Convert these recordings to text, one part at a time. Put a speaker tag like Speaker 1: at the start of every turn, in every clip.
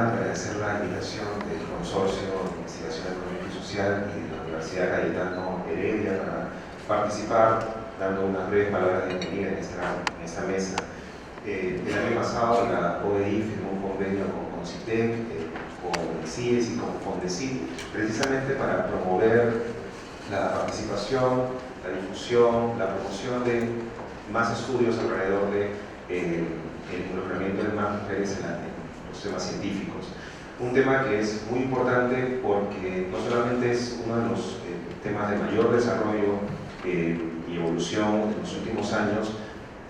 Speaker 1: agradecer la invitación del Consorcio de Investigación Económica y Social y de la Universidad Cayetano Heredia para participar, dando unas breves palabras de bienvenida en esta mesa. El año pasado la OEI firmó un convenio con CITEC, con el CIES y con FONDECIT, precisamente para promover la participación, la difusión, la promoción de más estudios alrededor de el involucramiento de más mujeres en los temas científicos. Un tema que es muy importante porque no solamente es uno de los temas de mayor desarrollo y evolución en los últimos años,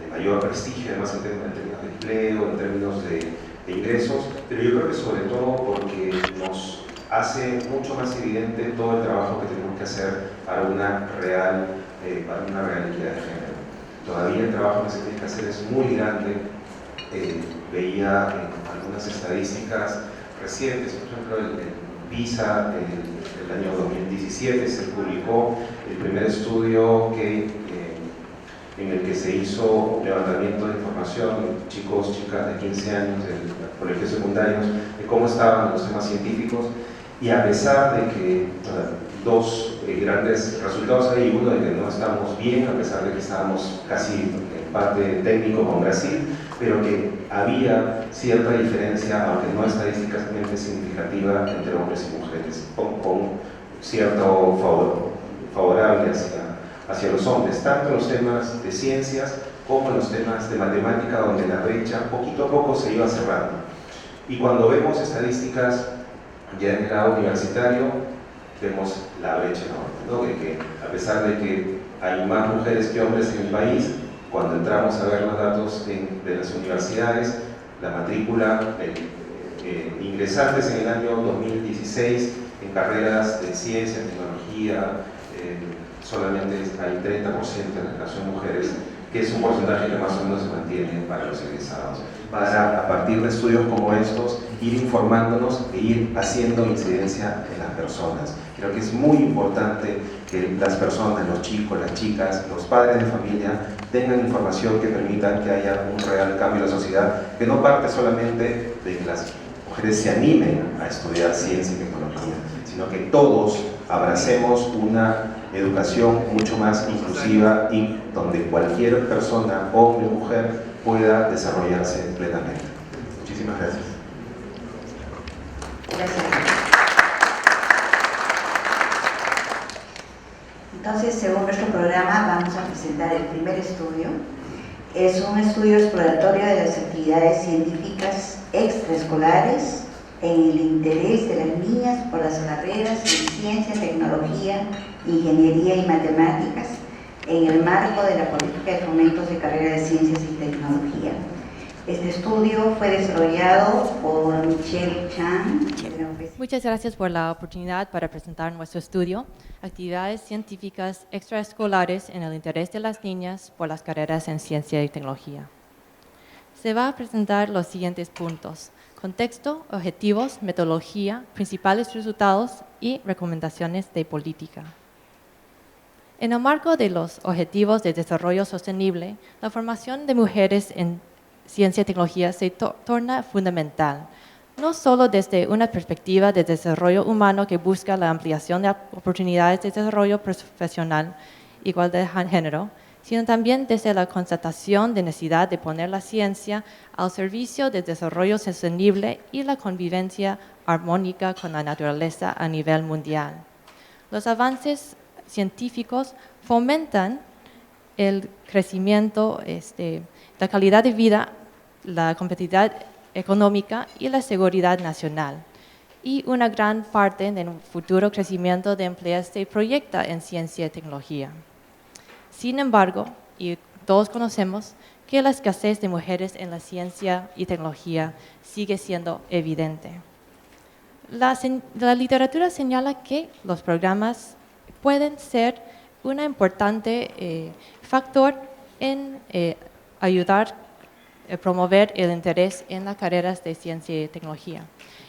Speaker 1: de mayor prestigio, además en términos de empleo, en términos de ingresos, pero yo creo que sobre todo porque nos hace mucho más evidente todo el trabajo que tenemos que hacer para una real equidad de género. Todavía el trabajo que se tiene que hacer es muy grande. Veía algunas estadísticas recientes, por ejemplo, el PISA del año 2017 se publicó el primer estudio en el que se hizo levantamiento de información de chicos, chicas de 15 años, de colegios secundarios, de cómo estaban los temas científicos, y a pesar de que dos grandes resultados hay, uno de que no estamos bien, a pesar de que estábamos casi en parte técnico con Brasil, pero que había cierta diferencia, aunque no estadísticamente significativa, entre hombres y mujeres, con cierto favorable hacia los hombres, tanto en los temas de ciencias como en los temas de matemática, donde la brecha poquito a poco se iba cerrando. Y cuando vemos estadísticas ya en el grado universitario, vemos la brecha enorme, ¿no? De que a pesar de que hay más mujeres que hombres en el país, cuando entramos a ver los datos de las universidades, la matrícula ingresantes en el año 2016 en carreras de ciencia, tecnología, solamente hay 30% en relación a mujeres, que es un porcentaje que más o menos se mantiene para los egresados. Para, a partir de estudios como estos, ir informándonos e ir haciendo incidencia en las personas. Creo que es muy importante que las personas, los chicos, las chicas, los padres de familia tengan información que permita que haya un real cambio en la sociedad, que no parte solamente de que las mujeres se animen a estudiar ciencia y tecnología, sino que todos abracemos una educación mucho más inclusiva y donde cualquier persona, hombre o mujer, pueda desarrollarse plenamente. Muchísimas gracias.
Speaker 2: Gracias. Entonces, según nuestro programa, vamos a presentar el primer estudio. Es un estudio exploratorio de las actividades científicas extraescolares en el interés de las niñas por las carreras en ciencia, tecnología, ingeniería y matemáticas en el marco de la política de fomentos de carrera de ciencias y tecnología. Este estudio fue desarrollado por Michelle Chan.
Speaker 3: Muchas gracias por la oportunidad para presentar nuestro estudio, Actividades Científicas Extraescolares en el Interés de las Niñas por las Carreras en Ciencia y Tecnología. Se va a presentar los siguientes puntos: contexto, objetivos, metodología, principales resultados y recomendaciones de política. En el marco de los Objetivos de Desarrollo Sostenible, la formación de mujeres en ciencia y tecnología se torna fundamental, no solo desde una perspectiva de desarrollo humano que busca la ampliación de oportunidades de desarrollo profesional, igualdad de género, sino también desde la constatación de necesidad de poner la ciencia al servicio del desarrollo sostenible y la convivencia armónica con la naturaleza a nivel mundial. Los avances científicos fomentan el crecimiento, la calidad de vida, la competitividad económica y la seguridad nacional. Y una gran parte del futuro crecimiento de empleos se proyecta en ciencia y tecnología. Sin embargo, y todos conocemos que la escasez de mujeres en la ciencia y tecnología sigue siendo evidente. La literatura señala que los programas pueden ser un importante factor en ayudar a promover el interés en las carreras de ciencia y tecnología.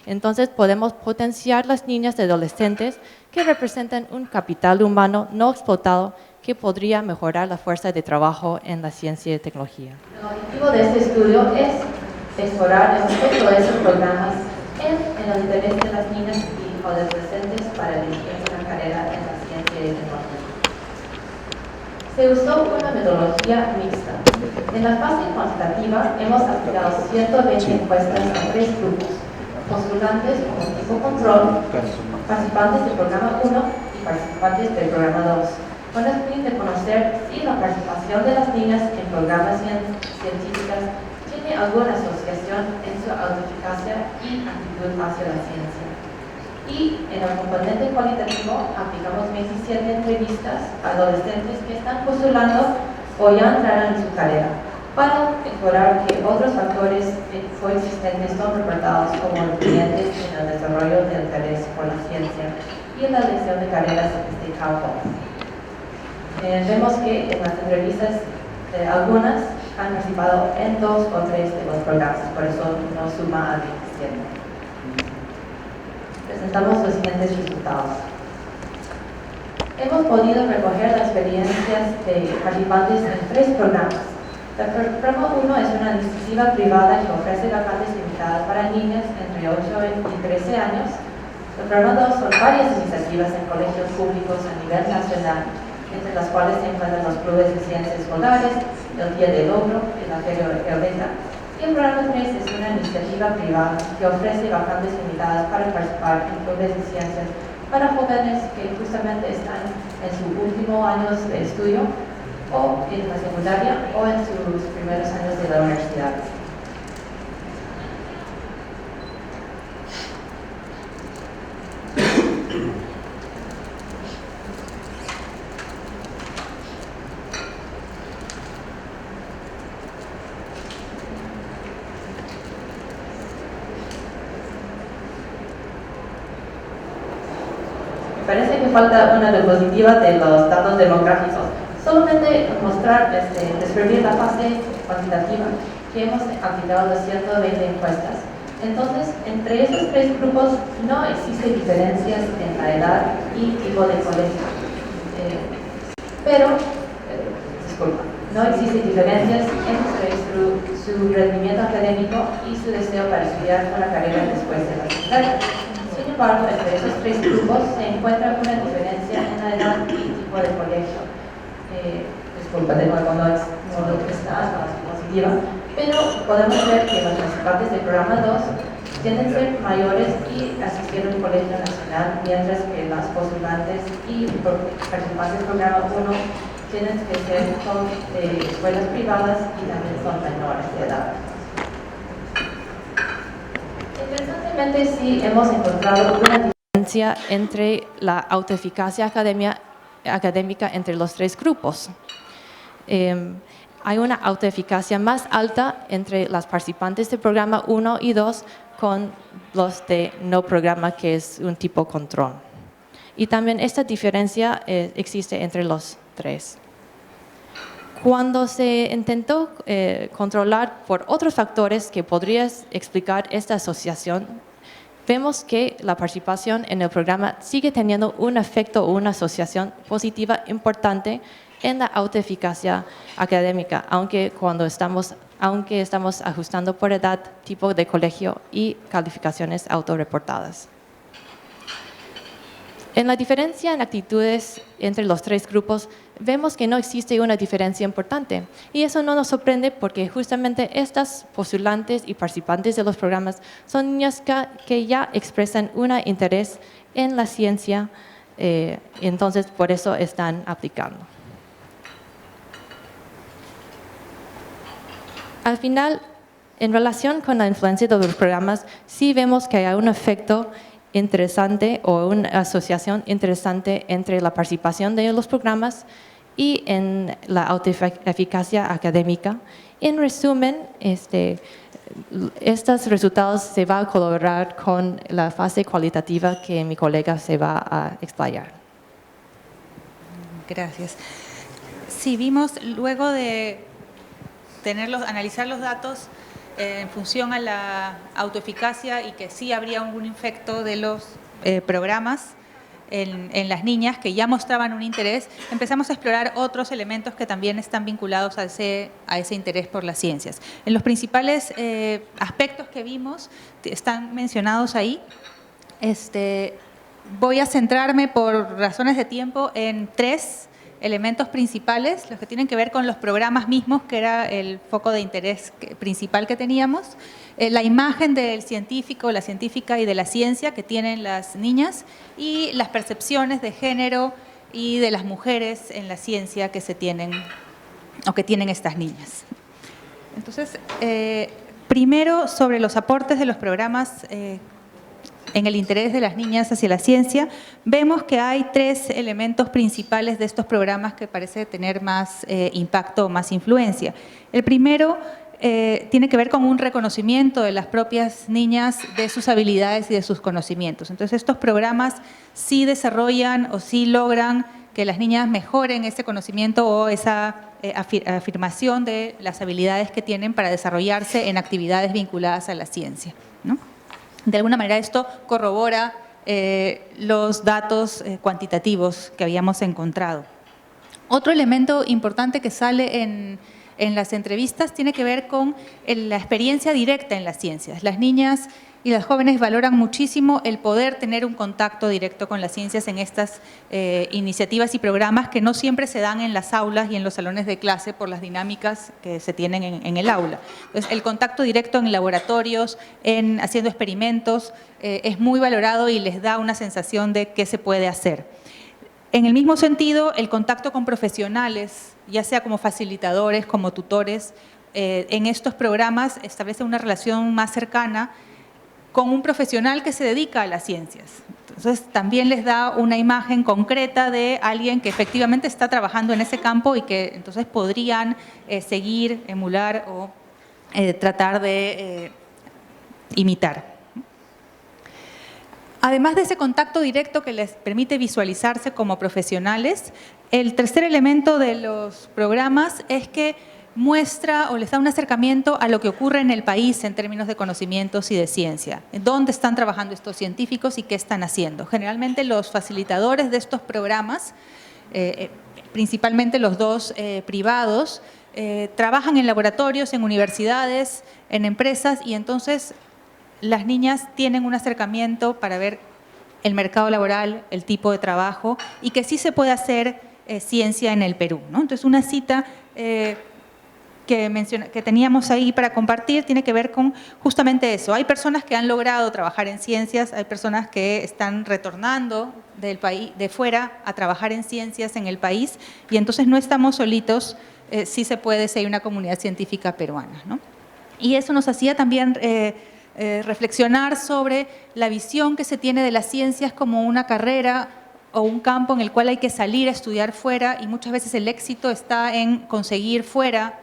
Speaker 3: Entonces podemos potenciar las niñas y adolescentes que representan un capital humano no explotado que podría mejorar la fuerza de trabajo en la ciencia y tecnología.
Speaker 4: El objetivo de este estudio es explorar el efecto de esos programas en
Speaker 3: en el interés de las niñas y adolescentes para elegir una carrera en la ciencia y tecnología. Se usó una metodología mixta. En la fase cuantitativa hemos aplicado 120 encuestas a 3 grupos: postulantes como tipo control, participantes del programa 1 y participantes del programa 2, con el fin de conocer si la participación de las niñas en programas científicas tiene alguna asociación en su autoeficacia y actitud hacia la ciencia. Y en el componente cualitativo aplicamos 27 entrevistas a adolescentes que están postulando o ya entraron en su carrera, para explorar que otros factores coexistentes son reportados como influyentes en el desarrollo del interés por la ciencia y en la elección de carreras de campo. Vemos que en las entrevistas algunas han participado en 2 o 3 de los programas, por eso no suma a 27. Presentamos los siguientes resultados. Hemos podido recoger las experiencias de participantes en 3 programas. El programa 1 es una iniciativa privada que ofrece vacantes limitadas para niñas entre 8 y 13 años. El programa 2 son varias iniciativas en colegios públicos a nivel nacional, entre las cuales se encuentran los clubes de ciencias escolares, el Día del Logro y la Feria Eoleta. Y el programa 3 es una iniciativa privada que ofrece vacantes limitadas para participar en clubes de ciencias para jóvenes que justamente están en sus últimos años de estudio o en la secundaria o en sus primeros años de la universidad. Parece que falta una diapositiva de los datos demográficos. Solamente mostrar, describir la fase cuantitativa que hemos aplicado las 120 encuestas. Entonces, entre esos 3 grupos no existen diferencias en la edad y tipo de colegio. No existen diferencias entre su rendimiento académico y su deseo para estudiar una carrera después de la secundaria. Sin embargo, entre esos 3 grupos se encuentra una diferencia en la edad y tipo de colegio. De nuevo, no está positiva, pero podemos ver que los participantes del programa 2 tienden a ser mayores y asistir a un colegio nacional, mientras que las postulantes y participantes del programa 1 tienen que ser de escuelas privadas y también son menores de edad. Interesantemente, sí hemos encontrado una diferencia entre la autoeficacia académica entre los 3 grupos. Hay una autoeficacia más alta entre las participantes del programa 1 y 2 con los de no programa, que es un tipo control. Y también esta diferencia existe entre los 3. Cuando se intentó controlar por otros factores que podrían explicar esta asociación, vemos que la participación en el programa sigue teniendo un efecto o una asociación positiva importante en la autoeficacia académica, aunque estamos ajustando por edad, tipo de colegio y calificaciones autorreportadas. En la diferencia en actitudes entre los 3 grupos, vemos que no existe una diferencia importante. Y eso no nos sorprende porque justamente estas postulantes y participantes de los programas son niñas que ya expresan un interés en la ciencia, entonces por eso están aplicando. Al final, en relación con la influencia de los programas, sí vemos que hay un efecto interesante o una asociación interesante entre la participación de los programas y en la autoeficacia académica. En resumen, estos resultados se van a colaborar con la fase cualitativa que mi colega se va a explayar.
Speaker 4: Gracias. Sí, vimos luego de analizar los datos en función a la autoeficacia y que sí habría un efecto de los programas, en las niñas que ya mostraban un interés, empezamos a explorar otros elementos que también están vinculados a ese interés por las ciencias. En los principales aspectos que vimos están mencionados ahí. Voy a centrarme por razones de tiempo en 3 elementos principales, los que tienen que ver con los programas mismos, que era el foco de interés principal que teníamos, la imagen del científico, la científica y de la ciencia que tienen las niñas y las percepciones de género y de las mujeres en la ciencia que se tienen o que tienen estas niñas. Entonces, primero sobre los aportes de los programas en el interés de las niñas hacia la ciencia, vemos que hay 3 elementos principales de estos programas que parece tener más impacto o más influencia. El primero tiene que ver con un reconocimiento de las propias niñas de sus habilidades y de sus conocimientos. Entonces, estos programas sí desarrollan o sí logran que las niñas mejoren ese conocimiento o esa afirmación de las habilidades que tienen para desarrollarse en actividades vinculadas a la ciencia, ¿no? De alguna manera esto corrobora los datos cuantitativos que habíamos encontrado. Otro elemento importante que sale en las entrevistas tiene que ver con la experiencia directa en las ciencias. Las niñas y las jóvenes valoran muchísimo el poder tener un contacto directo con las ciencias en estas iniciativas y programas que no siempre se dan en las aulas y en los salones de clase por las dinámicas que se tienen en el aula. Entonces, el contacto directo en laboratorios, haciendo experimentos, es muy valorado y les da una sensación de qué se puede hacer. En el mismo sentido, el contacto con profesionales, ya sea como facilitadores, como tutores, en estos programas establece una relación más cercana con un profesional que se dedica a las ciencias. Entonces, también les da una imagen concreta de alguien que efectivamente está trabajando en ese campo y que entonces podrían seguir, emular o tratar de imitar. Además de ese contacto directo que les permite visualizarse como profesionales, el tercer elemento de los programas es que muestra o les da un acercamiento a lo que ocurre en el país en términos de conocimientos y de ciencia. ¿Dónde están trabajando estos científicos y qué están haciendo? Generalmente los facilitadores de estos programas, principalmente los 2 privados, trabajan en laboratorios, en universidades, en empresas y entonces las niñas tienen un acercamiento para ver el mercado laboral, el tipo de trabajo y que sí se puede hacer ciencia en el Perú, ¿no? Entonces, una cita que teníamos ahí para compartir tiene que ver con justamente eso. Hay personas que han logrado trabajar en ciencias, hay personas que están retornando del país, de fuera a trabajar en ciencias en el país y entonces no estamos solitos, sí se puede si hay una comunidad científica peruana, ¿no? Y eso nos hacía también reflexionar sobre la visión que se tiene de las ciencias como una carrera o un campo en el cual hay que salir a estudiar fuera y muchas veces el éxito está en conseguir fuera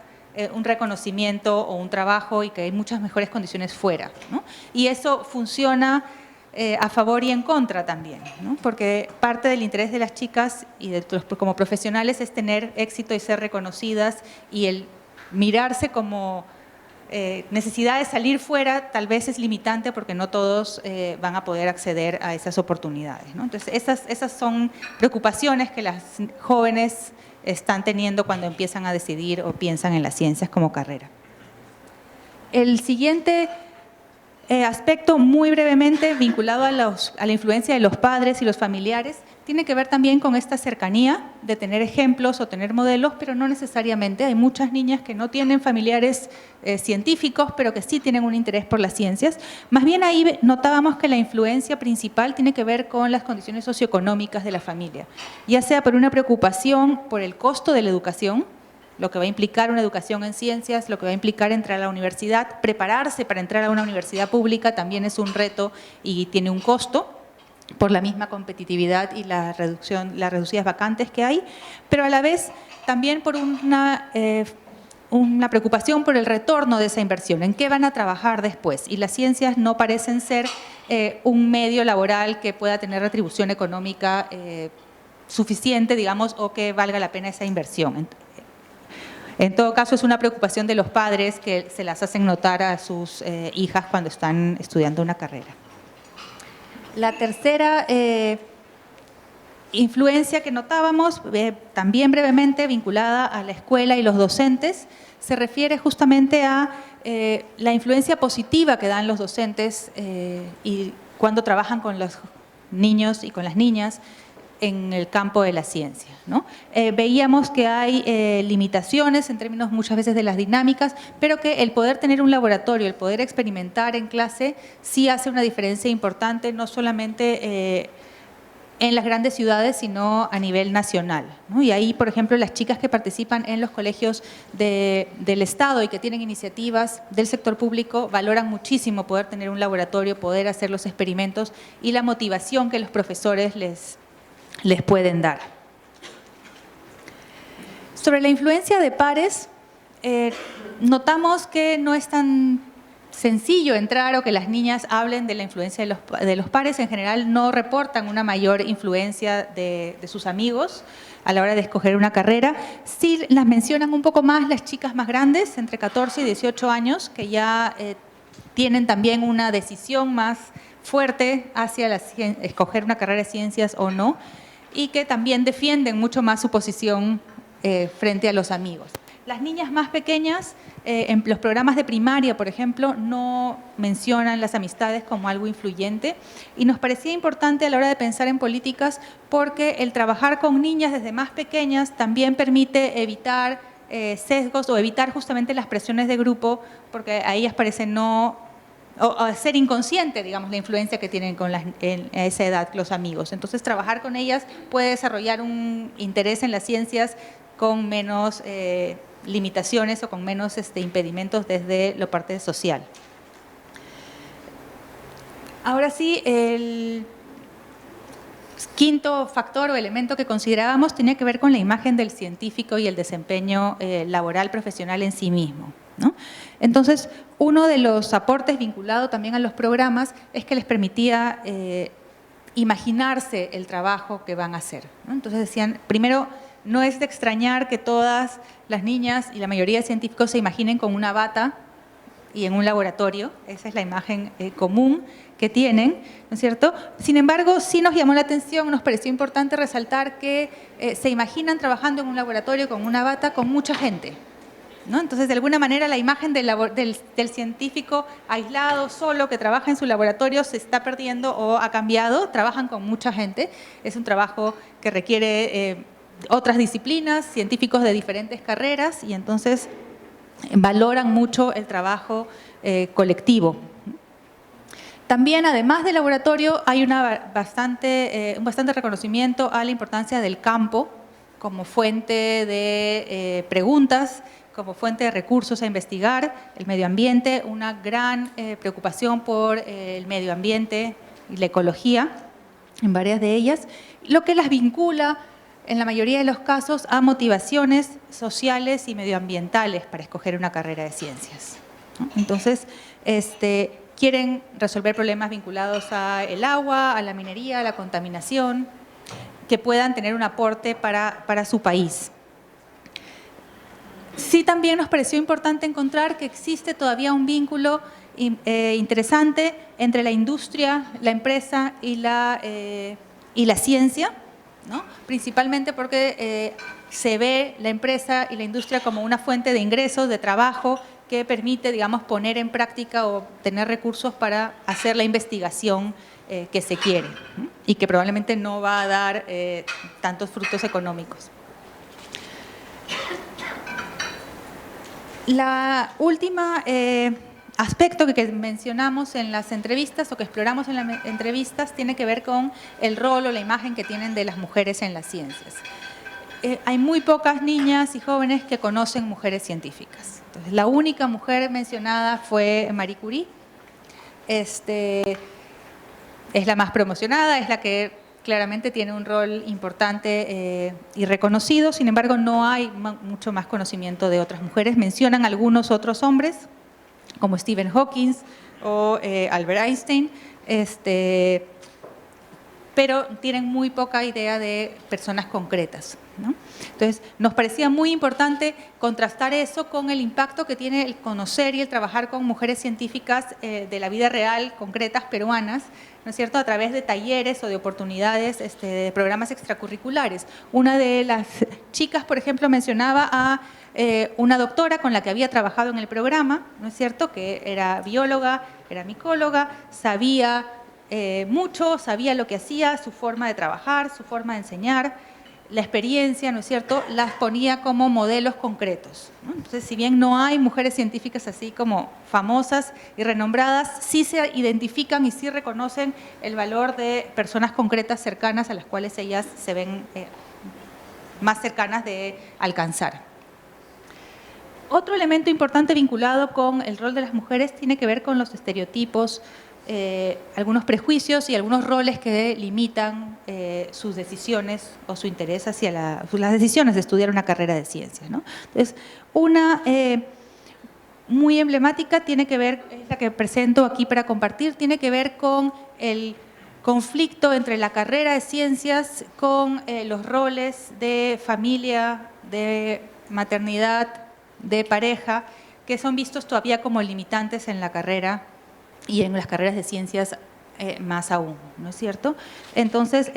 Speaker 4: un reconocimiento o un trabajo y que hay muchas mejores condiciones fuera, ¿no? Y eso funciona a favor y en contra también, ¿no? Porque parte del interés de las chicas y como profesionales es tener éxito y ser reconocidas y el mirarse como necesidad de salir fuera tal vez es limitante porque no todos van a poder acceder a esas oportunidades, ¿no? Entonces, esas son preocupaciones que las jóvenes están teniendo cuando empiezan a decidir o piensan en las ciencias como carrera. El siguiente aspecto, muy brevemente, vinculado a la influencia de los padres y los familiares, tiene que ver también con esta cercanía de tener ejemplos o tener modelos, pero no necesariamente. Hay muchas niñas que no tienen familiares científicos, pero que sí tienen un interés por las ciencias. Más bien ahí notábamos que la influencia principal tiene que ver con las condiciones socioeconómicas de la familia, ya sea por una preocupación por el costo de la educación, lo que va a implicar una educación en ciencias, lo que va a implicar entrar a la universidad, prepararse para entrar a una universidad pública también es un reto y tiene un costo por la misma competitividad y las reducidas vacantes que hay, pero a la vez también por una preocupación por el retorno de esa inversión, en qué van a trabajar después. Y las ciencias no parecen ser un medio laboral que pueda tener retribución económica suficiente, digamos, o que valga la pena esa inversión. En todo caso, es una preocupación de los padres que se las hacen notar a sus hijas cuando están estudiando una carrera. La tercera influencia que notábamos, también brevemente vinculada a la escuela y los docentes, se refiere justamente a la influencia positiva que dan los docentes y cuando trabajan con los niños y con las niñas en el campo de la ciencia, ¿no? Veíamos que hay limitaciones en términos muchas veces de las dinámicas, pero que el poder tener un laboratorio, el poder experimentar en clase, sí hace una diferencia importante, no solamente en las grandes ciudades, sino a nivel nacional, ¿no? Y ahí, por ejemplo, las chicas que participan en los colegios del Estado y que tienen iniciativas del sector público valoran muchísimo poder tener un laboratorio, poder hacer los experimentos y la motivación que los profesores les pueden dar. Sobre la influencia de pares, notamos que no es tan sencillo entrar o que las niñas hablen de la influencia de los pares. En general no reportan una mayor influencia de sus amigos a la hora de escoger una carrera. Sí las mencionan un poco más las chicas más grandes, entre 14 y 18 años, que ya tienen también una decisión más fuerte hacia escoger una carrera de ciencias o no, y que también defienden mucho más su posición frente a los amigos. Las niñas más pequeñas, en los programas de primaria, por ejemplo, no mencionan las amistades como algo influyente y nos parecía importante a la hora de pensar en políticas porque el trabajar con niñas desde más pequeñas también permite evitar sesgos o evitar justamente las presiones de grupo, porque a ellas parece no o ser inconsciente, digamos, la influencia que tienen a esa edad los amigos. Entonces, trabajar con ellas puede desarrollar un interés en las ciencias con menos limitaciones o con menos impedimentos desde la parte social. Ahora sí, el quinto factor o elemento que considerábamos tenía que ver con la imagen del científico y el desempeño laboral profesional en sí mismo, ¿no? Entonces, uno de los aportes vinculado también a los programas es que les permitía imaginarse el trabajo que van a hacer, ¿no? Entonces decían, primero, no es de extrañar que todas las niñas y la mayoría de científicos se imaginen con una bata y en un laboratorio. Esa es la imagen común que tienen, ¿no es cierto? Sin embargo, sí nos llamó la atención, nos pareció importante resaltar que se imaginan trabajando en un laboratorio con una bata con mucha gente, ¿no? Entonces, de alguna manera, la imagen del científico aislado, solo, que trabaja en su laboratorio se está perdiendo o ha cambiado. Trabajan con mucha gente. Es un trabajo que requiere otras disciplinas, científicos de diferentes carreras, y entonces valoran mucho el trabajo colectivo. También, además del laboratorio, hay un bastante reconocimiento a la importancia del campo como fuente de preguntas, como fuente de recursos a investigar, el medio ambiente, una gran preocupación por el medio ambiente y la ecología en varias de ellas, lo que las vincula en la mayoría de los casos a motivaciones sociales y medioambientales para escoger una carrera de ciencias, ¿no? Entonces, quieren resolver problemas vinculados al agua, a la minería, a la contaminación, que puedan tener un aporte para su país. Sí, también nos pareció importante encontrar que existe todavía un vínculo interesante entre la industria, la empresa y la ciencia, ¿no? Principalmente porque se ve la empresa y la industria como una fuente de ingresos, de trabajo, que permite, digamos, poner en práctica o tener recursos para hacer la investigación que se quiere, ¿no? Y que probablemente no va a dar tantos frutos económicos. La última aspecto que mencionamos en las entrevistas o que exploramos en las entrevistas tiene que ver con el rol o la imagen que tienen de las mujeres en las ciencias. Hay muy pocas niñas y jóvenes que conocen mujeres científicas. Entonces, la única mujer mencionada fue Marie Curie. Es la más promocionada, es la que claramente tiene un rol importante y reconocido. Sin embargo, no hay mucho más conocimiento de otras mujeres. Mencionan algunos otros hombres, como Stephen Hawking o Albert Einstein, pero tienen muy poca idea de personas concretas, ¿no? Entonces, nos parecía muy importante contrastar eso con el impacto que tiene el conocer y el trabajar con mujeres científicas de la vida real, concretas, peruanas, ¿no es cierto?, a través de talleres o de oportunidades, de programas extracurriculares. Una de las chicas, por ejemplo, mencionaba a una doctora con la que había trabajado en el programa, ¿no es cierto?, que era bióloga, era micóloga, sabía mucho, sabía lo que hacía, su forma de trabajar, su forma de enseñar, la experiencia, ¿no es cierto?, las ponía como modelos concretos, ¿no? Entonces, si bien no hay mujeres científicas así como famosas y renombradas, sí se identifican y sí reconocen el valor de personas concretas cercanas a las cuales ellas se ven más cercanas de alcanzar. Otro elemento importante vinculado con el rol de las mujeres tiene que ver con los estereotipos, algunos prejuicios y algunos roles que limitan sus decisiones o su interés hacia las decisiones de estudiar una carrera de ciencias, ¿no? Entonces, una muy emblemática tiene que ver, es la que presento aquí para compartir, tiene que ver con el conflicto entre la carrera de ciencias con los roles de familia, de maternidad, de pareja, que son vistos todavía como limitantes en la carrera y en las carreras de ciencias más aún, ¿no es cierto? Entonces,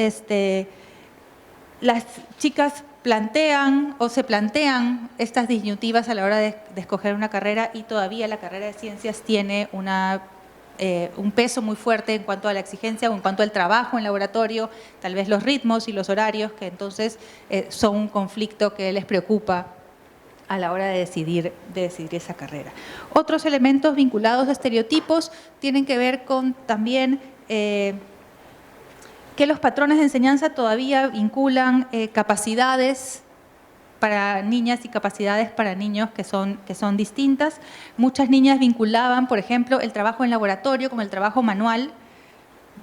Speaker 4: las chicas plantean o se plantean estas disyuntivas a la hora de escoger una carrera y todavía la carrera de ciencias tiene un peso muy fuerte en cuanto a la exigencia o en cuanto al trabajo en laboratorio, tal vez los ritmos y los horarios, que entonces son un conflicto que les preocupa a la hora de decidir esa carrera. Otros elementos vinculados a estereotipos tienen que ver con también que los patrones de enseñanza todavía vinculan capacidades para niñas y capacidades para niños que son distintas. Muchas niñas vinculaban, por ejemplo, el trabajo en laboratorio con el trabajo manual,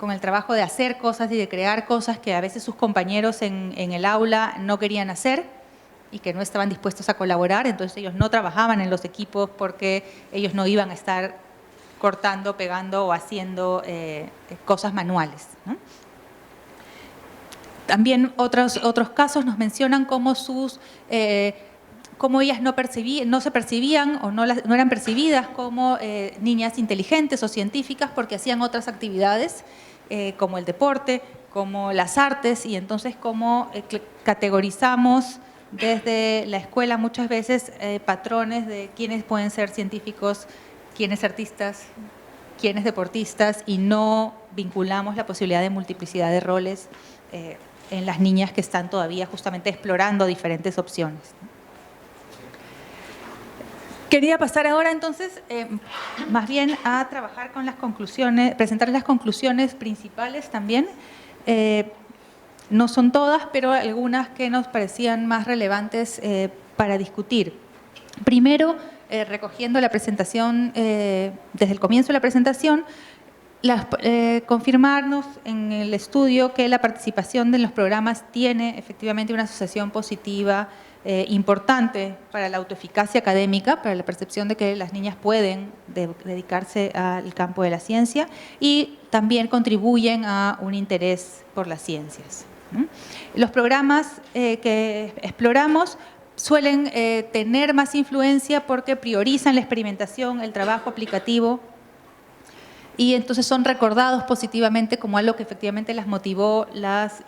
Speaker 4: con el trabajo de hacer cosas y de crear cosas que a veces sus compañeros en el aula no querían hacer y que no estaban dispuestos a colaborar, entonces ellos no trabajaban en los equipos porque ellos no iban a estar cortando, pegando o haciendo cosas manuales, ¿no? También otros casos nos mencionan cómo ellas no se percibían o no eran percibidas como niñas inteligentes o científicas porque hacían otras actividades como el deporte, como las artes, y entonces cómo categorizamos desde la escuela muchas veces patrones de quiénes pueden ser científicos, quiénes artistas, quiénes deportistas, y no vinculamos la posibilidad de multiplicidad de roles en las niñas que están todavía justamente explorando diferentes opciones. Quería pasar ahora entonces más bien a trabajar con las conclusiones, presentar las conclusiones principales también. No son todas, pero algunas que nos parecían más relevantes para discutir. Primero, recogiendo la presentación, desde el comienzo de la presentación, confirmarnos en el estudio que la participación de los programas tiene efectivamente una asociación positiva importante para la autoeficacia académica, para la percepción de que las niñas pueden dedicarse al campo de la ciencia, y también contribuyen a un interés por las ciencias. Los programas que exploramos suelen tener más influencia porque priorizan la experimentación, el trabajo aplicativo, y entonces son recordados positivamente como algo que efectivamente las motivó, las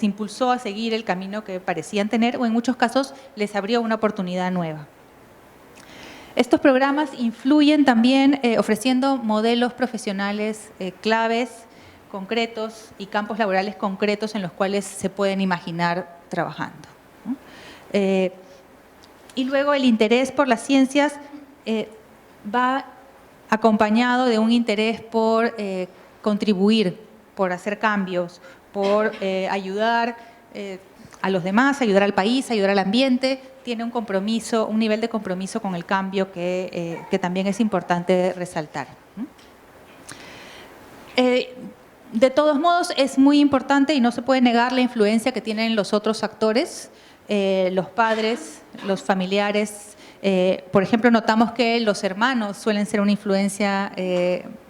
Speaker 4: impulsó a seguir el camino que parecían tener, o en muchos casos les abrió una oportunidad nueva. Estos programas influyen también ofreciendo modelos profesionales claves, concretos y campos laborales concretos en los cuales se pueden imaginar trabajando, ¿no? Y luego el interés por las ciencias va acompañado de un interés por contribuir, por hacer cambios, por ayudar a los demás, ayudar al país, ayudar al ambiente. Tiene un compromiso, un nivel de compromiso con el cambio que también es importante resaltar. De todos modos, es muy importante y no se puede negar la influencia que tienen los otros actores, los padres, los familiares. Por ejemplo, notamos que los hermanos suelen ser una influencia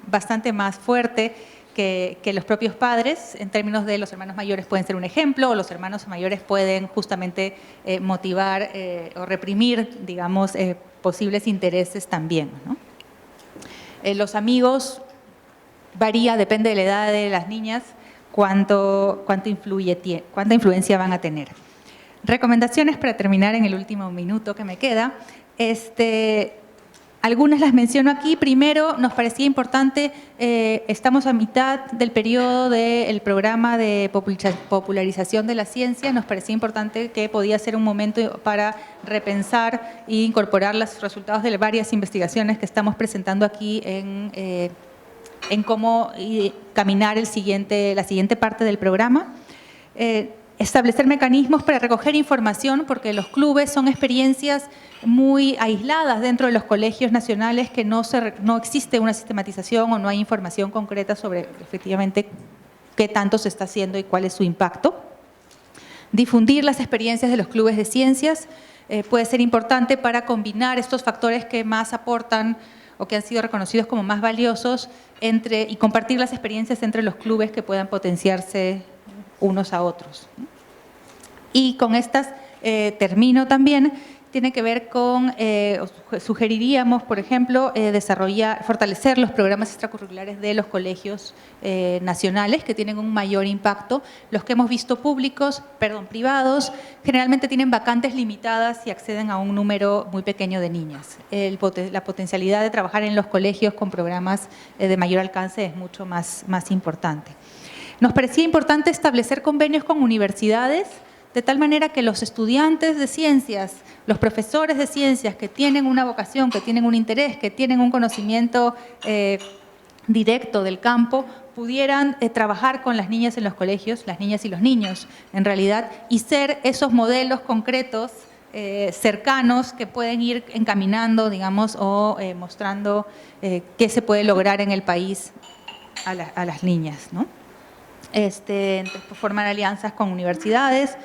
Speaker 4: bastante más fuerte que los propios padres, en términos de los hermanos mayores pueden ser un ejemplo, o los hermanos mayores pueden justamente motivar o reprimir, digamos, posibles intereses también, ¿no? Los amigos varía, depende de la edad de las niñas, cuánta influencia van a tener. Recomendaciones para terminar en el último minuto que me queda. Algunas las menciono aquí. Primero, nos parecía importante, estamos a mitad del periodo del programa de popularización de la ciencia, nos parecía importante que podía ser un momento para repensar e incorporar los resultados de varias investigaciones que estamos presentando aquí en cómo caminar la siguiente parte del programa. Establecer mecanismos para recoger información, porque los clubes son experiencias muy aisladas dentro de los colegios nacionales, que no existe una sistematización o no hay información concreta sobre efectivamente qué tanto se está haciendo y cuál es su impacto. Difundir las experiencias de los clubes de ciencias puede ser importante para combinar estos factores que más aportan o que han sido reconocidos como más valiosos y compartir las experiencias entre los clubes que puedan potenciarse unos a otros. Y con estas termino también, tiene que ver con, sugeriríamos, por ejemplo, fortalecer los programas extracurriculares de los colegios nacionales que tienen un mayor impacto. Los que hemos visto privados, generalmente tienen vacantes limitadas y acceden a un número muy pequeño de niñas. La potencialidad de trabajar en los colegios con programas de mayor alcance es mucho más importante. Nos parecía importante establecer convenios con universidades, de tal manera que los estudiantes de ciencias, los profesores de ciencias que tienen una vocación, que tienen un interés, que tienen un conocimiento directo del campo, pudieran trabajar con las niñas en los colegios, las niñas y los niños, en realidad, y ser esos modelos concretos, cercanos, que pueden ir encaminando, digamos, o mostrando qué se puede lograr en el país a las niñas, ¿no? Formar alianzas con universidades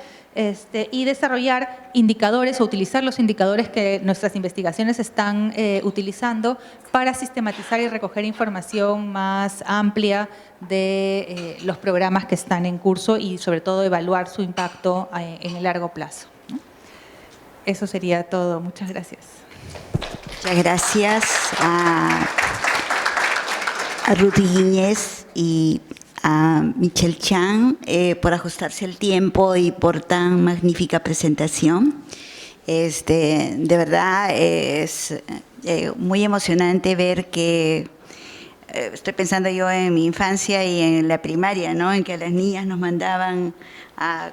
Speaker 4: y desarrollar indicadores o utilizar los indicadores que nuestras investigaciones están utilizando para sistematizar y recoger información más amplia de los programas que están en curso y sobre todo evaluar su impacto en el largo plazo, ¿no? Eso sería todo. Muchas gracias.
Speaker 2: Muchas gracias a Ruth Guiñez y a Michelle Chan por ajustarse el tiempo y por tan magnífica presentación. De verdad es muy emocionante ver que, estoy pensando yo en mi infancia y en la primaria, ¿no? En que a las niñas nos mandaban a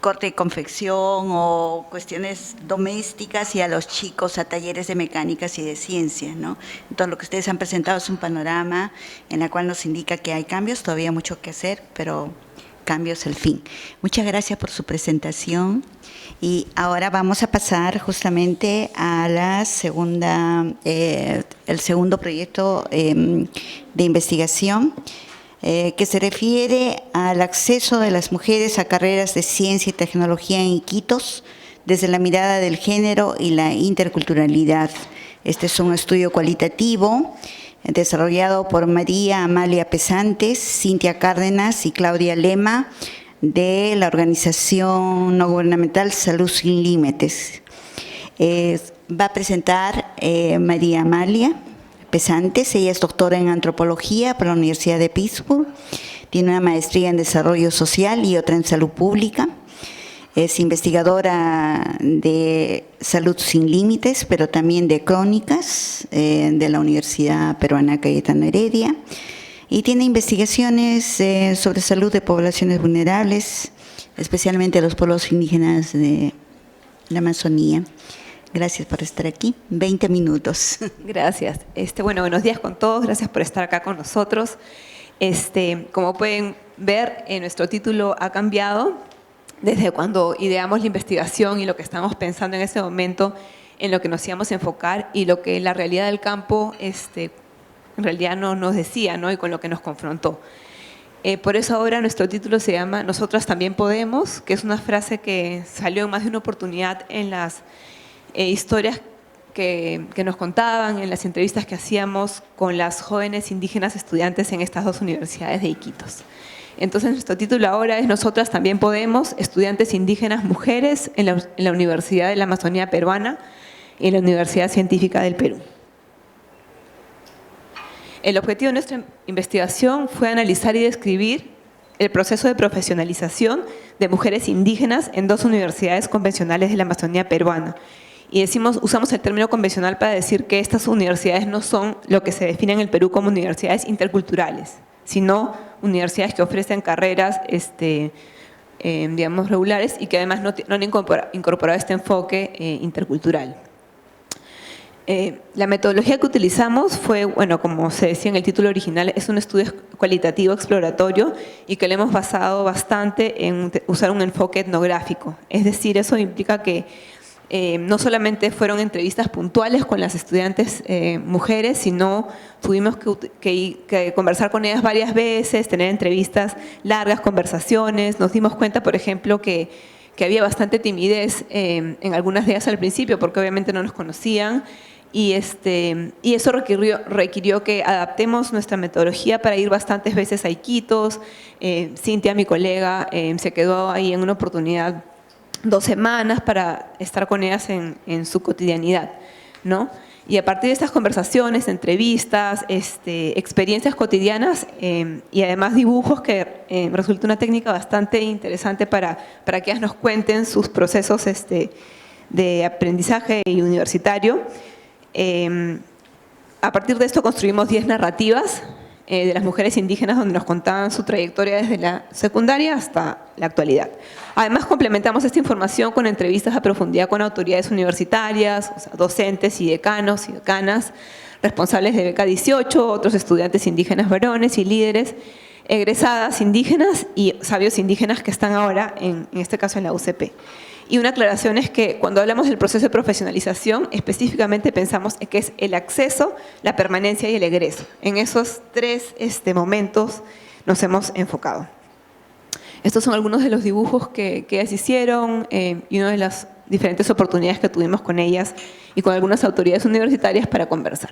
Speaker 2: corte y confección o cuestiones domésticas y a los chicos a talleres de mecánicas y de ciencias, ¿no? Entonces, lo que ustedes han presentado es un panorama en el cual nos indica que hay cambios, todavía mucho que hacer, pero cambios al fin. Muchas gracias por su presentación y ahora vamos a pasar justamente a el segundo proyecto de investigación, que se refiere al acceso de las mujeres a carreras de ciencia y tecnología en Iquitos desde la mirada del género y la interculturalidad. Este es un estudio cualitativo desarrollado por María Amalia Pesantes, Cintia Cárdenas y Claudia Lema de la organización no gubernamental Salud Sin Límites. Va a presentar María Amalia Pesantes. Ella es doctora en antropología por la Universidad de Pittsburgh, tiene una maestría en desarrollo social y otra en salud pública, es investigadora de Salud Sin Límites, pero también de crónicas de la Universidad Peruana Cayetano Heredia, y tiene investigaciones sobre salud de poblaciones vulnerables, especialmente los pueblos indígenas de la Amazonía. Gracias por estar aquí. 20 minutos.
Speaker 5: Gracias. Bueno, buenos días con todos. Gracias por estar acá con nosotros. Como pueden ver, nuestro título ha cambiado desde cuando ideamos la investigación y lo que estamos pensando en ese momento, en lo que nos íbamos a enfocar y lo que la realidad del campo en realidad no nos decía, ¿no? Y con lo que nos confrontó. Por eso ahora nuestro título se llama Nosotras también podemos, que es una frase que salió en más de una oportunidad en las historias que nos contaban en las entrevistas que hacíamos con las jóvenes indígenas estudiantes en estas dos universidades de Iquitos. Entonces, nuestro título ahora es Nosotras también podemos, estudiantes indígenas mujeres en la Universidad de la Amazonía Peruana y en la Universidad Científica del Perú. El objetivo de nuestra investigación fue analizar y describir el proceso de profesionalización de mujeres indígenas en dos universidades convencionales de la Amazonía peruana. Y usamos el término convencional para decir que estas universidades no son lo que se define en el Perú como universidades interculturales, sino universidades que ofrecen carreras digamos, regulares y que además no han incorporado este enfoque intercultural. La metodología que utilizamos fue, bueno, como se decía en el título original, es un estudio cualitativo exploratorio y que le hemos basado bastante en usar un enfoque etnográfico. Es decir, eso implica que no solamente fueron entrevistas puntuales con las estudiantes mujeres, sino tuvimos que conversar con ellas varias veces, tener entrevistas largas, conversaciones. Nos dimos cuenta, por ejemplo, que había bastante timidez en algunas de ellas al principio, porque obviamente no nos conocían, y eso requirió que adaptemos nuestra metodología para ir bastantes veces a Iquitos. Cintia, mi colega, se quedó ahí en una oportunidad 2 semanas para estar con ellas en su cotidianidad, ¿no? Y a partir de estas conversaciones, entrevistas, experiencias cotidianas y además dibujos, que resulta una técnica bastante interesante para que ellas nos cuenten sus procesos de aprendizaje universitario. A partir de esto construimos 10 narrativas de las mujeres indígenas donde nos contaban su trayectoria desde la secundaria hasta la actualidad. Además, complementamos esta información con entrevistas a profundidad con autoridades universitarias, o sea, docentes y decanos y decanas, responsables de Beca 18, otros estudiantes indígenas varones y líderes, egresadas indígenas y sabios indígenas que están ahora, en este caso, en la UCP. Y una aclaración es que cuando hablamos del proceso de profesionalización, específicamente pensamos en que es el acceso, la permanencia y el egreso. En esos 3 momentos nos hemos enfocado. Estos son algunos de los dibujos que ellas hicieron y una de las diferentes oportunidades que tuvimos con ellas y con algunas autoridades universitarias para conversar.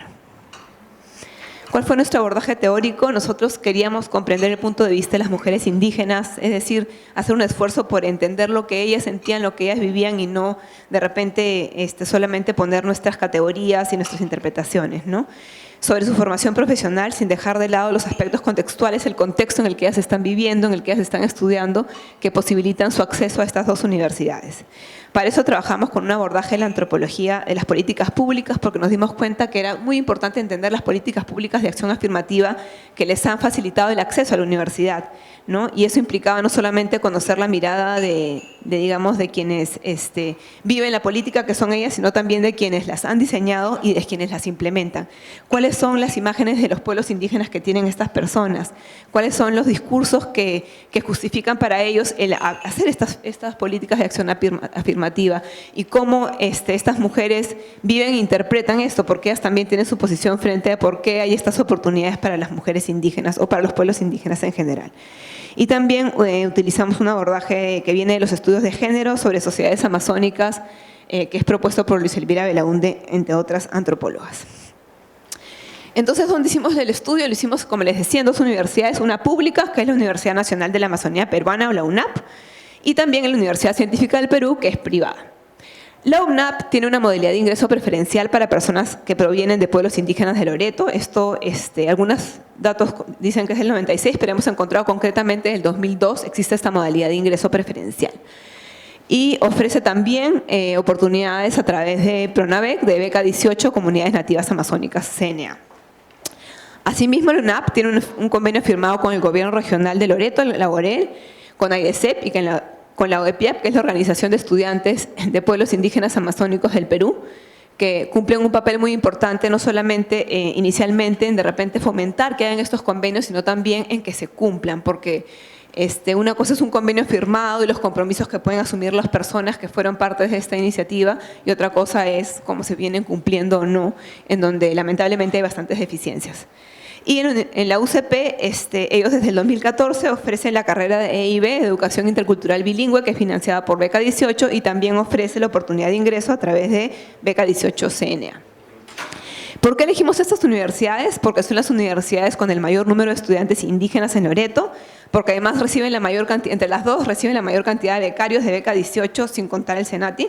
Speaker 5: ¿Cuál fue nuestro abordaje teórico? Nosotros queríamos comprender el punto de vista de las mujeres indígenas, es decir, hacer un esfuerzo por entender lo que ellas sentían, lo que ellas vivían y no de repente solamente poner nuestras categorías y nuestras interpretaciones, ¿no? Sobre su formación profesional, sin dejar de lado los aspectos contextuales, el contexto en el que ellas están viviendo, en el que ellas están estudiando, que posibilitan su acceso a estas dos universidades. Para eso trabajamos con un abordaje de la antropología de las políticas públicas, porque nos dimos cuenta que era muy importante entender las políticas públicas de acción afirmativa que les han facilitado el acceso a la universidad, ¿no? Y eso implicaba no solamente conocer la mirada de quienes viven la política, que son ellas, sino también de quienes las han diseñado y de quienes las implementan. ¿Cuáles son las imágenes de los pueblos indígenas que tienen estas personas? ¿Cuáles son los discursos que justifican para ellos el hacer estas políticas de acción afirmativa? Y cómo estas mujeres viven e interpretan esto, porque ellas también tienen su posición frente a por qué hay estas oportunidades para las mujeres indígenas o para los pueblos indígenas en general. Y también utilizamos un abordaje que viene de los estudios de género sobre sociedades amazónicas, que es propuesto por Luis Elvira Belaunde, entre otras antropólogas. Entonces, ¿dónde hicimos el estudio? Lo hicimos, como les decía, en 2 universidades, una pública, que es la Universidad Nacional de la Amazonía Peruana, o la UNAP, y también en la Universidad Científica del Perú, que es privada. La UNAP tiene una modalidad de ingreso preferencial para personas que provienen de pueblos indígenas de Loreto. Esto, algunos datos dicen que es el 96, pero hemos encontrado concretamente en el 2002 existe esta modalidad de ingreso preferencial. Y ofrece también oportunidades a través de PRONAVEC, de Beca 18, Comunidades Nativas Amazónicas, CNA. Asimismo, la UNAP tiene un convenio firmado con el Gobierno Regional de Loreto, la GOREL, con AIDESEP y con la OEPIAP, que es la Organización de Estudiantes de Pueblos Indígenas Amazónicos del Perú, que cumplen un papel muy importante, no solamente inicialmente en de repente fomentar que hagan estos convenios, sino también en que se cumplan, porque una cosa es un convenio firmado y los compromisos que pueden asumir las personas que fueron parte de esta iniciativa, y otra cosa es cómo se vienen cumpliendo o no, en donde lamentablemente hay bastantes deficiencias. Y en la UCP, ellos desde el 2014 ofrecen la carrera de EIB, Educación Intercultural Bilingüe, que es financiada por Beca 18 y también ofrece la oportunidad de ingreso a través de Beca 18 CNA. ¿Por qué elegimos estas universidades? Porque son las universidades con el mayor número de estudiantes indígenas en Loreto, porque además reciben la mayor cantidad, entre las dos reciben la mayor cantidad de becarios de Beca 18, sin contar el Senati.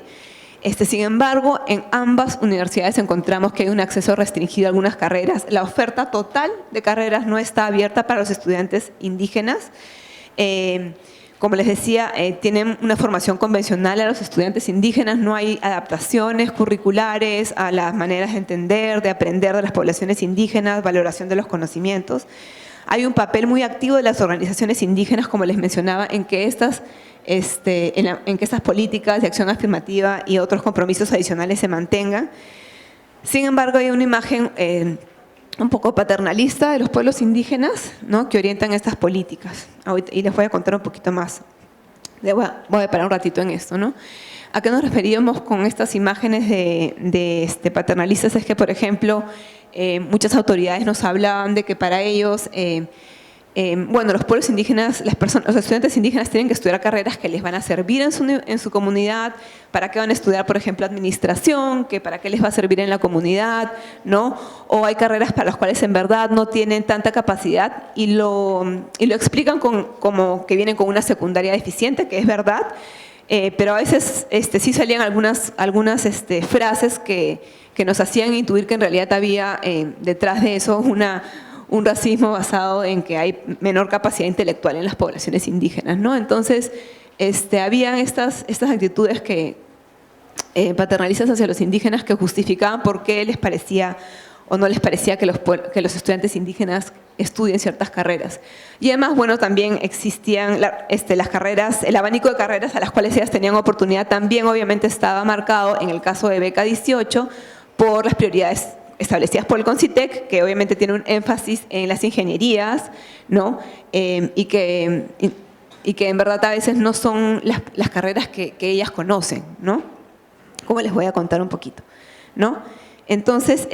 Speaker 5: Sin embargo, en ambas universidades encontramos que hay un acceso restringido a algunas carreras. La oferta total de carreras no está abierta para los estudiantes indígenas. Como les decía, tienen una formación convencional a los estudiantes indígenas, no hay adaptaciones curriculares a las maneras de entender, de aprender de las poblaciones indígenas, valoración de los conocimientos. Hay un papel muy activo de las organizaciones indígenas, como les mencionaba, en que estas políticas de acción afirmativa y otros compromisos adicionales se mantengan. Sin embargo, hay una imagen un poco paternalista de los pueblos indígenas, ¿no?, que orientan estas políticas. Y les voy a contar un poquito más. Voy a parar un ratito en esto, ¿no? ¿A qué nos referíamos con estas imágenes de paternalistas? Es que, por ejemplo, muchas autoridades nos hablaban de que para ellos, los pueblos indígenas, los estudiantes indígenas tienen que estudiar carreras que les van a servir en su comunidad. ¿Para qué van a estudiar, por ejemplo, administración? ¿Para qué les va a servir en la comunidad? ¿No? O hay carreras para las cuales en verdad no tienen tanta capacidad y lo explican como que vienen con una secundaria deficiente, que es verdad, pero a veces sí salían algunas frases que nos hacían intuir que en realidad había detrás de eso un racismo basado en que hay menor capacidad intelectual en las poblaciones indígenas, ¿no? Entonces, habían estas actitudes paternalistas hacia los indígenas que justificaban por qué les parecía o no les parecía que los estudiantes indígenas estudien ciertas carreras. Y además, bueno, también existían las carreras, el abanico de carreras a las cuales ellas tenían oportunidad también obviamente estaba marcado en el caso de Beca 18 por las prioridades establecidas por el CONCITEC, que obviamente tiene un énfasis en las ingenierías, ¿no? Y que en verdad a veces no son las carreras que ellas conocen, ¿no? Como les voy a contar un poquito, ¿no? Entonces,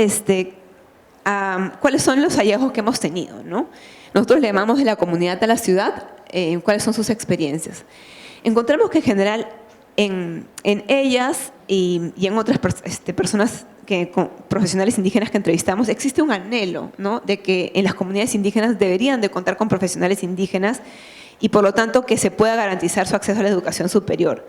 Speaker 5: ¿cuáles son los hallazgos que hemos tenido, ¿no? Nosotros le llamamos de la comunidad a la ciudad, ¿cuáles son sus experiencias? Encontramos que en general en ellas y en otras personas profesionales indígenas que entrevistamos, existe un anhelo, ¿no?, de que en las comunidades indígenas deberían de contar con profesionales indígenas y por lo tanto que se pueda garantizar su acceso a la educación superior.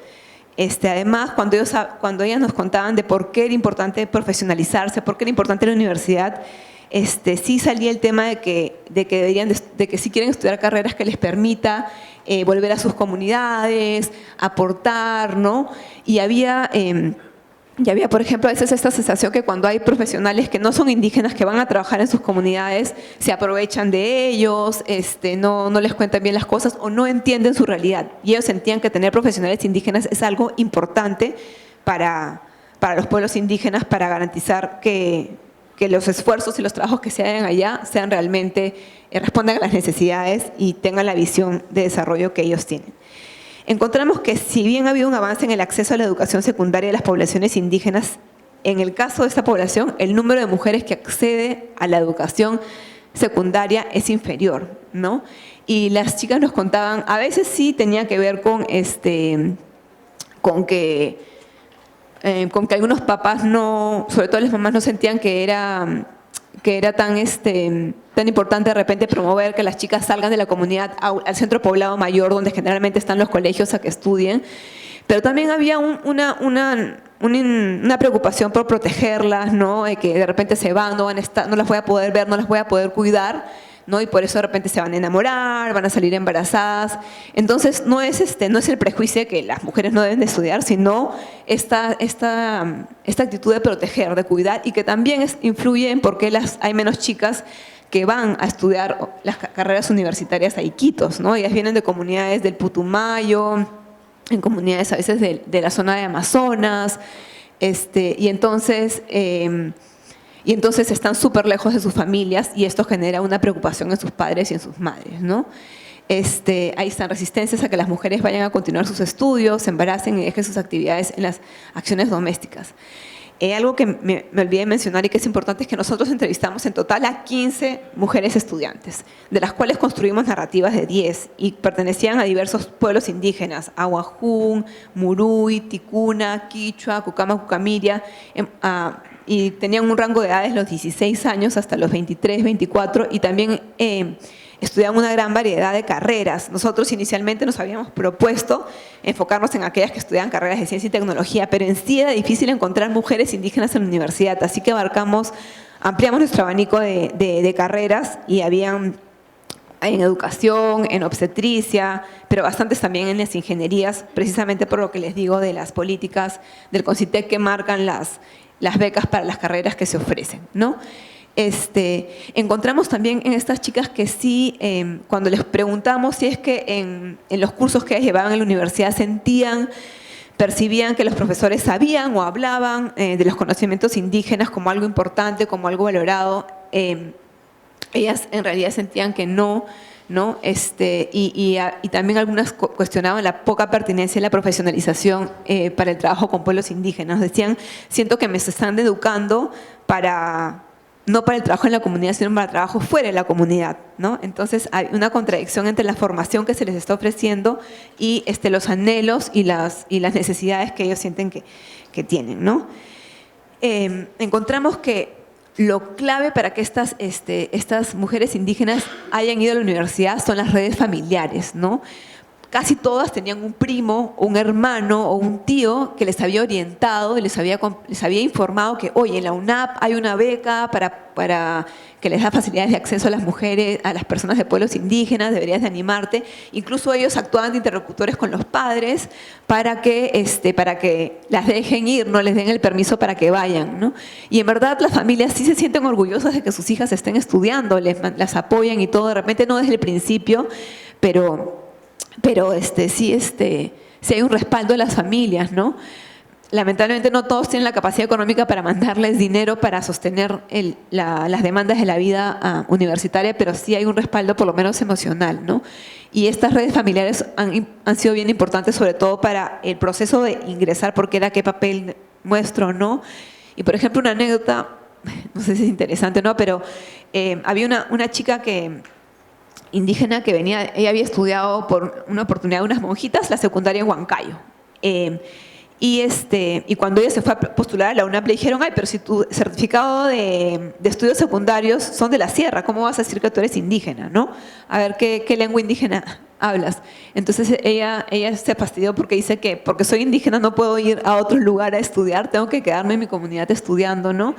Speaker 5: Además, cuando ellas nos contaban de por qué era importante profesionalizarse, por qué era importante la universidad, sí salía el tema de que si quieren estudiar carreras que les permita volver a sus comunidades, aportar, ¿no? Y había, por ejemplo, a veces esta sensación que cuando hay profesionales que no son indígenas, que van a trabajar en sus comunidades, se aprovechan de ellos, no les cuentan bien las cosas o no entienden su realidad. Y ellos sentían que tener profesionales indígenas es algo importante para los pueblos indígenas, para garantizar que los esfuerzos y los trabajos que se hagan allá sean realmente, respondan a las necesidades y tengan la visión de desarrollo que ellos tienen. Encontramos que si bien ha habido un avance en el acceso a la educación secundaria de las poblaciones indígenas, en el caso de esta población, el número de mujeres que accede a la educación secundaria es inferior, ¿no? Y las chicas nos contaban, a veces sí tenía que ver con que algunos papás sobre todo las mamás no sentían que era tan importante de repente promover que las chicas salgan de la comunidad al centro poblado mayor, donde generalmente están los colegios, a que estudien. Pero también había una preocupación por protegerlas, ¿no? Que de repente se van, no las voy a poder ver, no las voy a poder cuidar, ¿no? Y por eso de repente se van a enamorar, van a salir embarazadas. Entonces no es el prejuicio de que las mujeres no deben de estudiar, sino esta actitud de proteger, de cuidar, y que también influye en por qué hay menos chicas que van a estudiar las carreras universitarias a Iquitos, ¿no? Ellas vienen de comunidades del Putumayo, en comunidades a veces de la zona de Amazonas, y entonces están súper lejos de sus familias y esto genera una preocupación en sus padres y en sus madres, ¿no? Ahí están resistencias a que las mujeres vayan a continuar sus estudios, se embaracen y dejen sus actividades en las acciones domésticas. Algo que me olvidé de mencionar y que es importante es que nosotros entrevistamos en total a 15 mujeres estudiantes, de las cuales construimos narrativas de 10 y pertenecían a diversos pueblos indígenas, Aguajún, Muruy, Ticuna, Quichua, Cucama, Cucamiria, y tenían un rango de edades los 16 años hasta los 23, 24 y también estudiaban una gran variedad de carreras. Nosotros inicialmente nos habíamos propuesto enfocarnos en aquellas que estudiaban carreras de ciencia y tecnología, pero en sí era difícil encontrar mujeres indígenas en la universidad, así que ampliamos nuestro abanico de carreras y habían en educación, en obstetricia, pero bastantes también en las ingenierías, precisamente por lo que les digo de las políticas del CONCITEC que marcan las becas para las carreras que se ofrecen, ¿no? Encontramos también en estas chicas que sí, cuando les preguntamos si es que en los cursos que ellas llevaban en la universidad percibían que los profesores sabían o hablaban de los conocimientos indígenas como algo importante, como algo valorado, ellas en realidad sentían que no, ¿no? Y también algunas cuestionaban la poca pertinencia y la profesionalización para el trabajo con pueblos indígenas. Decían, siento que me están educando no para el trabajo en la comunidad, sino para el trabajo fuera de la comunidad, ¿no? Entonces hay una contradicción entre la formación que se les está ofreciendo y los anhelos y las necesidades que ellos sienten que tienen, ¿no? Encontramos que lo clave para que estas mujeres indígenas hayan ido a la universidad son las redes familiares, ¿no? Casi todas tenían un primo, un hermano o un tío que les había orientado y les había informado que, oye, en la UNAP hay una beca para que les da facilidades de acceso a las mujeres, a las personas de pueblos indígenas, deberías de animarte. Incluso ellos actuaban de interlocutores con los padres para que las dejen ir, no les den el permiso para que vayan, ¿no? Y en verdad las familias sí se sienten orgullosas de que sus hijas estén estudiando, las apoyan y todo, de repente no desde el principio, pero sí hay un respaldo de las familias, ¿no? Lamentablemente no todos tienen la capacidad económica para mandarles dinero para sostener las demandas de la vida universitaria, pero sí hay un respaldo por lo menos emocional, ¿no? Y estas redes familiares han sido bien importantes, sobre todo para el proceso de ingresar, porque era qué papel muestro, ¿no? Y por ejemplo, una anécdota, no sé si es interesante, ¿no? Pero había una chica indígena que venía, ella había estudiado por una oportunidad de unas monjitas la secundaria en Huancayo. Y cuando ella se fue a postular a la UNAP le dijeron, ay, pero si tu certificado de estudios secundarios son de la sierra, ¿cómo vas a decir que tú eres indígena, no? A ver, ¿qué lengua indígena hablas? Entonces ella se fastidió porque dice que porque soy indígena no puedo ir a otro lugar a estudiar, tengo que quedarme en mi comunidad estudiando, ¿no?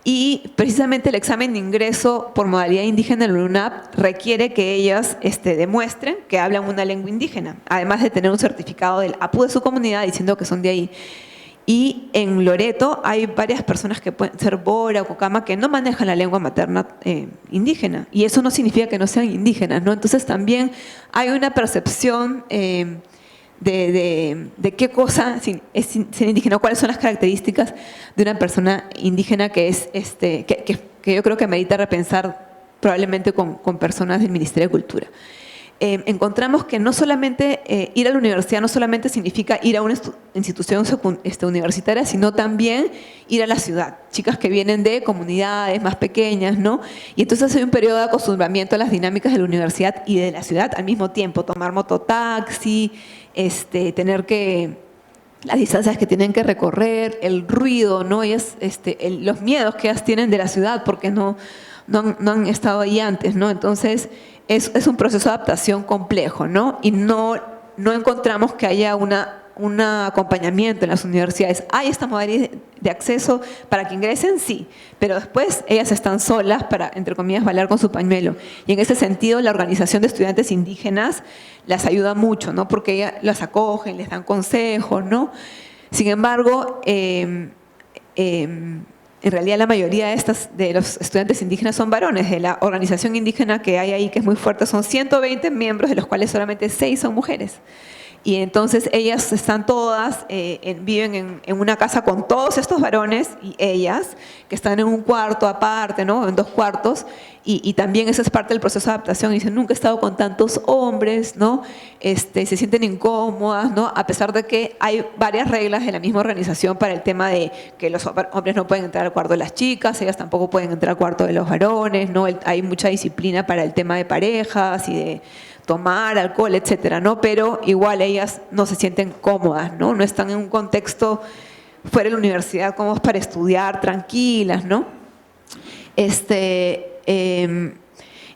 Speaker 5: Y precisamente el examen de ingreso por modalidad indígena en la UNAP requiere que ellas demuestren que hablan una lengua indígena, además de tener un certificado del APU de su comunidad diciendo que son de ahí. Y en Loreto hay varias personas que pueden ser Bora o Cocama que no manejan la lengua materna indígena, y eso no significa que no sean indígenas, ¿no? Entonces también hay una percepción de qué cosa es ser indígena, cuáles son las características de una persona indígena que yo creo que merita repensar probablemente con personas del Ministerio de Cultura. Encontramos que no solamente ir a la universidad no solamente significa ir a una institución universitaria, sino también ir a la ciudad. Chicas que vienen de comunidades más pequeñas, ¿no? Y entonces hay un periodo de acostumbramiento a las dinámicas de la universidad y de la ciudad al mismo tiempo. Tomar mototaxi, tener las distancias que tienen que recorrer, el ruido, ¿no? Los miedos que ellas tienen de la ciudad porque no han estado ahí antes, ¿no? Entonces es un proceso de adaptación complejo, ¿no? Y no encontramos que haya un acompañamiento en las universidades. ¿Hay esta modalidad de acceso para que ingresen? Sí, pero después ellas están solas para, entre comillas, bailar con su pañuelo. Y en ese sentido, la organización de estudiantes indígenas las ayuda mucho, ¿no? Porque ellas las acogen, les dan consejos, ¿no? Sin embargo, en realidad la mayoría de los estudiantes indígenas son varones. De la organización indígena que hay ahí, que es muy fuerte, son 120 miembros, de los cuales solamente 6 son mujeres. Y entonces ellas están todas, viven en una casa con todos estos varones y ellas, que están en un cuarto aparte, ¿no? En 2 cuartos, y también eso es parte del proceso de adaptación. Dicen, nunca he estado con tantos hombres, ¿no? Se sienten incómodas, ¿no? A pesar de que hay varias reglas de la misma organización para el tema de que los hombres no pueden entrar al cuarto de las chicas, ellas tampoco pueden entrar al cuarto de los varones, ¿no? Hay mucha disciplina para el tema de parejas y de tomar alcohol, etcétera, ¿no? Pero igual ellas no se sienten cómodas, ¿no? No están en un contexto fuera de la universidad como para estudiar tranquilas, ¿no?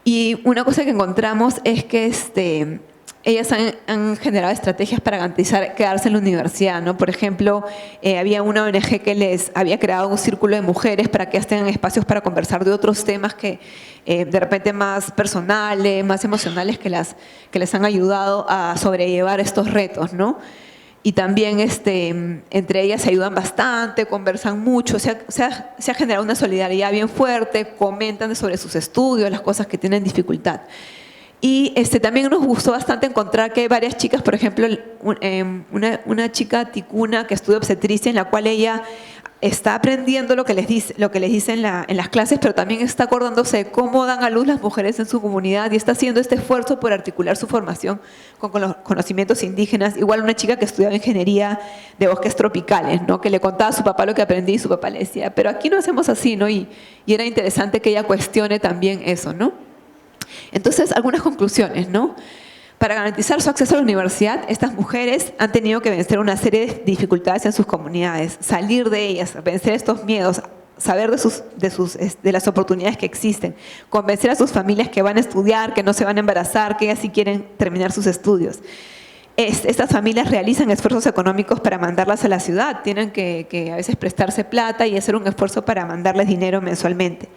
Speaker 5: Y una cosa que encontramos es que ellas han generado estrategias para garantizar quedarse en la universidad, ¿no? Por ejemplo, había una ONG que les había creado un círculo de mujeres para que ellas tengan espacios para conversar de otros temas que de repente más personales, más emocionales, que les han ayudado a sobrellevar estos retos, ¿no? Y también entre ellas se ayudan bastante, conversan mucho, se ha generado una solidaridad bien fuerte, comentan sobre sus estudios, las cosas que tienen dificultad. Y también nos gustó bastante encontrar que hay varias chicas, por ejemplo, una chica ticuna que estudia obstetricia, en la cual ella está aprendiendo lo que les dice en las clases, pero también está acordándose de cómo dan a luz las mujeres en su comunidad y está haciendo este esfuerzo por articular su formación con los conocimientos indígenas. Igual una chica que estudiaba ingeniería de bosques tropicales, ¿no? Que le contaba a su papá lo que aprendí y su papá le decía, pero aquí no hacemos así, ¿no? Y era interesante que ella cuestione también eso, ¿no? Entonces, algunas conclusiones, ¿no? Para garantizar su acceso a la universidad, estas mujeres han tenido que vencer una serie de dificultades en sus comunidades, salir de ellas, vencer estos miedos, saber de las oportunidades que existen, convencer a sus familias que van a estudiar, que no se van a embarazar, que ellas sí quieren terminar sus estudios. Estas familias realizan esfuerzos económicos para mandarlas a la ciudad, tienen que a veces prestarse plata y hacer un esfuerzo para mandarles dinero mensualmente.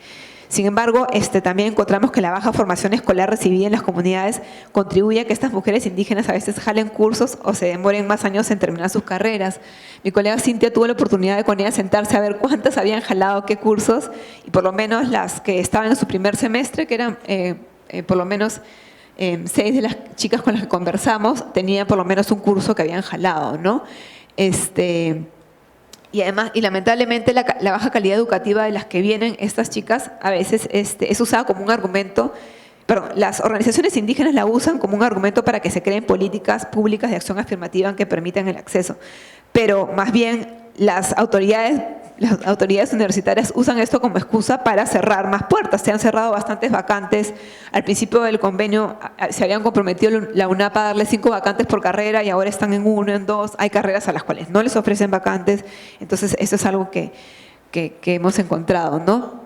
Speaker 5: Sin embargo, también encontramos que la baja formación escolar recibida en las comunidades contribuye a que estas mujeres indígenas a veces jalen cursos o se demoren más años en terminar sus carreras. Mi colega Cintia tuvo la oportunidad de con ella sentarse a ver cuántas habían jalado qué cursos, y por lo menos las que estaban en su primer semestre, que eran por lo menos 6 de las chicas con las que conversamos, tenían por lo menos un curso que habían jalado, ¿no? Y además, y lamentablemente, la baja calidad educativa de las que vienen estas chicas a veces es usada como un argumento, perdón, las organizaciones indígenas la usan como un argumento para que se creen políticas públicas de acción afirmativa que permitan el acceso. Pero más bien las autoridades universitarias usan esto como excusa para cerrar más puertas. Se han cerrado bastantes vacantes. Al principio del convenio se habían comprometido la UNAP a darle 5 vacantes por carrera y ahora están en 1, en 2. Hay carreras a las cuales no les ofrecen vacantes. Entonces, eso es algo que hemos encontrado, ¿no?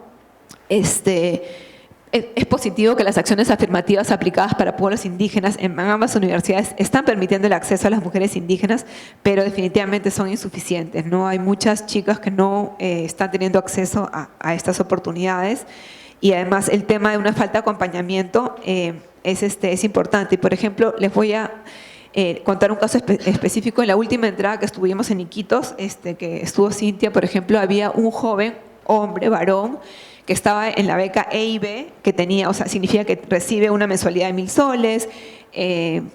Speaker 5: Es positivo que las acciones afirmativas aplicadas para pueblos indígenas en ambas universidades están permitiendo el acceso a las mujeres indígenas, pero definitivamente son insuficientes, ¿no? Hay muchas chicas que no están teniendo acceso a estas oportunidades, y además el tema de una falta de acompañamiento es importante. Y por ejemplo, les voy a contar un caso específico. En la última entrada que estuvimos en Iquitos, que estuvo Cintia, por ejemplo, había un joven, hombre, varón, que estaba en la beca EIB, que tenía, o sea, significa que recibe una mensualidad de 1.000 soles,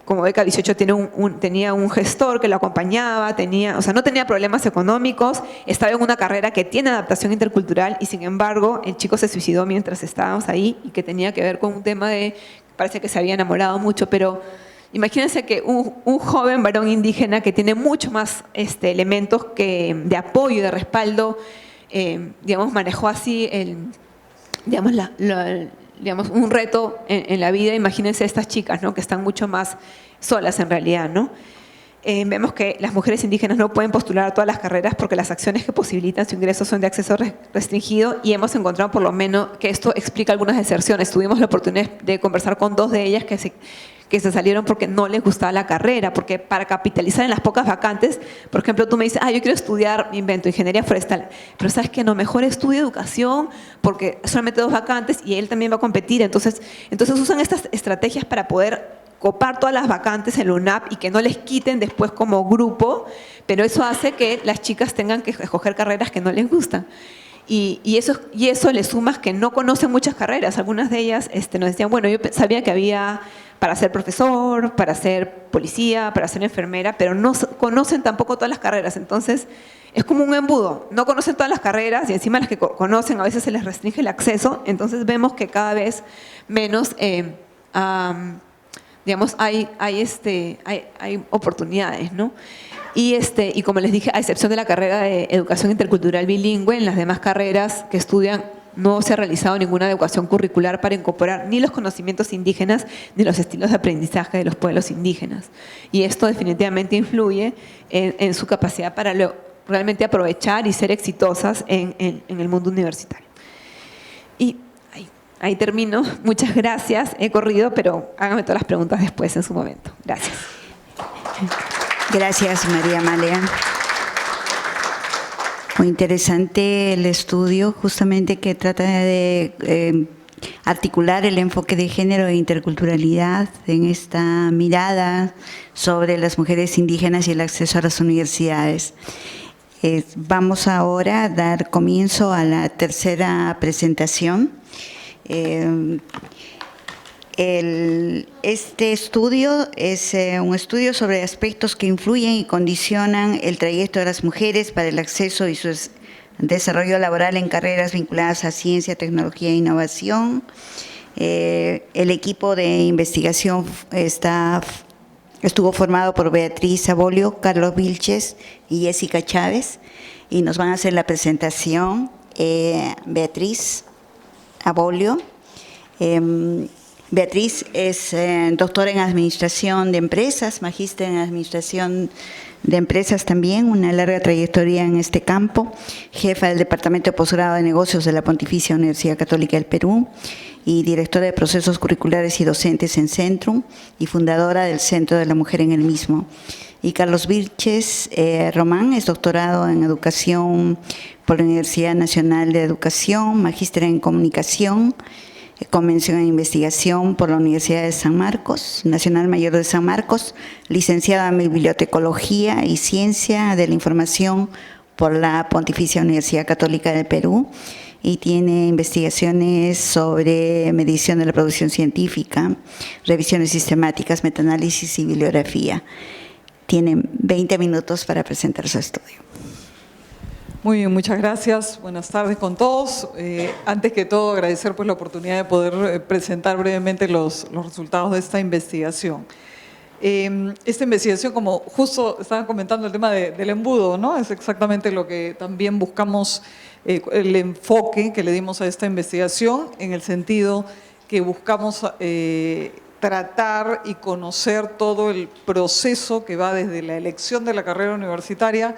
Speaker 5: como beca 18 tenía un gestor que lo acompañaba, no tenía problemas económicos, estaba en una carrera que tiene adaptación intercultural, y sin embargo el chico se suicidó mientras estábamos ahí, y que tenía que ver con un tema parece que se había enamorado mucho, pero imagínense que un joven varón indígena que tiene mucho más elementos de apoyo y de respaldo, manejó así un reto en la vida. Imagínense estas chicas, ¿no? Que están mucho más solas en realidad, ¿no? Vemos que las mujeres indígenas no pueden postular a todas las carreras porque las acciones que posibilitan su ingreso son de acceso restringido, y hemos encontrado por lo menos que esto explica algunas deserciones. Tuvimos la oportunidad de conversar con 2 de ellas que se salieron porque no les gustaba la carrera, porque para capitalizar en las pocas vacantes, por ejemplo, tú me dices, yo quiero estudiar, ingeniería forestal, pero sabes que no, mejor estudia educación porque solamente 2 vacantes y él también va a competir. Entonces usan estas estrategias para poder copar todas las vacantes en la UNAP y que no les quiten después como grupo, pero eso hace que las chicas tengan que escoger carreras que no les gustan. Y eso le sumas que no conocen muchas carreras. Algunas de ellas nos decían, bueno, yo sabía que había para ser profesor, para ser policía, para ser enfermera, pero no conocen tampoco todas las carreras. Entonces, es como un embudo. No conocen todas las carreras y encima las que conocen a veces se les restringe el acceso. Entonces vemos que cada vez menos, digamos, hay oportunidades, ¿no? Y como les dije, a excepción de la carrera de educación intercultural bilingüe, en las demás carreras que estudian no se ha realizado ninguna educación curricular para incorporar ni los conocimientos indígenas ni los estilos de aprendizaje de los pueblos indígenas. Y esto definitivamente influye en su capacidad para realmente aprovechar y ser exitosas en el mundo universitario. Y ahí termino. Muchas gracias. He corrido, pero háganme todas las preguntas después en su momento. Gracias.
Speaker 2: Gracias, María Amalia. Muy interesante el estudio, justamente que trata de articular el enfoque de género e interculturalidad en esta mirada sobre las mujeres indígenas y el acceso a las universidades. Vamos ahora a dar comienzo a la tercera presentación. Este estudio es un estudio sobre aspectos que influyen y condicionan el trayecto de las mujeres para el acceso y su desarrollo laboral en carreras vinculadas a ciencia, tecnología e innovación. El equipo de investigación estuvo formado por Beatriz Abolio, Carlos Vilches y Jessica Chávez, y nos van a hacer la presentación Beatriz Abolio. Beatriz es doctora en Administración de Empresas, magíster en Administración de Empresas también, una larga trayectoria en este campo, jefa del Departamento de Posgrado de Negocios de la Pontificia Universidad Católica del Perú y directora de Procesos Curriculares y Docentes en Centrum y fundadora del Centro de la Mujer en el mismo. Y Carlos Vilches Román es doctorado en Educación por la Universidad Nacional de Educación, magíster en Comunicación, con mención en investigación por la Universidad de San Marcos, Nacional Mayor de San Marcos, licenciado en Bibliotecología y Ciencia de la Información por la Pontificia Universidad Católica del Perú y tiene investigaciones sobre medición de la producción científica, revisiones sistemáticas, metaanálisis y bibliografía. Tiene 20 minutos para presentar su estudio.
Speaker 6: Muy bien, muchas gracias. Buenas tardes con todos. Antes que todo, agradecer pues la oportunidad de poder presentar brevemente los resultados de esta investigación. Esta investigación, como justo estaban comentando el tema del embudo, ¿no? Es exactamente lo que también buscamos, el enfoque que le dimos a esta investigación, en el sentido que buscamos tratar y conocer todo el proceso que va desde la elección de la carrera universitaria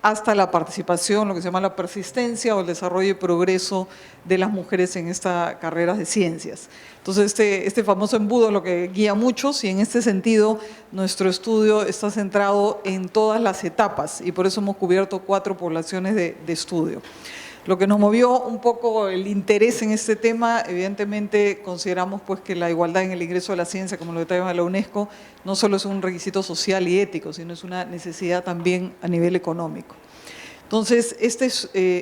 Speaker 6: hasta la participación, lo que se llama la persistencia o el desarrollo y progreso de las mujeres en estas carreras de ciencias. Entonces, este famoso embudo es lo que guía a muchos y en este sentido nuestro estudio está centrado en todas las etapas y por eso hemos cubierto 4 poblaciones de estudio. Lo que nos movió un poco el interés en este tema, evidentemente consideramos pues que la igualdad en el ingreso a la ciencia, como lo detalla la UNESCO, no solo es un requisito social y ético, sino es una necesidad también a nivel económico. Entonces, este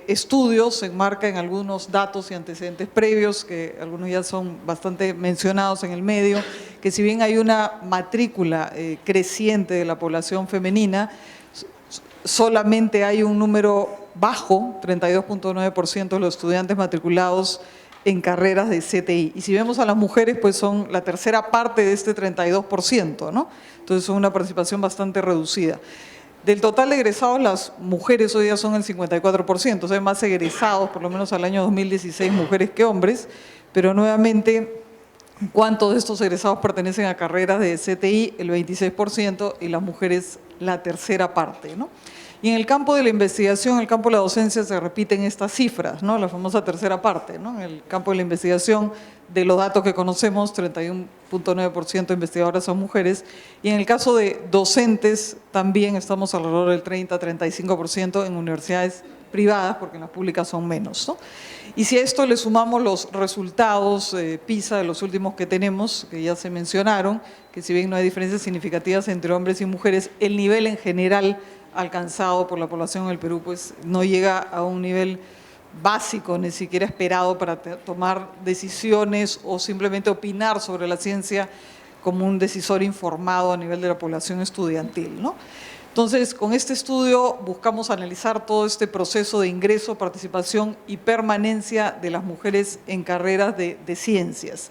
Speaker 6: estudio se enmarca en algunos datos y antecedentes previos, que algunos ya son bastante mencionados en el medio, que si bien hay una matrícula creciente de la población femenina, solamente hay un número bajo, 32.9% de los estudiantes matriculados en carreras de CTI. Y si vemos a las mujeres, pues son la tercera parte de este 32%, ¿no? Entonces son una participación bastante reducida. Del total de egresados, las mujeres hoy día son el 54%, o sea, hay más egresados, por lo menos al año 2016, mujeres que hombres, pero nuevamente, ¿cuántos de estos egresados pertenecen a carreras de CTI? El 26% y las mujeres la tercera parte, ¿no? Y en el campo de la investigación, en el campo de la docencia se repiten estas cifras, ¿no? La famosa tercera parte, ¿no? En el campo de la investigación, de los datos que conocemos, 31.9% de investigadoras son mujeres, y en el caso de docentes también estamos alrededor del 30-35% en universidades privadas, porque en las públicas son menos, ¿no? Y si a esto le sumamos los resultados PISA de los últimos que tenemos, que ya se mencionaron, que si bien no hay diferencias significativas entre hombres y mujeres, el nivel en general alcanzado por la población en el Perú pues no llega a un nivel básico, ni siquiera esperado para tomar decisiones o simplemente opinar sobre la ciencia como un decisor informado a nivel de la población estudiantil, ¿no? Entonces, con este estudio buscamos analizar todo este proceso de ingreso, participación y permanencia de las mujeres en carreras de ciencias.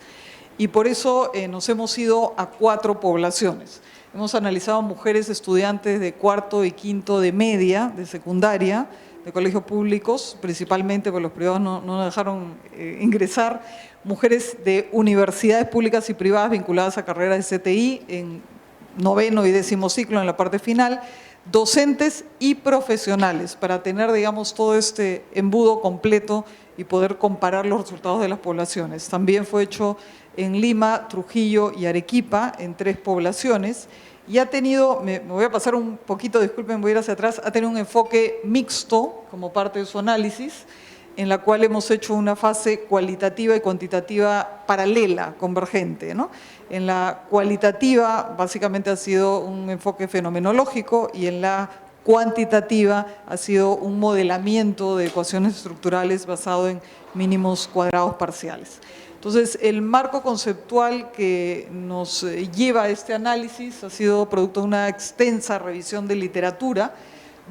Speaker 6: Y por eso nos hemos ido a 4 poblaciones. Hemos analizado mujeres estudiantes de cuarto y quinto de media, de secundaria, de colegios públicos, principalmente porque los privados no nos dejaron ingresar, mujeres de universidades públicas y privadas vinculadas a carreras de CTI en 9º y 10º ciclo en la parte final, docentes y profesionales, para tener, digamos, todo este embudo completo y poder comparar los resultados de las poblaciones. También fue hecho en Lima, Trujillo y Arequipa, en 3 poblaciones, y ha tenido, me voy a pasar un poquito, disculpen, voy a ir hacia atrás, ha tenido un enfoque mixto como parte de su análisis, en la cual hemos hecho una fase cualitativa y cuantitativa paralela, convergente, ¿no? En la cualitativa, básicamente ha sido un enfoque fenomenológico, y en la cuantitativa ha sido un modelamiento de ecuaciones estructurales basado en mínimos cuadrados parciales. Entonces, el marco conceptual que nos lleva a este análisis ha sido producto de una extensa revisión de literatura,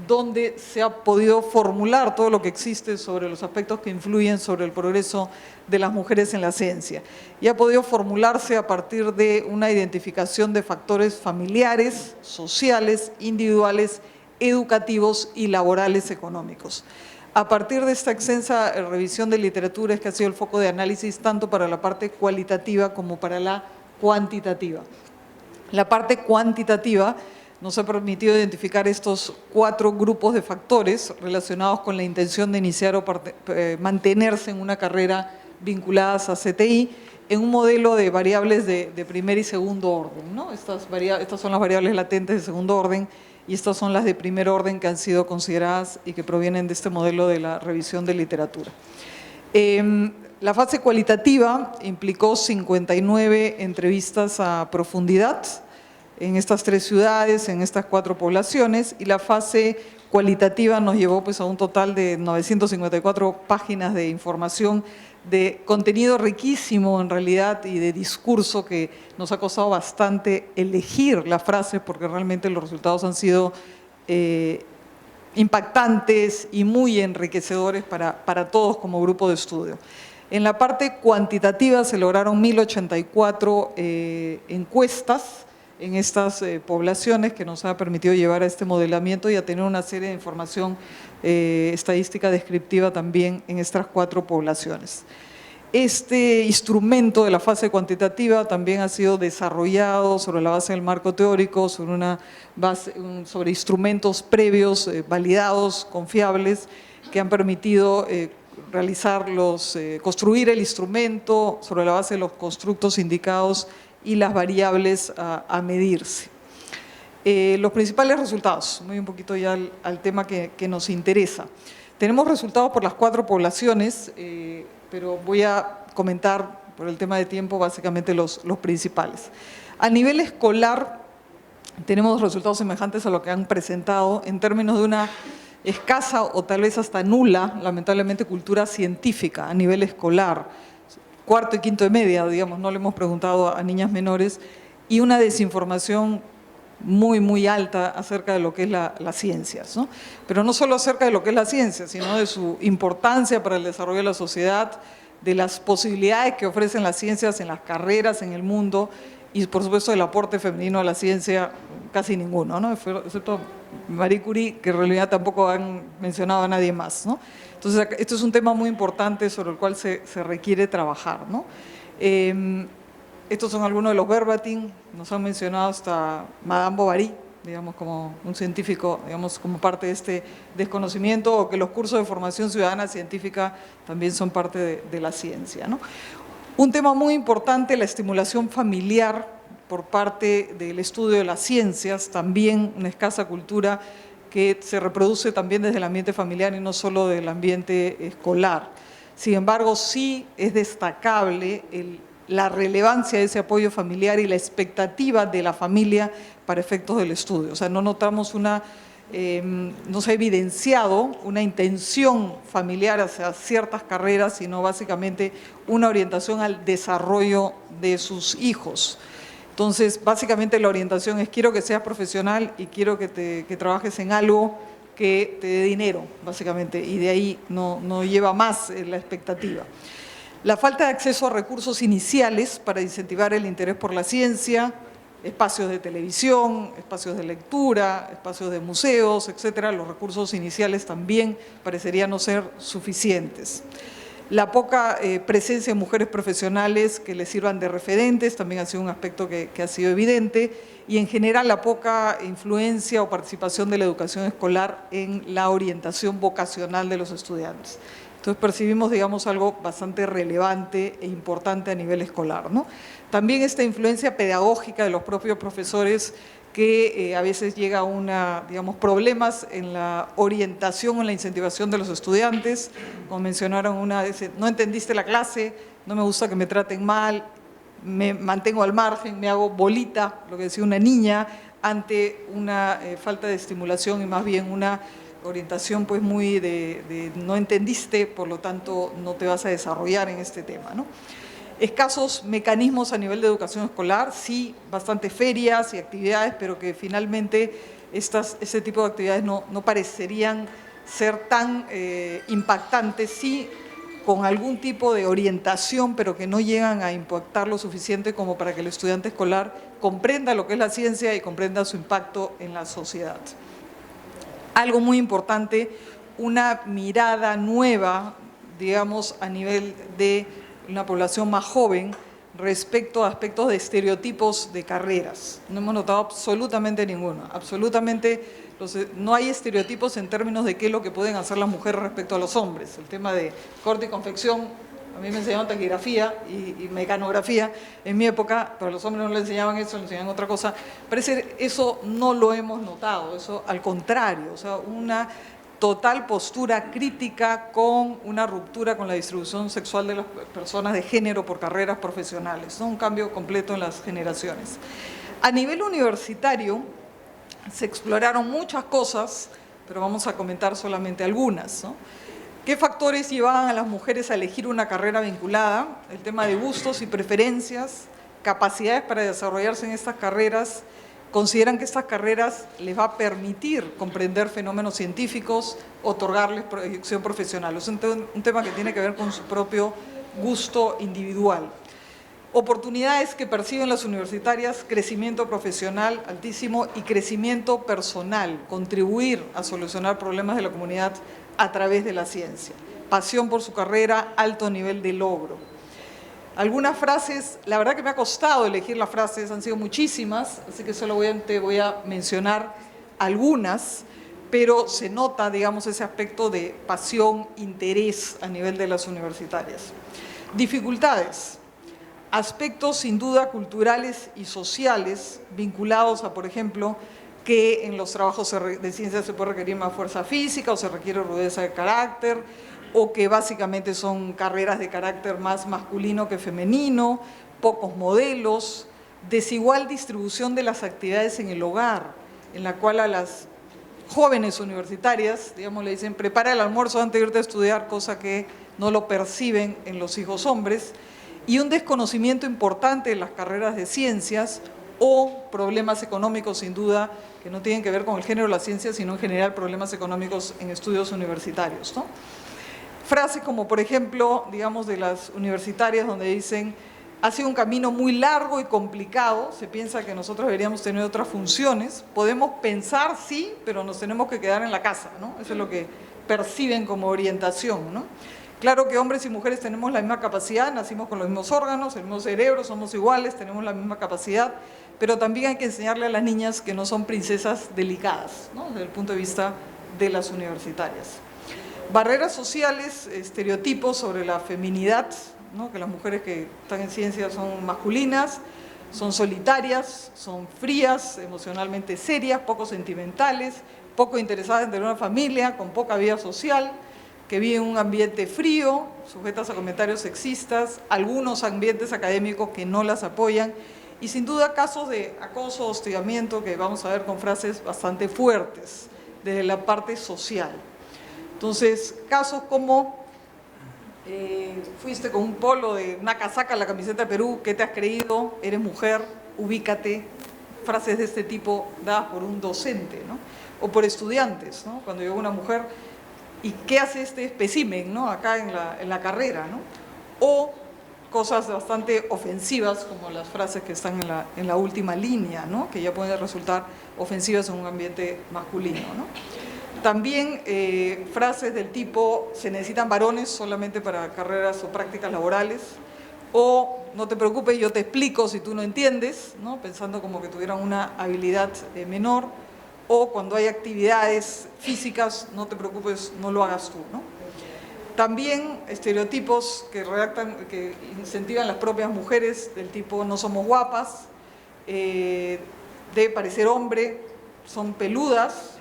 Speaker 6: donde se ha podido formular todo lo que existe sobre los aspectos que influyen sobre el progreso de las mujeres en la ciencia. Y ha podido formularse a partir de una identificación de factores familiares, sociales, individuales, educativos y laborales económicos. A partir de esta extensa revisión de literatura es que ha sido el foco de análisis tanto para la parte cualitativa como para la cuantitativa. La parte cuantitativa nos ha permitido identificar estos 4 grupos de factores relacionados con la intención de iniciar o mantenerse en una carrera vinculadas a CTI en un modelo de variables de primer y segundo orden, ¿no? Estas son las variables latentes de segundo orden, y estas son las de primer orden que han sido consideradas y que provienen de este modelo de la revisión de literatura. La fase cualitativa implicó 59 entrevistas a profundidad en estas 3 ciudades, en estas 4 poblaciones, y la fase cualitativa nos llevó pues, a un total de 954 páginas de información, de contenido riquísimo en realidad y de discurso que nos ha costado bastante elegir las frases, porque realmente los resultados han sido impactantes y muy enriquecedores para todos como grupo de estudio. En la parte cuantitativa se lograron 1084 encuestas en estas poblaciones, que nos ha permitido llevar a este modelamiento y a tener una serie de información estadística descriptiva también en estas 4 poblaciones. Este instrumento de la fase cuantitativa también ha sido desarrollado sobre la base del marco teórico, sobre instrumentos previos, validados, confiables, que han permitido construir el instrumento sobre la base de los constructos indicados y las variables a medirse. Los principales resultados, voy un poquito ya al tema que nos interesa. Tenemos resultados por las 4 poblaciones, pero voy a comentar por el tema de tiempo básicamente los principales. A nivel escolar tenemos resultados semejantes a lo que han presentado en términos de una escasa o tal vez hasta nula, lamentablemente, cultura científica a nivel escolar. Cuarto y quinto de media, digamos, no le hemos preguntado a niñas menores, y una desinformación muy, muy alta acerca de lo que es las ciencias, ¿no? Pero no solo acerca de lo que es la ciencia, sino de su importancia para el desarrollo de la sociedad, de las posibilidades que ofrecen las ciencias en las carreras en el mundo, y por supuesto el aporte femenino a la ciencia, casi ninguno, ¿no? Excepto Marie Curie, que en realidad tampoco han mencionado a nadie más, ¿no? Entonces, esto es un tema muy importante sobre el cual se requiere trabajar, ¿no? Estos son algunos de los verbatim, nos han mencionado hasta Madame Bovary, digamos, como un científico, digamos, como parte de este desconocimiento, o que los cursos de formación ciudadana científica también son parte de la ciencia, ¿no? Un tema muy importante, la estimulación familiar por parte del estudio de las ciencias, también una escasa cultura que se reproduce también desde el ambiente familiar y no solo del ambiente escolar. Sin embargo, sí es destacable la relevancia de ese apoyo familiar y la expectativa de la familia para efectos del estudio. O sea, no notamos no se ha evidenciado una intención familiar hacia ciertas carreras, sino básicamente una orientación al desarrollo de sus hijos. Entonces, básicamente la orientación es quiero que seas profesional y quiero que trabajes en algo que te dé dinero, básicamente, y de ahí no lleva más la expectativa. La falta de acceso a recursos iniciales para incentivar el interés por la ciencia, espacios de televisión, espacios de lectura, espacios de museos, etcétera, los recursos iniciales también parecerían no ser suficientes. La poca presencia de mujeres profesionales que les sirvan de referentes también ha sido un aspecto que ha sido evidente, y en general la poca influencia o participación de la educación escolar en la orientación vocacional de los estudiantes. Entonces percibimos, digamos, algo bastante relevante e importante a nivel escolar, ¿no? También esta influencia pedagógica de los propios profesores que a veces llega a problemas en la orientación o en la incentivación de los estudiantes. Como mencionaron una vez, no entendiste la clase, no me gusta que me traten mal, me mantengo al margen, me hago bolita, lo que decía una niña, ante una falta de estimulación y más bien una orientación pues muy de no entendiste, por lo tanto no te vas a desarrollar en este tema, ¿no? Escasos mecanismos a nivel de educación escolar, sí, bastantes ferias y actividades, pero que finalmente este tipo de actividades no parecerían ser tan impactantes, sí, con algún tipo de orientación, pero que no llegan a impactar lo suficiente como para que el estudiante escolar comprenda lo que es la ciencia y comprenda su impacto en la sociedad. Algo muy importante, una mirada nueva, digamos, a nivel de una población más joven respecto a aspectos de estereotipos de carreras. No hemos notado absolutamente ninguno, absolutamente no hay estereotipos en términos de qué es lo que pueden hacer las mujeres respecto a los hombres. El tema de corte y confección, a mí me enseñaban taquigrafía y mecanografía en mi época, pero a los hombres no les enseñaban eso, les enseñaban otra cosa. Parece eso no lo hemos notado, eso al contrario, o sea, una total postura crítica con una ruptura con la distribución sexual de las personas de género por carreras profesionales, ¿no? Un cambio completo en las generaciones. A nivel universitario se exploraron muchas cosas, pero vamos a comentar solamente algunas, ¿no? ¿Qué factores llevaban a las mujeres a elegir una carrera vinculada? El tema de gustos y preferencias, capacidades para desarrollarse en estas carreras. Consideran que estas carreras les va a permitir comprender fenómenos científicos, otorgarles proyección profesional. Es un tema que tiene que ver con su propio gusto individual. Oportunidades que perciben las universitarias, crecimiento profesional altísimo y crecimiento personal, contribuir a solucionar problemas de la comunidad a través de la ciencia. Pasión por su carrera, alto nivel de logro. Algunas frases, la verdad que me ha costado elegir las frases, han sido muchísimas, así que solamente voy a mencionar algunas, pero se nota, digamos, ese aspecto de pasión, interés a nivel de las universitarias. Dificultades, aspectos sin duda culturales y sociales vinculados a, por ejemplo, que en los trabajos de ciencia se puede requerir más fuerza física o se requiere rudeza de carácter, o que básicamente son carreras de carácter más masculino que femenino, pocos modelos, desigual distribución de las actividades en el hogar, en la cual a las jóvenes universitarias, digamos, le dicen prepara el almuerzo antes de irte a estudiar, cosa que no lo perciben en los hijos hombres, y un desconocimiento importante de las carreras de ciencias o problemas económicos, sin duda, que no tienen que ver con el género de la ciencia, sino en general problemas económicos en estudios universitarios, ¿no? Frases como, por ejemplo, digamos, de las universitarias donde dicen ha sido un camino muy largo y complicado, se piensa que nosotros deberíamos tener otras funciones, podemos pensar, sí, pero nos tenemos que quedar en la casa, ¿no? Eso es lo que perciben como orientación, ¿no? Claro que hombres y mujeres tenemos la misma capacidad, nacimos con los mismos órganos, el mismo cerebro, somos iguales, tenemos la misma capacidad, pero también hay que enseñarle a las niñas que no son princesas delicadas, ¿no? Desde el punto de vista de las universitarias. Barreras sociales, estereotipos sobre la feminidad, ¿no? Que las mujeres que están en ciencia son masculinas, son solitarias, son frías, emocionalmente serias, poco sentimentales, poco interesadas en tener una familia, con poca vida social, que viven en un ambiente frío, sujetas a comentarios sexistas, algunos ambientes académicos que no las apoyan y sin duda casos de acoso, hostigamiento que vamos a ver con frases bastante fuertes desde la parte social. Entonces, casos como fuiste con un polo de una casaca, la camiseta de Perú, ¿qué te has creído? Eres mujer, ubícate, frases de este tipo dadas por un docente, ¿no? O por estudiantes, ¿no? Cuando llega una mujer, ¿y qué hace este espécimen, ¿no? Acá en la carrera, ¿no? O cosas bastante ofensivas, como las frases que están en la última línea, ¿no? Que ya pueden resultar ofensivas en un ambiente masculino, ¿no? También frases del tipo, se necesitan varones solamente para carreras o prácticas laborales, o no te preocupes, yo te explico si tú no entiendes, ¿no? Pensando como que tuvieran una habilidad menor, o cuando hay actividades físicas, no te preocupes, no lo hagas tú, ¿no? También estereotipos que incentivan las propias mujeres, del tipo no somos guapas, de parecer hombre, son peludas,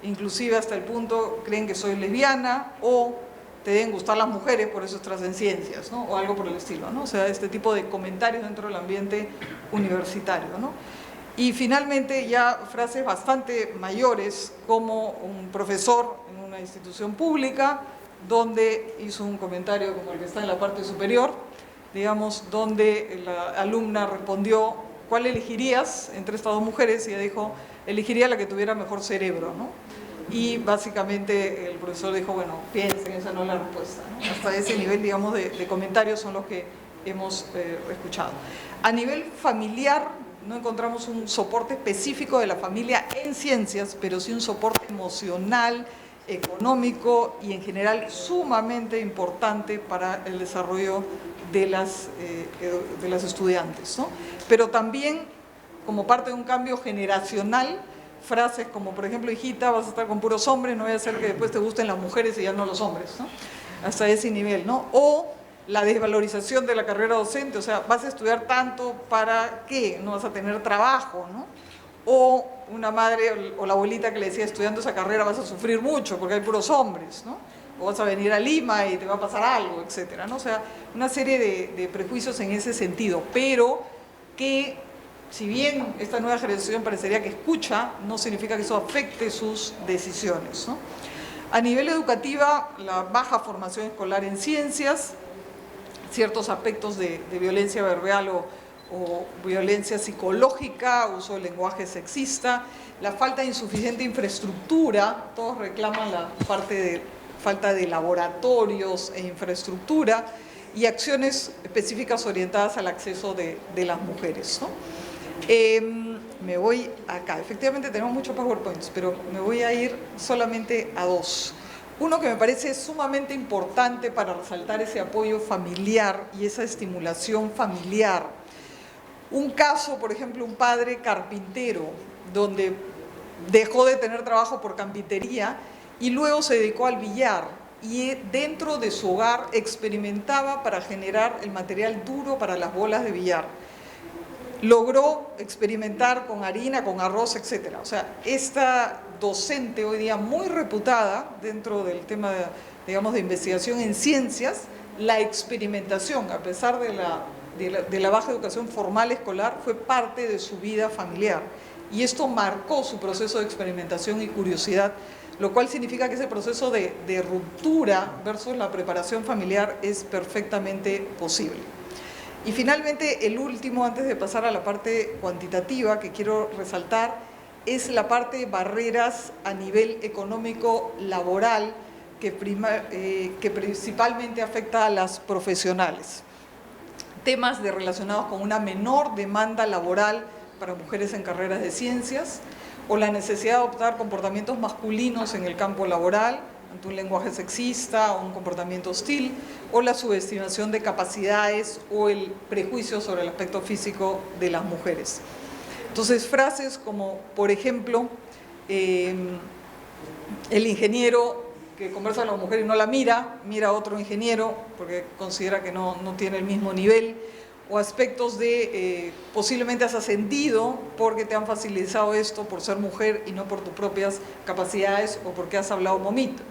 Speaker 6: inclusive hasta el punto creen que soy lesbiana, o te deben gustar las mujeres, por eso estás en ciencias, ¿no? O algo por el estilo, ¿no? O sea, este tipo de comentarios dentro del ambiente universitario, ¿no? Y finalmente ya frases bastante mayores, como un profesor en una institución pública, donde hizo un comentario como el que está en la parte superior, digamos, donde la alumna respondió, ¿cuál elegirías entre estas dos mujeres? Y ella dijo, elegiría la que tuviera mejor cerebro, ¿no? Y básicamente el profesor dijo, bueno, piensen, esa no es la respuesta, ¿no? Hasta ese nivel, digamos, de comentarios son los que hemos escuchado. A nivel familiar, no encontramos un soporte específico de la familia en ciencias, pero sí un soporte emocional, económico y en general sumamente importante para el desarrollo de las estudiantes, ¿no? Pero también, como parte de un cambio generacional, frases como, por ejemplo, hijita, vas a estar con puros hombres, no voy a hacer que después te gusten las mujeres y ya no los hombres, ¿no? Hasta ese nivel, ¿no? O la desvalorización de la carrera docente, o sea, vas a estudiar tanto para qué, no vas a tener trabajo, ¿no? O una madre o la abuelita que le decía, estudiando esa carrera vas a sufrir mucho porque hay puros hombres, ¿no? O vas a venir a Lima y te va a pasar algo, etcétera, ¿no? O sea, una serie de prejuicios en ese sentido, pero que, si bien esta nueva generación parecería que escucha, no significa que eso afecte sus decisiones, ¿no? A nivel educativa, la baja formación escolar en ciencias, ciertos aspectos de violencia verbal o violencia psicológica, uso del lenguaje sexista, la falta de insuficiente infraestructura, todos reclaman la parte de falta de laboratorios e infraestructura, y acciones específicas orientadas al acceso de las mujeres, ¿no? Me voy acá, efectivamente tenemos muchos PowerPoints, pero me voy a ir solamente a dos. Uno que me parece sumamente importante para resaltar ese apoyo familiar y esa estimulación familiar. Un caso, por ejemplo, un padre carpintero, donde dejó de tener trabajo por carpintería y luego se dedicó al billar, y dentro de su hogar experimentaba para generar el material duro para las bolas de billar. Logró experimentar con harina, con arroz, etc. O sea, esta docente hoy día muy reputada dentro del tema, digamos, de investigación en ciencias, la experimentación, a pesar de la baja educación formal escolar, fue parte de su vida familiar. Y esto marcó su proceso de experimentación y curiosidad, lo cual significa que ese proceso de ruptura versus la preparación familiar es perfectamente posible. Y finalmente, el último, antes de pasar a la parte cuantitativa que quiero resaltar, es la parte de barreras a nivel económico laboral que principalmente afecta a las profesionales. Temas relacionados con una menor demanda laboral para mujeres en carreras de ciencias, o la necesidad de adoptar comportamientos masculinos en el campo laboral, ante un lenguaje sexista o un comportamiento hostil, o la subestimación de capacidades o el prejuicio sobre el aspecto físico de las mujeres. Entonces, frases como, por ejemplo, el ingeniero que conversa con la mujer y no la mira a otro ingeniero porque considera que no tiene el mismo nivel, o aspectos de posiblemente has ascendido porque te han facilitado esto por ser mujer y no por tus propias capacidades o porque has hablado bonito.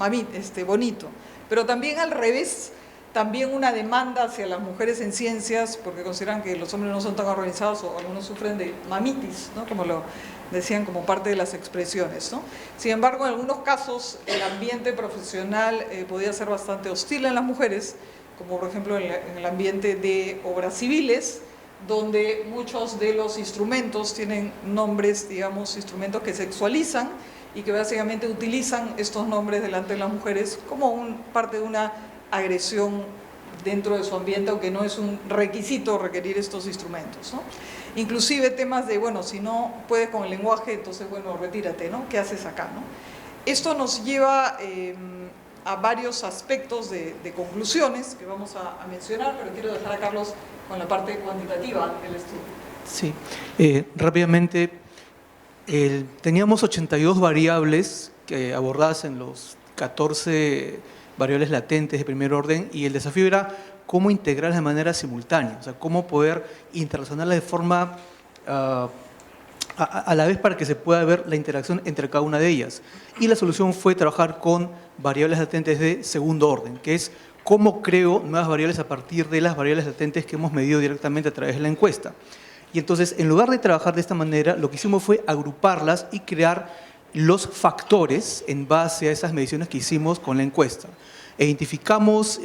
Speaker 6: Pero también al revés, también una demanda hacia las mujeres en ciencias porque consideran que los hombres no son tan organizados o algunos sufren de mamitis, ¿no? Como lo decían como parte de las expresiones, ¿no? Sin embargo, en algunos casos el ambiente profesional podía ser bastante hostil en las mujeres, como por ejemplo en el ambiente de obras civiles, donde muchos de los instrumentos tienen nombres, digamos, instrumentos que sexualizan y que básicamente utilizan estos nombres delante de las mujeres como parte de una agresión dentro de su ambiente, aunque no es un requisito requerir estos instrumentos, ¿no? Inclusive temas de, bueno, si no puedes con el lenguaje, entonces, bueno, retírate, ¿no? ¿Qué haces acá, no? Esto nos lleva a varios aspectos de conclusiones que vamos a mencionar, pero quiero dejar a Carlos con la parte cuantitativa del estudio.
Speaker 7: Sí, rápidamente, teníamos 82 variables abordadas en los 14 variables latentes de primer orden, y el desafío era cómo integrarlas de manera simultánea, o sea, cómo poder interrelacionarlas de forma a la vez para que se pueda ver la interacción entre cada una de ellas. Y la solución fue trabajar con variables latentes de segundo orden, que es cómo creo nuevas variables a partir de las variables latentes que hemos medido directamente a través de la encuesta. Y entonces, en lugar de trabajar de esta manera, lo que hicimos fue agruparlas y crear los factores en base a esas mediciones que hicimos con la encuesta. Identificamos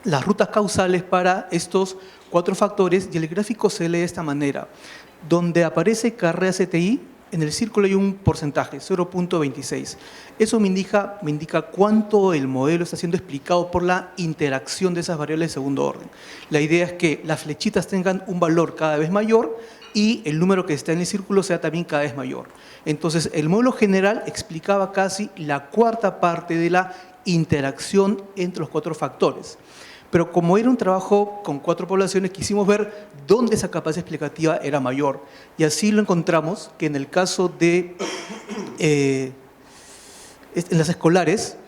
Speaker 7: las rutas causales para estos 4 factores, y el gráfico se lee de esta manera. Donde aparece carrera CTI, en el círculo hay un porcentaje, 0.26. Eso me indica cuánto el modelo está siendo explicado por la interacción de esas variables de segundo orden. La idea es que las flechitas tengan un valor cada vez mayor y el número que está en el círculo sea también cada vez mayor. Entonces, el modelo general explicaba casi la cuarta parte de la interacción entre los 4 factores. Pero como era un trabajo con 4 poblaciones, quisimos ver dónde esa capacidad explicativa era mayor. Y así lo encontramos, que en el caso de en las escolares,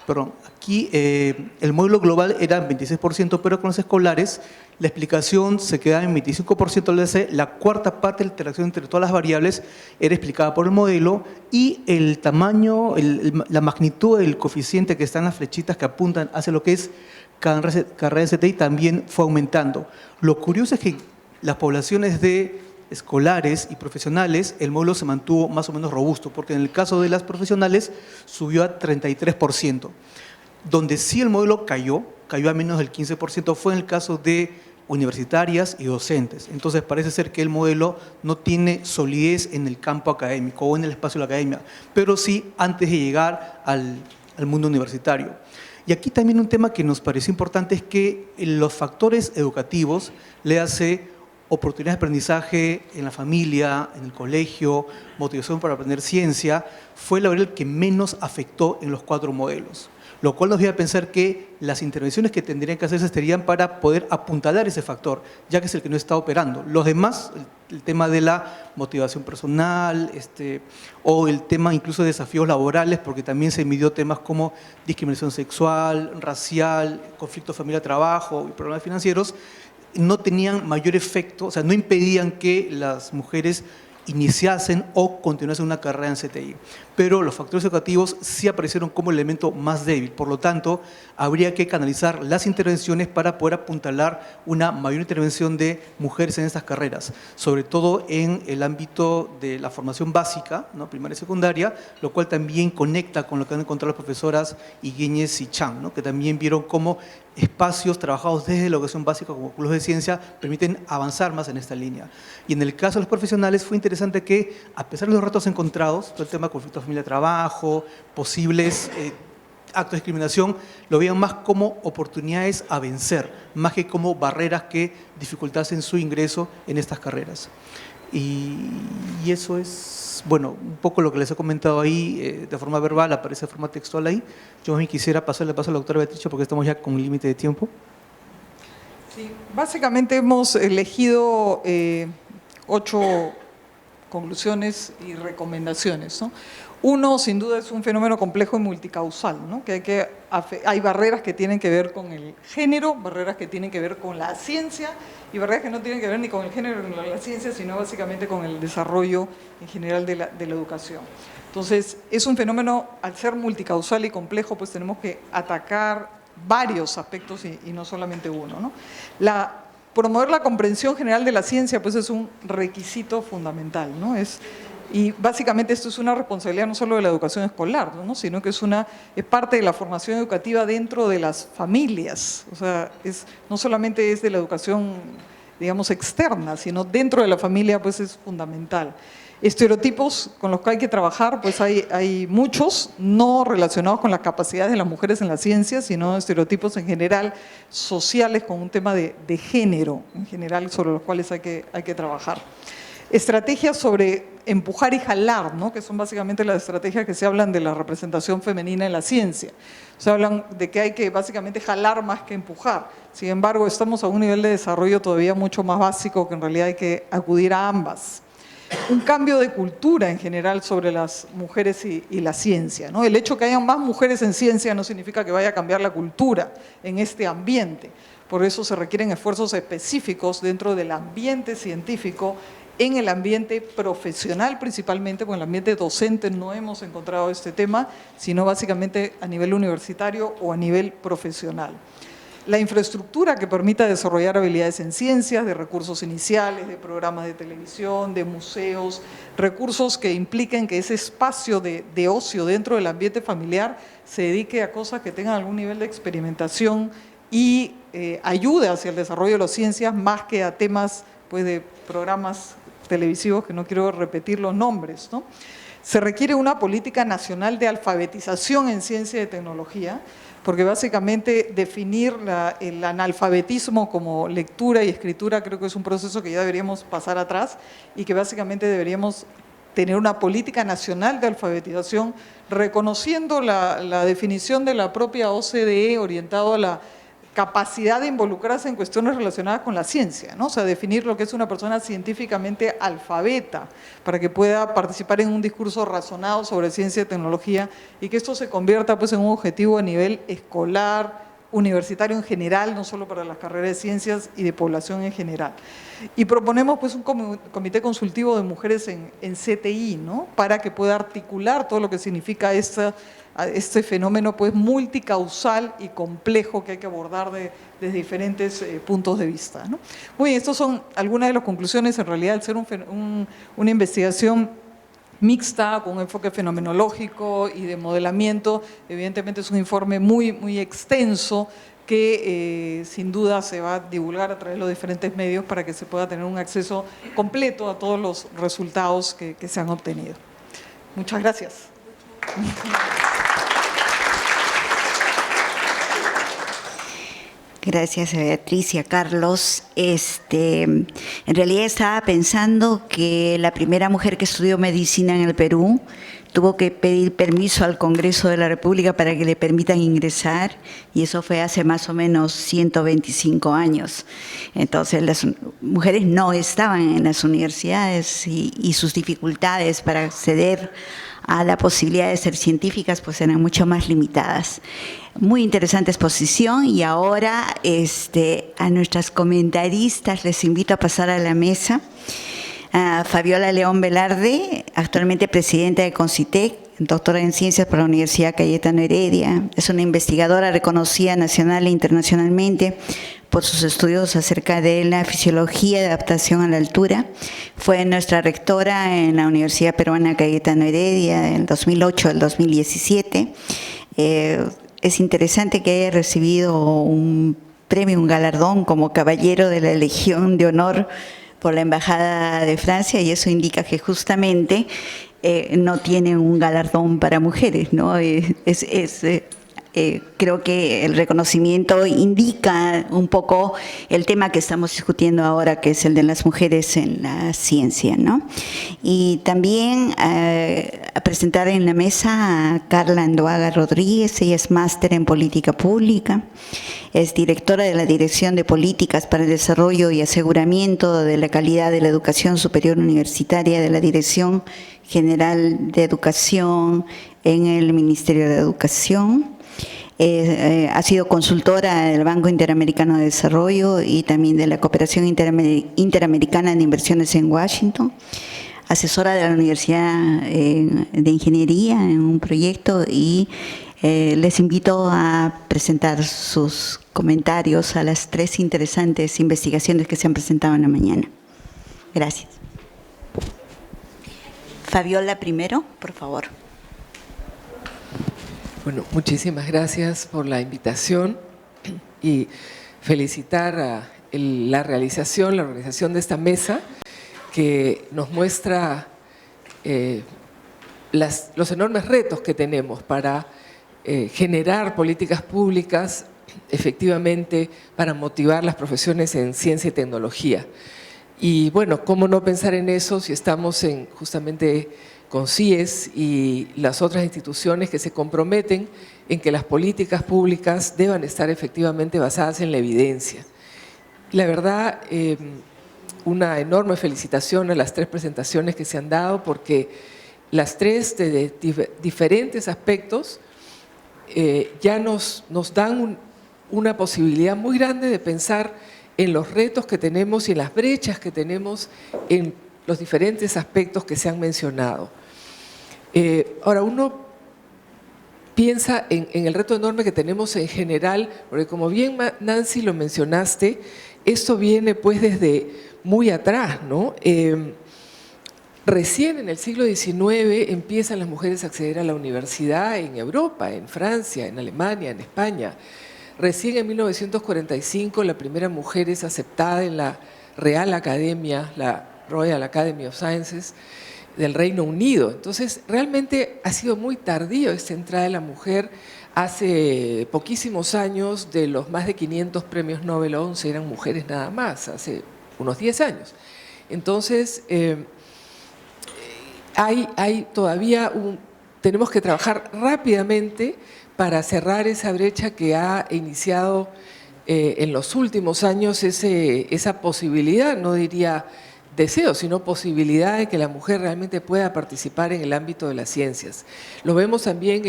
Speaker 7: perdón, aquí el modelo global era 26%, pero con las escolares la explicación se quedaba en 25%, es decir, la cuarta parte de la interacción entre todas las variables era explicada por el modelo, y el tamaño, la magnitud del coeficiente que está en las flechitas que apuntan hacia lo que es carrera de CTI también fue aumentando. Lo curioso es que las poblaciones de escolares y profesionales, el modelo se mantuvo más o menos robusto, porque en el caso de las profesionales subió a 33%. Donde sí el modelo cayó a menos del 15%, fue en el caso de universitarias y docentes. Entonces parece ser que el modelo no tiene solidez en el campo académico o en el espacio de la academia, pero sí antes de llegar al mundo universitario. Y aquí también un tema que nos pareció importante es que los factores educativos, le hace oportunidades de aprendizaje en la familia, en el colegio, motivación para aprender ciencia, fue la variable que menos afectó en los 4 modelos. Lo cual nos lleva a pensar que las intervenciones que tendrían que hacerse serían para poder apuntalar ese factor, ya que es el que no está operando. Los demás, el tema de la motivación personal, o el tema incluso de desafíos laborales, porque también se midió temas como discriminación sexual, racial, conflicto familia-trabajo y problemas financieros, no tenían mayor efecto, o sea, no impedían que las mujeres iniciasen o continuasen una carrera en CTI. Pero los factores educativos sí aparecieron como el elemento más débil. Por lo tanto, habría que canalizar las intervenciones para poder apuntalar una mayor intervención de mujeres en estas carreras, sobre todo en el ámbito de la formación básica, ¿no? Primaria y secundaria, lo cual también conecta con lo que han encontrado las profesoras Higueñez y Chan, ¿no? Que también vieron cómo espacios trabajados desde la educación básica como cursos de ciencia permiten avanzar más en esta línea. Y en el caso de los profesionales fue interesante que, a pesar de los retos encontrados, todo el tema de conflicto familia-trabajo, posibles actos de discriminación, lo veían más como oportunidades a vencer, más que como barreras que dificultasen su ingreso en estas carreras. Y eso es, bueno, un poco lo que les he comentado ahí de forma verbal, aparece de forma textual ahí. Yo más bien quisiera pasarle paso a la doctora Beatriz porque estamos ya con un límite de tiempo.
Speaker 6: Sí, básicamente hemos elegido 8 conclusiones y recomendaciones, ¿no? Uno, sin duda, es un fenómeno complejo y multicausal, ¿no? Hay barreras que tienen que ver con el género, barreras que tienen que ver con la ciencia y barreras que no tienen que ver ni con el género ni con la ciencia, sino básicamente con el desarrollo en general de la educación. Entonces, es un fenómeno, al ser multicausal y complejo, pues tenemos que atacar varios aspectos y no solamente uno, ¿no? Promover la comprensión general de la ciencia, pues es un requisito fundamental, ¿no? Y básicamente esto es una responsabilidad no solo de la educación escolar, ¿no? Sino que es parte de la formación educativa dentro de las familias. O sea, no solamente es de la educación digamos, externa, sino dentro de la familia, pues es fundamental. Estereotipos con los que hay que trabajar, pues hay muchos, no relacionados con las capacidades de las mujeres en la ciencia, sino estereotipos en general sociales con un tema de género, en general, sobre los cuales hay que trabajar. Estrategias sobre empujar y jalar, ¿no? Que son básicamente las estrategias que se hablan de la representación femenina en la ciencia. Se hablan de que hay que básicamente jalar más que empujar. Sin embargo, estamos a un nivel de desarrollo todavía mucho más básico, que en realidad hay que acudir a ambas. Un cambio de cultura en general sobre las mujeres y la ciencia, ¿no? El hecho que hayan más mujeres en ciencia no significa que vaya a cambiar la cultura en este ambiente. Por eso se requieren esfuerzos específicos dentro del ambiente científico, en el ambiente profesional principalmente, porque en el ambiente docente no hemos encontrado este tema, sino básicamente a nivel universitario o a nivel profesional. La infraestructura que permita desarrollar habilidades en ciencias, de recursos iniciales, de programas de televisión, de museos, recursos que impliquen que ese espacio de ocio dentro del ambiente familiar se dedique a cosas que tengan algún nivel de experimentación y ayude hacia el desarrollo de las ciencias, más que a temas pues, de programas televisivos, que no quiero repetir los nombres, ¿no? Se requiere una política nacional de alfabetización en ciencia y tecnología, porque básicamente definir el analfabetismo como lectura y escritura creo que es un proceso que ya deberíamos pasar atrás y que básicamente deberíamos tener una política nacional de alfabetización reconociendo la definición de la propia OCDE orientado a la capacidad de involucrarse en cuestiones relacionadas con la ciencia, ¿no? O sea, definir lo que es una persona científicamente alfabeta para que pueda participar en un discurso razonado sobre ciencia y tecnología y que esto se convierta pues, en un objetivo a nivel escolar, universitario en general, no solo para las carreras de ciencias y de población en general. Y proponemos pues, un comité consultivo de mujeres en CTI, ¿no? Para que pueda articular todo lo que significa este fenómeno pues multicausal y complejo que hay que abordar desde diferentes puntos de vista, ¿no? Muy bien, estas son algunas de las conclusiones. En realidad, al ser una investigación mixta, con un enfoque fenomenológico y de modelamiento, evidentemente es un informe muy, muy extenso que sin duda se va a divulgar a través de los diferentes medios para que se pueda tener un acceso completo a todos los resultados que se han obtenido. Muchas gracias.
Speaker 2: Gracias a Beatriz y a Carlos. En realidad estaba pensando que la primera mujer que estudió medicina en el Perú tuvo que pedir permiso al Congreso de la República para que le permitan ingresar, y eso fue hace más o menos 125 años. Entonces las mujeres no estaban en las universidades y sus dificultades para acceder a la posibilidad de ser científicas pues eran mucho más limitadas. Muy interesante exposición, y ahora a nuestras comentaristas les invito a pasar a la mesa. A Fabiola León Velarde, actualmente presidenta de CONCITEC, doctora en ciencias por la Universidad Cayetano Heredia. Es una investigadora reconocida nacional e internacionalmente por sus estudios acerca de la fisiología de adaptación a la altura. Fue nuestra rectora en la Universidad Peruana Cayetano Heredia del 2008 al 2017. Es interesante que haya recibido un premio, un galardón como caballero de la Legión de Honor por la Embajada de Francia, y eso indica que justamente no tiene un galardón para mujeres, ¿no? Creo que el reconocimiento indica un poco el tema que estamos discutiendo ahora, que es el de las mujeres en la ciencia, ¿no? Y también a presentar en la mesa a Carla Andoaga Rodríguez. Ella es máster en política pública, es directora de la Dirección de Políticas para el Desarrollo y Aseguramiento de la Calidad de la Educación Superior Universitaria de la Dirección General de Educación en el Ministerio de Educación. Ha sido consultora del Banco Interamericano de Desarrollo y también de la Cooperación Interamericana de Inversiones en Washington, asesora de la Universidad de Ingeniería en un proyecto, y les invito a presentar sus comentarios a las 3 interesantes investigaciones que se han presentado en la mañana. Gracias. Fabiola primero, por favor.
Speaker 8: Bueno, muchísimas gracias por la invitación y felicitar a la organización de esta mesa, que nos muestra los enormes retos que tenemos para generar políticas públicas efectivamente para motivar las profesiones en ciencia y tecnología. Y bueno, ¿cómo no pensar en eso si estamos justamente con CIES y las otras instituciones que se comprometen en que las políticas públicas deban estar efectivamente basadas en la evidencia? La verdad, una enorme felicitación a las 3 presentaciones que se han dado, porque las 3 de diferentes aspectos ya nos dan una posibilidad muy grande de pensar en los retos que tenemos y en las brechas que tenemos en los diferentes aspectos que se han mencionado. Ahora, uno piensa en el reto enorme que tenemos en general, porque como bien Nancy lo mencionaste, esto viene pues desde muy atrás, ¿no? Recién en el siglo XIX empiezan las mujeres a acceder a la universidad en Europa, en Francia, en Alemania, en España. Recién en 1945 la primera mujer es aceptada en la Real Academia, la Royal Academy of Sciences del Reino Unido. Entonces, realmente ha sido muy tardío esta entrada de la mujer. Hace poquísimos años, de los más de 500 premios Nobel, 11 eran mujeres nada más, hace unos 10 años. Entonces, hay todavía tenemos que trabajar rápidamente para cerrar esa brecha que ha iniciado en los últimos años esa posibilidad, no diría deseo, sino posibilidad de que la mujer realmente pueda participar en el ámbito de las ciencias. Lo vemos también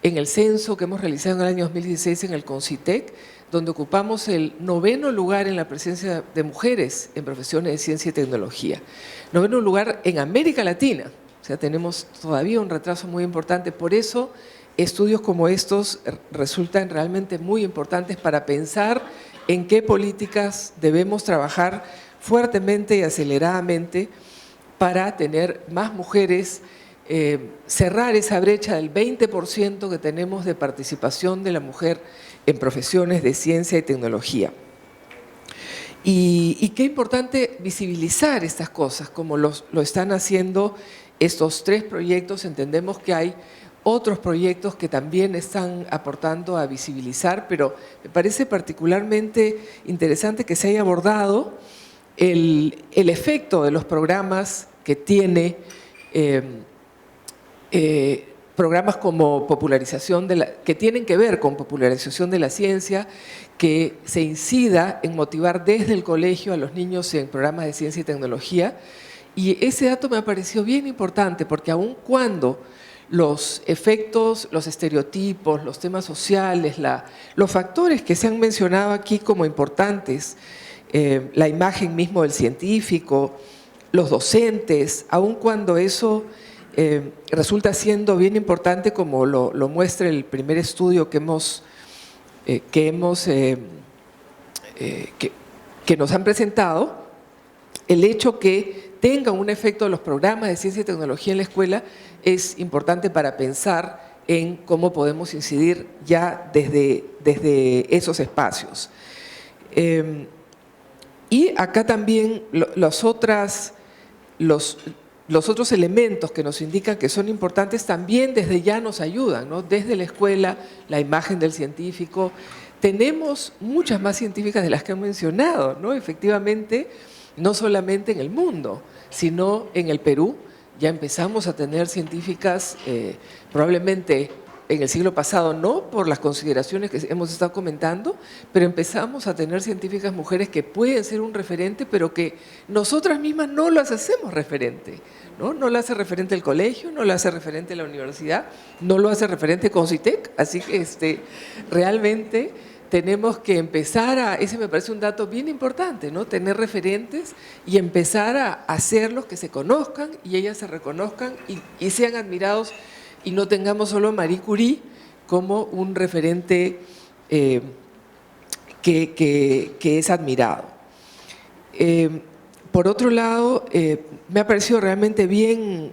Speaker 8: en el censo que hemos realizado en el año 2016 en el CONCITEC, donde ocupamos el 9º lugar en la presencia de mujeres en profesiones de ciencia y tecnología. 9º lugar en América Latina, o sea, tenemos todavía un retraso muy importante. Por eso, estudios como estos resultan realmente muy importantes para pensar en qué políticas debemos trabajar fuertemente y aceleradamente para tener más mujeres, cerrar esa brecha del 20% que tenemos de participación de la mujer en profesiones de ciencia y tecnología. Y qué importante visibilizar estas cosas, como lo están haciendo estos 3 proyectos. Entendemos que hay otros proyectos que también están aportando a visibilizar, pero me parece particularmente interesante que se haya abordado el efecto de los programas que tiene programas como popularización que tienen que ver con popularización de la ciencia, que se incida en motivar desde el colegio a los niños en programas de ciencia y tecnología. Y ese dato me ha parecido bien importante, porque aun cuando los efectos, los estereotipos, los temas sociales, los factores que se han mencionado aquí como importantes, la imagen mismo del científico, los docentes, aun cuando eso resulta siendo bien importante, como lo muestra el primer estudio que nos han presentado, el hecho que tengan un efecto los programas de ciencia y tecnología en la escuela es importante para pensar en cómo podemos incidir ya desde esos espacios. Y acá también los otros elementos que nos indican que son importantes también desde ya nos ayudan, ¿no? Desde la escuela, la imagen del científico. Tenemos muchas más científicas de las que han mencionado, ¿no? Efectivamente, no solamente en el mundo, sino en el Perú. Ya empezamos a tener científicas, probablemente en el siglo pasado no, por las consideraciones que hemos estado comentando, pero empezamos a tener científicas mujeres que pueden ser un referente, pero que nosotras mismas no las hacemos referente, ¿no? No lo hace referente el colegio, no lo hace referente la universidad, no lo hace referente CONCITEC, así que realmente tenemos que empezar ese me parece un dato bien importante, ¿no? Tener referentes y empezar a hacerlos que se conozcan y ellas se reconozcan y sean admirados, y no tengamos solo a Marie Curie como un referente que es admirado. Por otro lado, me ha parecido realmente bien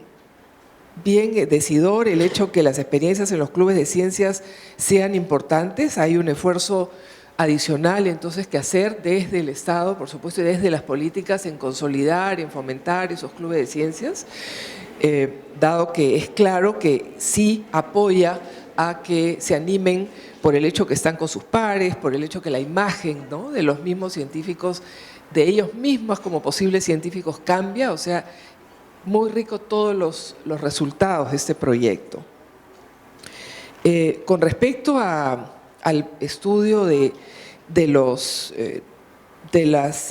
Speaker 8: decidor el hecho que las experiencias en los clubes de ciencias sean importantes. Hay un esfuerzo adicional entonces que hacer desde el Estado, por supuesto, y desde las políticas en consolidar, en fomentar esos clubes de ciencias, dado que es claro que sí apoya a que se animen por el hecho que están con sus pares, por el hecho que la imagen, ¿no?, de los mismos científicos, de ellos mismos como posibles científicos cambia, o sea, muy rico todos los resultados de este proyecto. Con respecto al estudio de las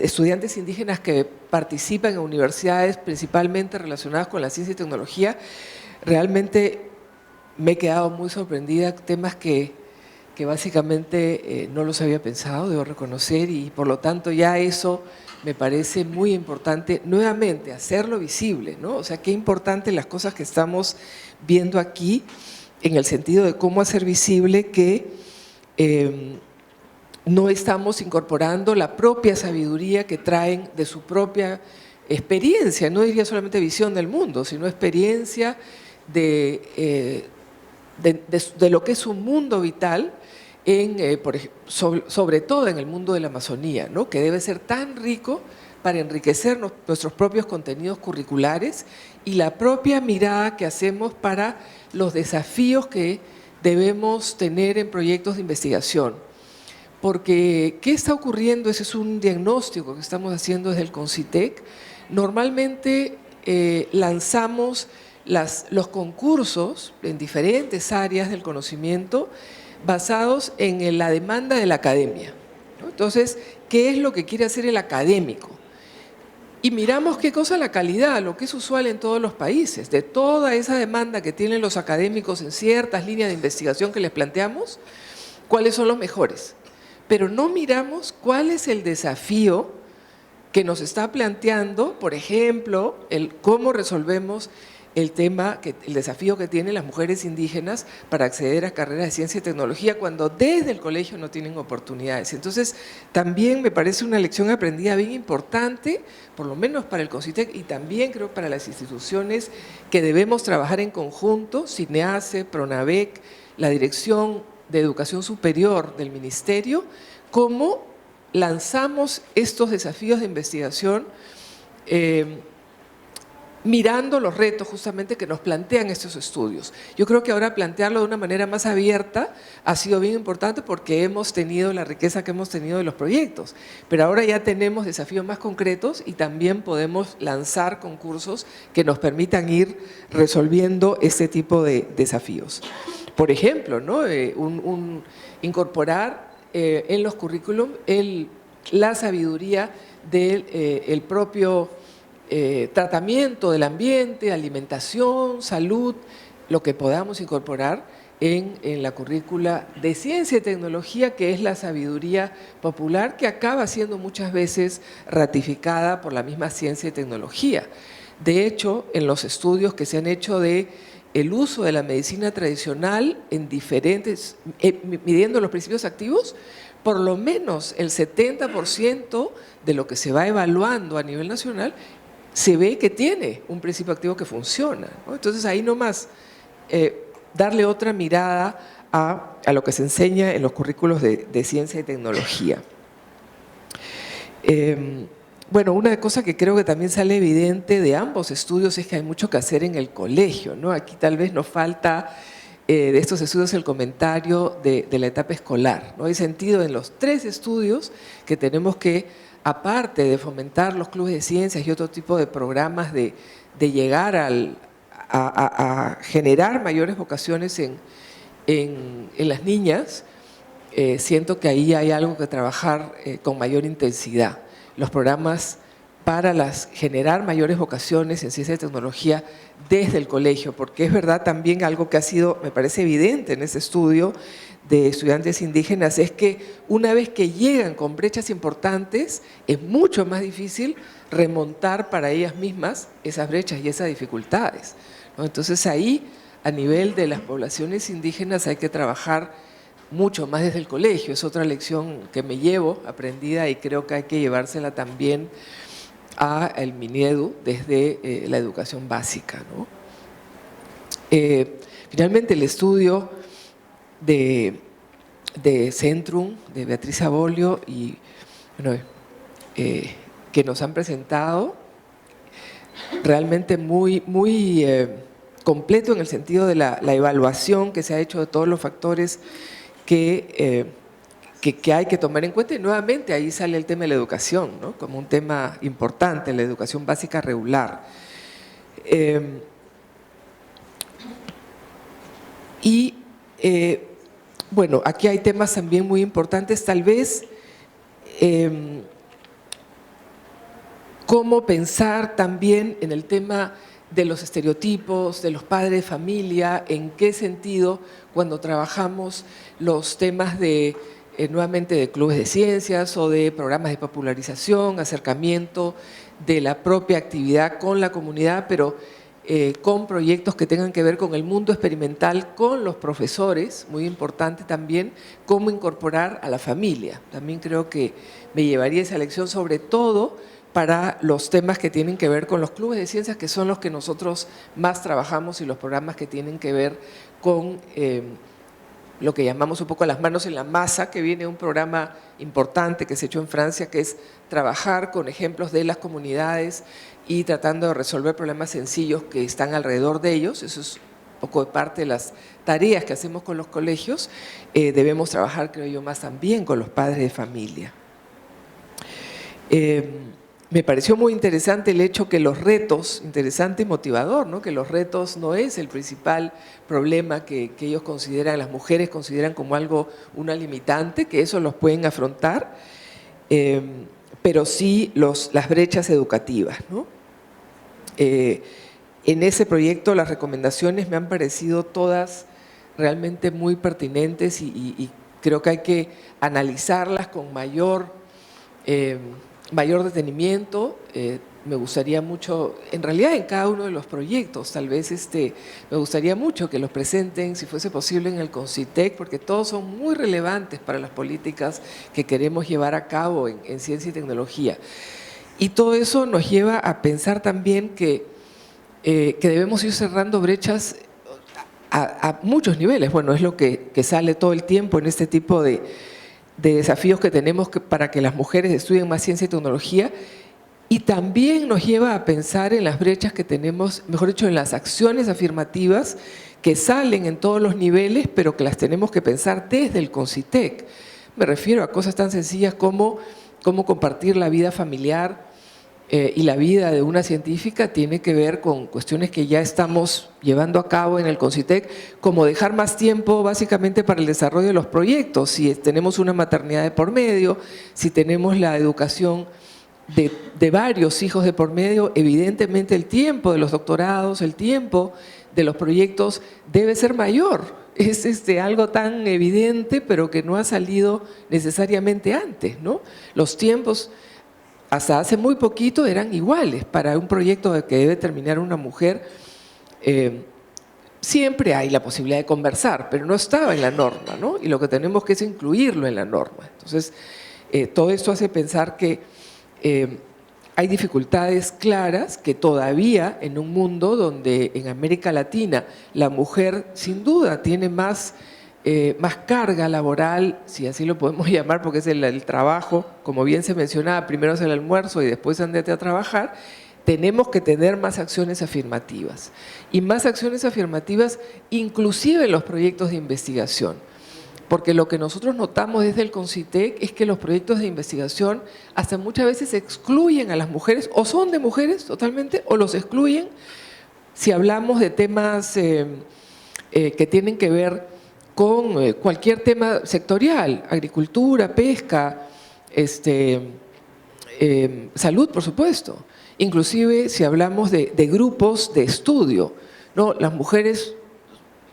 Speaker 8: estudiantes indígenas que participan en universidades principalmente relacionadas con la ciencia y tecnología, realmente me he quedado muy sorprendida, temas que básicamente no los había pensado, debo reconocer, y por lo tanto ya eso me parece muy importante, nuevamente, hacerlo visible, ¿no? O sea, qué importante las cosas que estamos viendo aquí, en el sentido de cómo hacer visible que no estamos incorporando la propia sabiduría que traen de su propia experiencia, no diría solamente visión del mundo, sino experiencia de lo que es un mundo vital, sobre todo en el mundo de la Amazonía, ¿no?, que debe ser tan rico para enriquecer nuestros propios contenidos curriculares y la propia mirada que hacemos para los desafíos que debemos tener en proyectos de investigación. Porque, ¿qué está ocurriendo? Ese es un diagnóstico que estamos haciendo desde el CONCITEC. Normalmente lanzamos los concursos en diferentes áreas del conocimiento basados en la demanda de la academia, ¿no? Entonces, ¿qué es lo que quiere hacer el académico? Y miramos qué cosa la calidad, lo que es usual en todos los países, de toda esa demanda que tienen los académicos en ciertas líneas de investigación que les planteamos, cuáles son los mejores. Pero no miramos cuál es el desafío que nos está planteando, por ejemplo, cómo resolvemos el desafío que tienen las mujeres indígenas para acceder a carreras de ciencia y tecnología cuando desde el colegio no tienen oportunidades. Entonces, también me parece una lección aprendida bien importante, por lo menos para el CONCITEC y también creo para las instituciones que debemos trabajar en conjunto, CINEACE, PRONAVEC, la Dirección de Educación Superior del Ministerio, cómo lanzamos estos desafíos de investigación mirando los retos justamente que nos plantean estos estudios. Yo creo que ahora plantearlo de una manera más abierta ha sido bien importante porque hemos tenido la riqueza que hemos tenido de los proyectos, pero ahora ya tenemos desafíos más concretos y también podemos lanzar concursos que nos permitan ir resolviendo este tipo de desafíos. Por ejemplo, ¿no?, incorporar en los currículum la sabiduría del propio tratamiento del ambiente, alimentación, salud, lo que podamos incorporar en la currícula de ciencia y tecnología, que es la sabiduría popular que acaba siendo muchas veces ratificada por la misma ciencia y tecnología. De hecho, en los estudios que se han hecho de el uso de la medicina tradicional en diferentes, midiendo los principios activos, por lo menos el 70% de lo que se va evaluando a nivel nacional se ve que tiene un principio activo que funciona, ¿no? Entonces ahí nomás darle otra mirada a lo que se enseña en los currículos de ciencia y tecnología. Bueno, una cosa que creo que también sale evidente de ambos estudios es que hay mucho que hacer en el colegio, ¿no? Aquí tal vez nos falta de estos estudios el comentario de la etapa escolar, ¿no? Hay sentido en los 3 estudios que tenemos que, aparte de fomentar los clubes de ciencias y otro tipo de programas de llegar a generar mayores vocaciones en las niñas, siento que ahí hay algo que trabajar con mayor intensidad. Los programas para generar mayores vocaciones en ciencia y tecnología desde el colegio, porque es verdad también algo que ha sido, me parece evidente en ese estudio de estudiantes indígenas, es que una vez que llegan con brechas importantes, es mucho más difícil remontar para ellas mismas esas brechas y esas dificultades, ¿no? Entonces ahí, a nivel de las poblaciones indígenas, hay que trabajar mucho más desde el colegio. Es otra lección que me llevo aprendida y creo que hay que llevársela también al Minedu desde la educación básica, ¿no? Finalmente, el estudio de de Centrum, de Beatriz Abolio, y bueno, que nos han presentado realmente muy completo en el sentido de la evaluación que se ha hecho de todos los factores que hay que tomar en cuenta. Y nuevamente ahí sale el tema de la educación, ¿no? Como un tema importante, la educación básica regular. Bueno, aquí hay temas también muy importantes, tal vez cómo pensar también en el tema de los estereotipos, de los padres de familia, en qué sentido cuando trabajamos los temas de, nuevamente, de clubes de ciencias o de programas de popularización, acercamiento de la propia actividad con la comunidad, pero con proyectos que tengan que ver con el mundo experimental, con los profesores, muy importante también, cómo incorporar a la familia. También creo que me llevaría esa lección, sobre todo para los temas que tienen que ver con los clubes de ciencias, que son los que nosotros más trabajamos, y los programas que tienen que ver con lo que llamamos un poco las manos en la masa, que viene un programa importante que se echó en Francia, que es trabajar con ejemplos de las comunidades y tratando de resolver problemas sencillos que están alrededor de ellos. Eso es un poco de parte de las tareas que hacemos con los colegios. Debemos trabajar, creo yo, más también con los padres de familia. Me pareció muy interesante el hecho que los retos, interesante y motivador, ¿no? Que los retos no es el principal problema que ellos consideran, las mujeres consideran como algo, una limitante, que eso los pueden afrontar, pero sí las brechas educativas, ¿no? En ese proyecto las recomendaciones me han parecido todas realmente muy pertinentes y creo que hay que analizarlas con mayor detenimiento. Me gustaría mucho, en realidad en cada uno de los proyectos, tal vez me gustaría mucho que los presenten, si fuese posible, en el CONCITEC, porque todos son muy relevantes para las políticas que queremos llevar a cabo en ciencia y tecnología. Y todo eso nos lleva a pensar también que debemos ir cerrando brechas a muchos niveles. Bueno, es lo que sale todo el tiempo en este tipo de desafíos que tenemos para que las mujeres estudien más ciencia y tecnología, y también nos lleva a pensar en las brechas que tenemos, mejor dicho, en las acciones afirmativas que salen en todos los niveles, pero que las tenemos que pensar desde el CONCITEC. Me refiero a cosas tan sencillas como cómo compartir la vida familiar y la vida de una científica tiene que ver con cuestiones que ya estamos llevando a cabo en el CONCITEC, como dejar más tiempo básicamente para el desarrollo de los proyectos, si tenemos una maternidad de por medio, si tenemos la educación de varios hijos de por medio, evidentemente el tiempo de los doctorados, el tiempo de los proyectos debe ser mayor. Es algo tan evidente, pero que no ha salido necesariamente antes, ¿no? Los tiempos hasta hace muy poquito eran iguales para un proyecto que debe terminar una mujer. Siempre hay la posibilidad de conversar, pero no estaba en la norma, ¿no? Y lo que tenemos que es incluirlo en la norma. Entonces, todo esto hace pensar que hay dificultades claras, que todavía en un mundo donde en América Latina la mujer sin duda tiene más carga laboral, si así lo podemos llamar, porque es el trabajo, como bien se mencionaba, primero es el almuerzo y después andate a trabajar. Tenemos que tener más acciones afirmativas, y más acciones afirmativas inclusive en los proyectos de investigación, porque lo que nosotros notamos desde el CONCITEC es que los proyectos de investigación hasta muchas veces excluyen a las mujeres, o son de mujeres totalmente, o los excluyen si hablamos de temas que tienen que ver con cualquier tema sectorial, agricultura, pesca, salud, por supuesto. Inclusive si hablamos de grupos de estudio, ¿no? Las mujeres,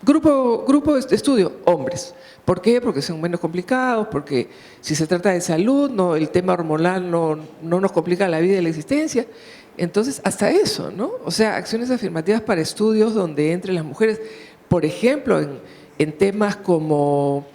Speaker 8: grupo de estudio, hombres. ¿Por qué? Porque son menos complicados, porque si se trata de salud, no, el tema hormonal no nos complica la vida y la existencia. Entonces, hasta eso, ¿no? O sea, acciones afirmativas para estudios donde entren las mujeres, por ejemplo, en temas como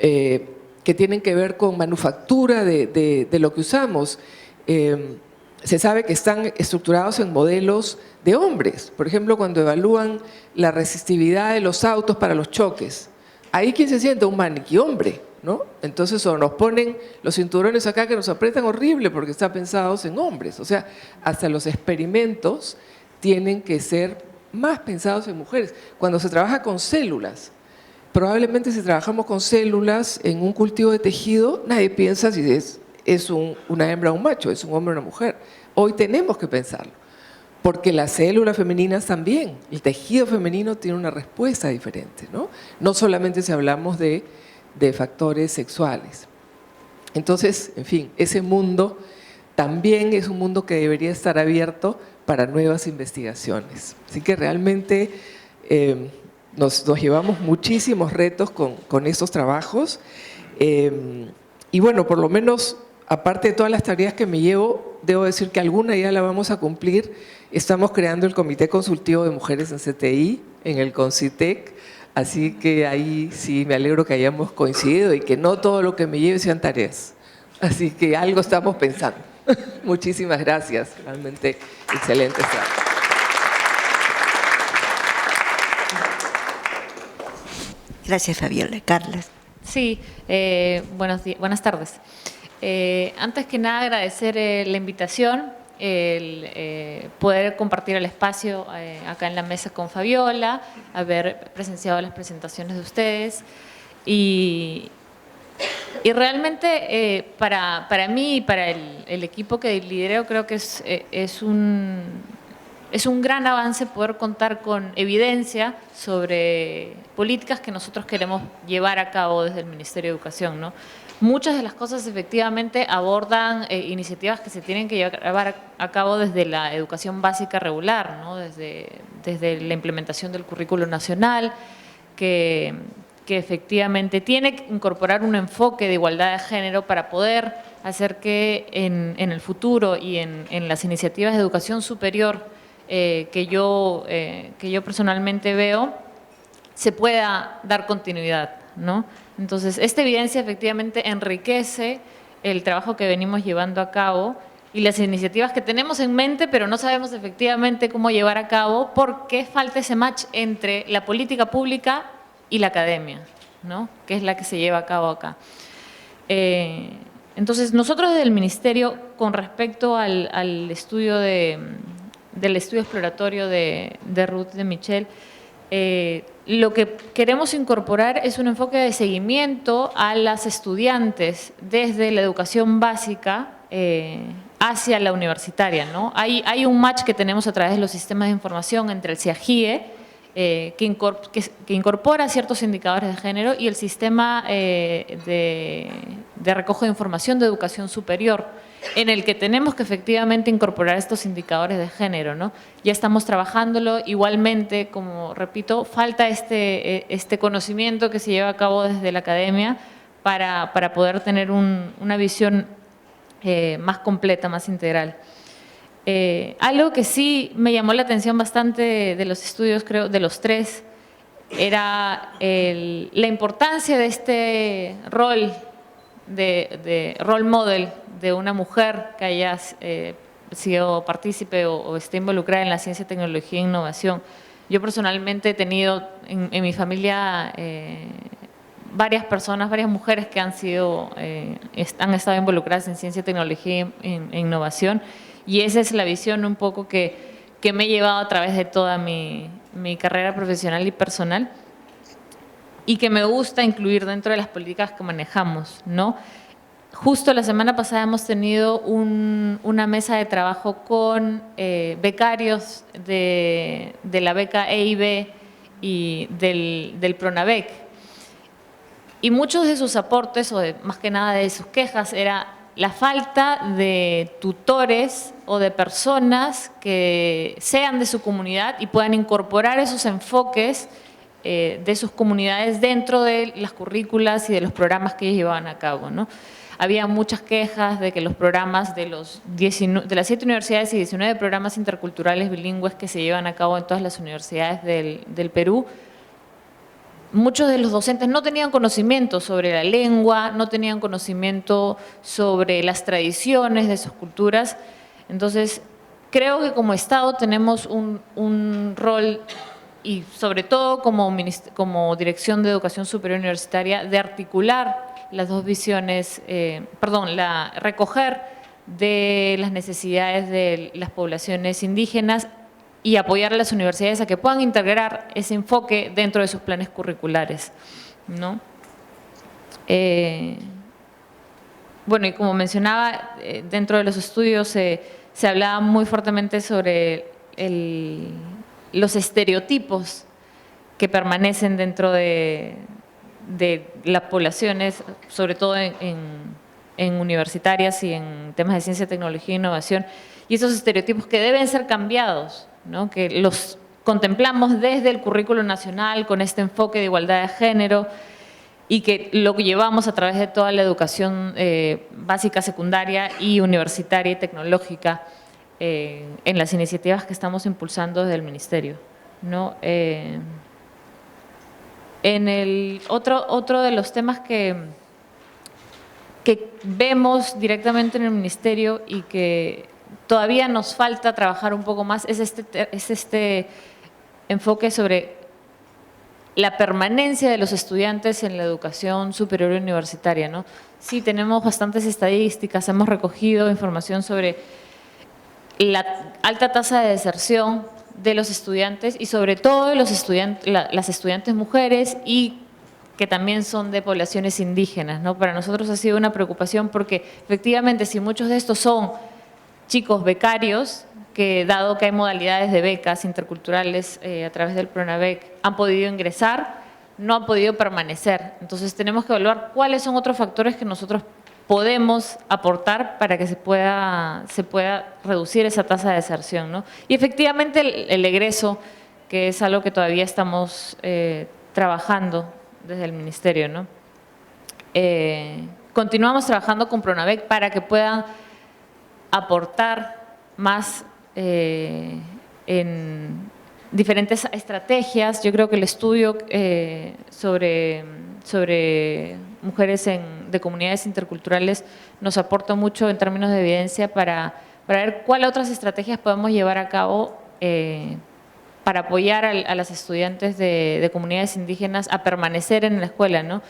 Speaker 8: que tienen que ver con manufactura de lo que usamos. Se sabe que están estructurados en modelos de hombres. Por ejemplo, cuando evalúan la resistividad de los autos para los choques, ahí ¿quién se sienta? Un maniquí hombre, ¿no? Entonces, o nos ponen los cinturones acá que nos aprietan horrible porque están pensados en hombres. O sea, hasta los experimentos tienen que ser más pensados en mujeres. Cuando se trabaja con células, probablemente si trabajamos con células en un cultivo de tejido, nadie piensa si es una hembra o un macho, es un hombre o una mujer. Hoy tenemos que pensarlo, porque las células femeninas también, el tejido femenino tiene una respuesta diferente, ¿no? No solamente si hablamos de factores sexuales. Entonces, en fin, ese mundo también es un mundo que debería estar abierto para nuevas investigaciones. Así que realmente nos llevamos muchísimos retos con estos trabajos y bueno, por lo menos, aparte de todas las tareas que me llevo, debo decir que alguna ya la vamos a cumplir. Estamos creando el Comité Consultivo de Mujeres en CTI, en el CONCITEC, así que ahí sí me alegro que hayamos coincidido y que no todo lo que me lleve sean tareas. Así que algo estamos pensando. Muchísimas gracias, realmente excelente trabajo.
Speaker 2: Gracias, Fabiola. Carla.
Speaker 9: Sí, buenas tardes. Antes que nada, agradecer la invitación, el poder compartir el espacio acá en la mesa con Fabiola, haber presenciado las presentaciones de ustedes y realmente para mí y para el equipo que lidero creo que es un gran avance poder contar con evidencia sobre políticas que nosotros queremos llevar a cabo desde el Ministerio de Educación, ¿no? Muchas de las cosas efectivamente abordan iniciativas que se tienen que llevar a cabo desde la educación básica regular, ¿no? Desde la implementación del currículo nacional, que efectivamente tiene que incorporar un enfoque de igualdad de género para poder hacer que en el futuro y en las iniciativas de educación superior que yo personalmente veo, se pueda dar continuidad, ¿no? Entonces, esta evidencia efectivamente enriquece el trabajo que venimos llevando a cabo y las iniciativas que tenemos en mente, pero no sabemos efectivamente cómo llevar a cabo porque falta ese match entre la política pública y la academia, ¿no? Que es la que se lleva a cabo acá. Entonces, nosotros desde el Ministerio, con respecto al estudio del estudio exploratorio de Ruth de Michel, lo que queremos incorporar es un enfoque de seguimiento a las estudiantes desde la educación básica hacia la universitaria, ¿no? Hay un match que tenemos a través de los sistemas de información entre el CIAGIE, que incorpora ciertos indicadores de género, y el sistema de recojo de información de educación superior, en el que tenemos que efectivamente incorporar estos indicadores de género, ¿no? Ya estamos trabajándolo. Igualmente, como repito, falta este conocimiento que se lleva a cabo desde la academia para poder tener una visión más completa, más integral. Algo que sí me llamó la atención bastante de los estudios, creo, de los tres, era la importancia de este rol de role model de una mujer que haya sido partícipe o esté involucrada en la ciencia, tecnología e innovación. Yo personalmente he tenido en mi familia varias personas, varias mujeres que han estado involucradas en ciencia, tecnología e innovación, y esa es la visión un poco que me he llevado a través de toda mi carrera profesional y personal, y que me gusta incluir dentro de las políticas que manejamos, ¿no? Justo la semana pasada hemos tenido una mesa de trabajo con becarios de la beca EIB y del PRONAVEC. Y muchos de sus aportes, más que nada de sus quejas, era la falta de tutores o de personas que sean de su comunidad y puedan incorporar esos enfoques de sus comunidades dentro de las currículas y de los programas que ellos llevaban a cabo, ¿no? Había muchas quejas de que los programas de las 7 universidades y 19 programas interculturales bilingües que se llevan a cabo en todas las universidades del Perú, muchos de los docentes no tenían conocimiento sobre la lengua, no tenían conocimiento sobre las tradiciones de sus culturas. Entonces, creo que como Estado tenemos un rol, y sobre todo como Dirección de Educación Superior Universitaria, de articular las dos visiones, recoger de las necesidades de las poblaciones indígenas y apoyar a las universidades a que puedan integrar ese enfoque dentro de sus planes curriculares, ¿no? Bueno, y como mencionaba, dentro de los estudios se hablaba muy fuertemente sobre los estereotipos que permanecen dentro de las poblaciones, sobre todo en universitarias y en temas de ciencia, tecnología e innovación, y esos estereotipos que deben ser cambiados, ¿no? Que los contemplamos desde el currículo nacional con este enfoque de igualdad de género y que lo llevamos a través de toda la educación básica, secundaria y universitaria y tecnológica en las iniciativas que estamos impulsando desde el Ministerio, ¿no? En el otro de los temas que vemos directamente en el Ministerio y que todavía nos falta trabajar un poco más es este enfoque sobre la permanencia de los estudiantes en la educación superior universitaria, ¿no? Sí, tenemos bastantes estadísticas, hemos recogido información sobre la alta tasa de deserción de los estudiantes y sobre todo de las estudiantes mujeres y que también son de poblaciones indígenas, ¿no? Para nosotros ha sido una preocupación porque efectivamente si muchos de estos son chicos becarios, que dado que hay modalidades de becas interculturales a través del PRONAVEC, han podido ingresar, no han podido permanecer. Entonces tenemos que evaluar cuáles son otros factores que nosotros podemos aportar para que se pueda reducir esa tasa de deserción, ¿no? Y efectivamente el egreso, que es algo que todavía estamos trabajando desde el Ministerio, ¿no? Continuamos trabajando con PRONAVEC para que puedan aportar más en diferentes estrategias. Yo creo que el estudio sobre mujeres de comunidades interculturales nos aporta mucho en términos de evidencia para ver cuáles otras estrategias podemos llevar a cabo para apoyar a las estudiantes de comunidades indígenas a permanecer en la escuela, ¿no?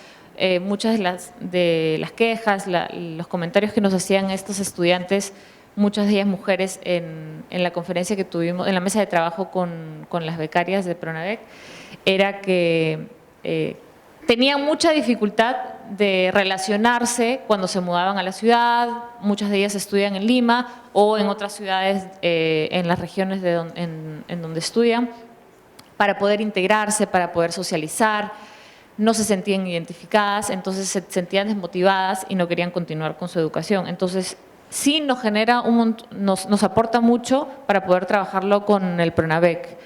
Speaker 9: Muchas de las quejas, los comentarios que nos hacían estos estudiantes, muchas de ellas mujeres, en la conferencia que tuvimos, en la mesa de trabajo con las becarias de PRONAVEC, era que tenían mucha dificultad de relacionarse cuando se mudaban a la ciudad. Muchas de ellas estudian en Lima o en otras ciudades en las regiones en donde estudian, para poder integrarse, para poder socializar. No se sentían identificadas, entonces se sentían desmotivadas y no querían continuar con su educación. Entonces, sí nos genera nos aporta mucho para poder trabajarlo con el PRONAVEC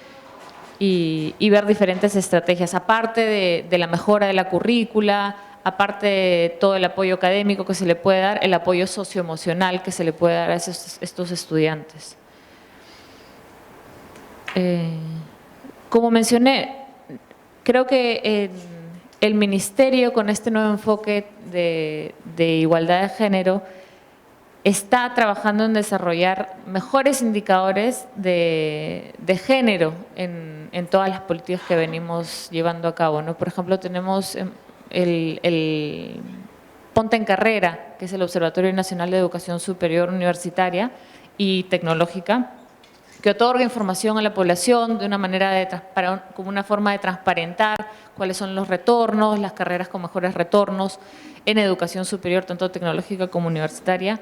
Speaker 9: y ver diferentes estrategias, aparte de la mejora de la currícula, aparte de todo el apoyo académico que se le puede dar, el apoyo socioemocional que se le puede dar a estos estudiantes. Como mencioné, creo que el Ministerio, con este nuevo enfoque de igualdad de género, está trabajando en desarrollar mejores indicadores de género en todas las políticas que venimos llevando a cabo, ¿no? Por ejemplo, tenemos el Ponte en Carrera, que es el Observatorio Nacional de Educación Superior Universitaria y Tecnológica, que otorga información a la población de una manera como una forma de transparentar cuáles son los retornos, las carreras con mejores retornos en educación superior, tanto tecnológica como universitaria.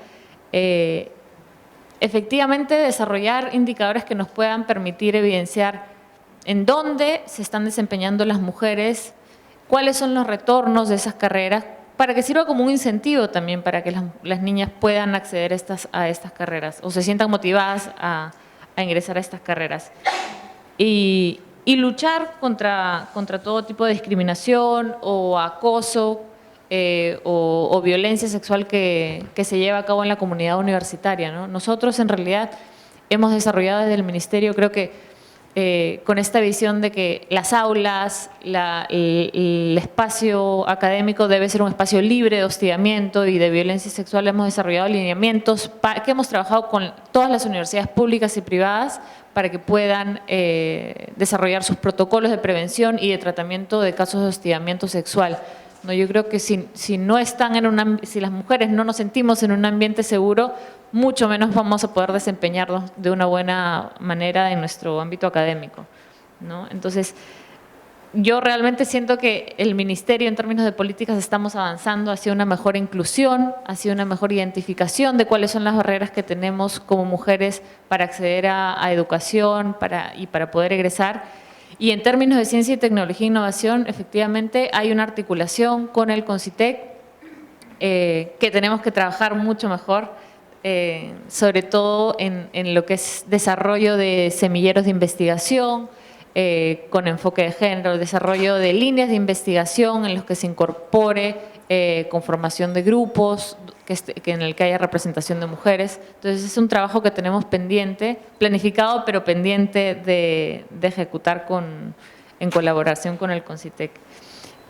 Speaker 9: Efectivamente, desarrollar indicadores que nos puedan permitir evidenciar en dónde se están desempeñando las mujeres, cuáles son los retornos de esas carreras, para que sirva como un incentivo también para que las niñas puedan acceder a estas carreras o se sientan motivadas a ingresar a estas carreras. Y luchar contra todo tipo de discriminación o acoso o violencia sexual que se lleva a cabo en la comunidad universitaria, ¿no? Nosotros en realidad hemos desarrollado desde el Ministerio, creo que con esta visión de que las aulas, el espacio académico debe ser un espacio libre de hostigamiento y de violencia sexual, hemos desarrollado lineamientos que hemos trabajado con todas las universidades públicas y privadas para que puedan desarrollar sus protocolos de prevención y de tratamiento de casos de hostigamiento sexual, ¿no? Yo creo que si no están si las mujeres no nos sentimos en un ambiente seguro, mucho menos vamos a poder desempeñarnos de una buena manera en nuestro ámbito académico, ¿no? Entonces, yo realmente siento que el Ministerio, en términos de políticas, estamos avanzando hacia una mejor inclusión, hacia una mejor identificación de cuáles son las barreras que tenemos como mujeres para acceder a educación y para poder egresar. Y en términos de ciencia y tecnología e innovación, efectivamente hay una articulación con el CONCITEC que tenemos que trabajar mucho mejor, sobre todo en lo que es desarrollo de semilleros de investigación, con enfoque de género, desarrollo de líneas de investigación en los que se incorpore conformación de grupos, en el que haya representación de mujeres. Entonces es un trabajo que tenemos pendiente, planificado, pero pendiente de ejecutar en colaboración con el CONCITEC.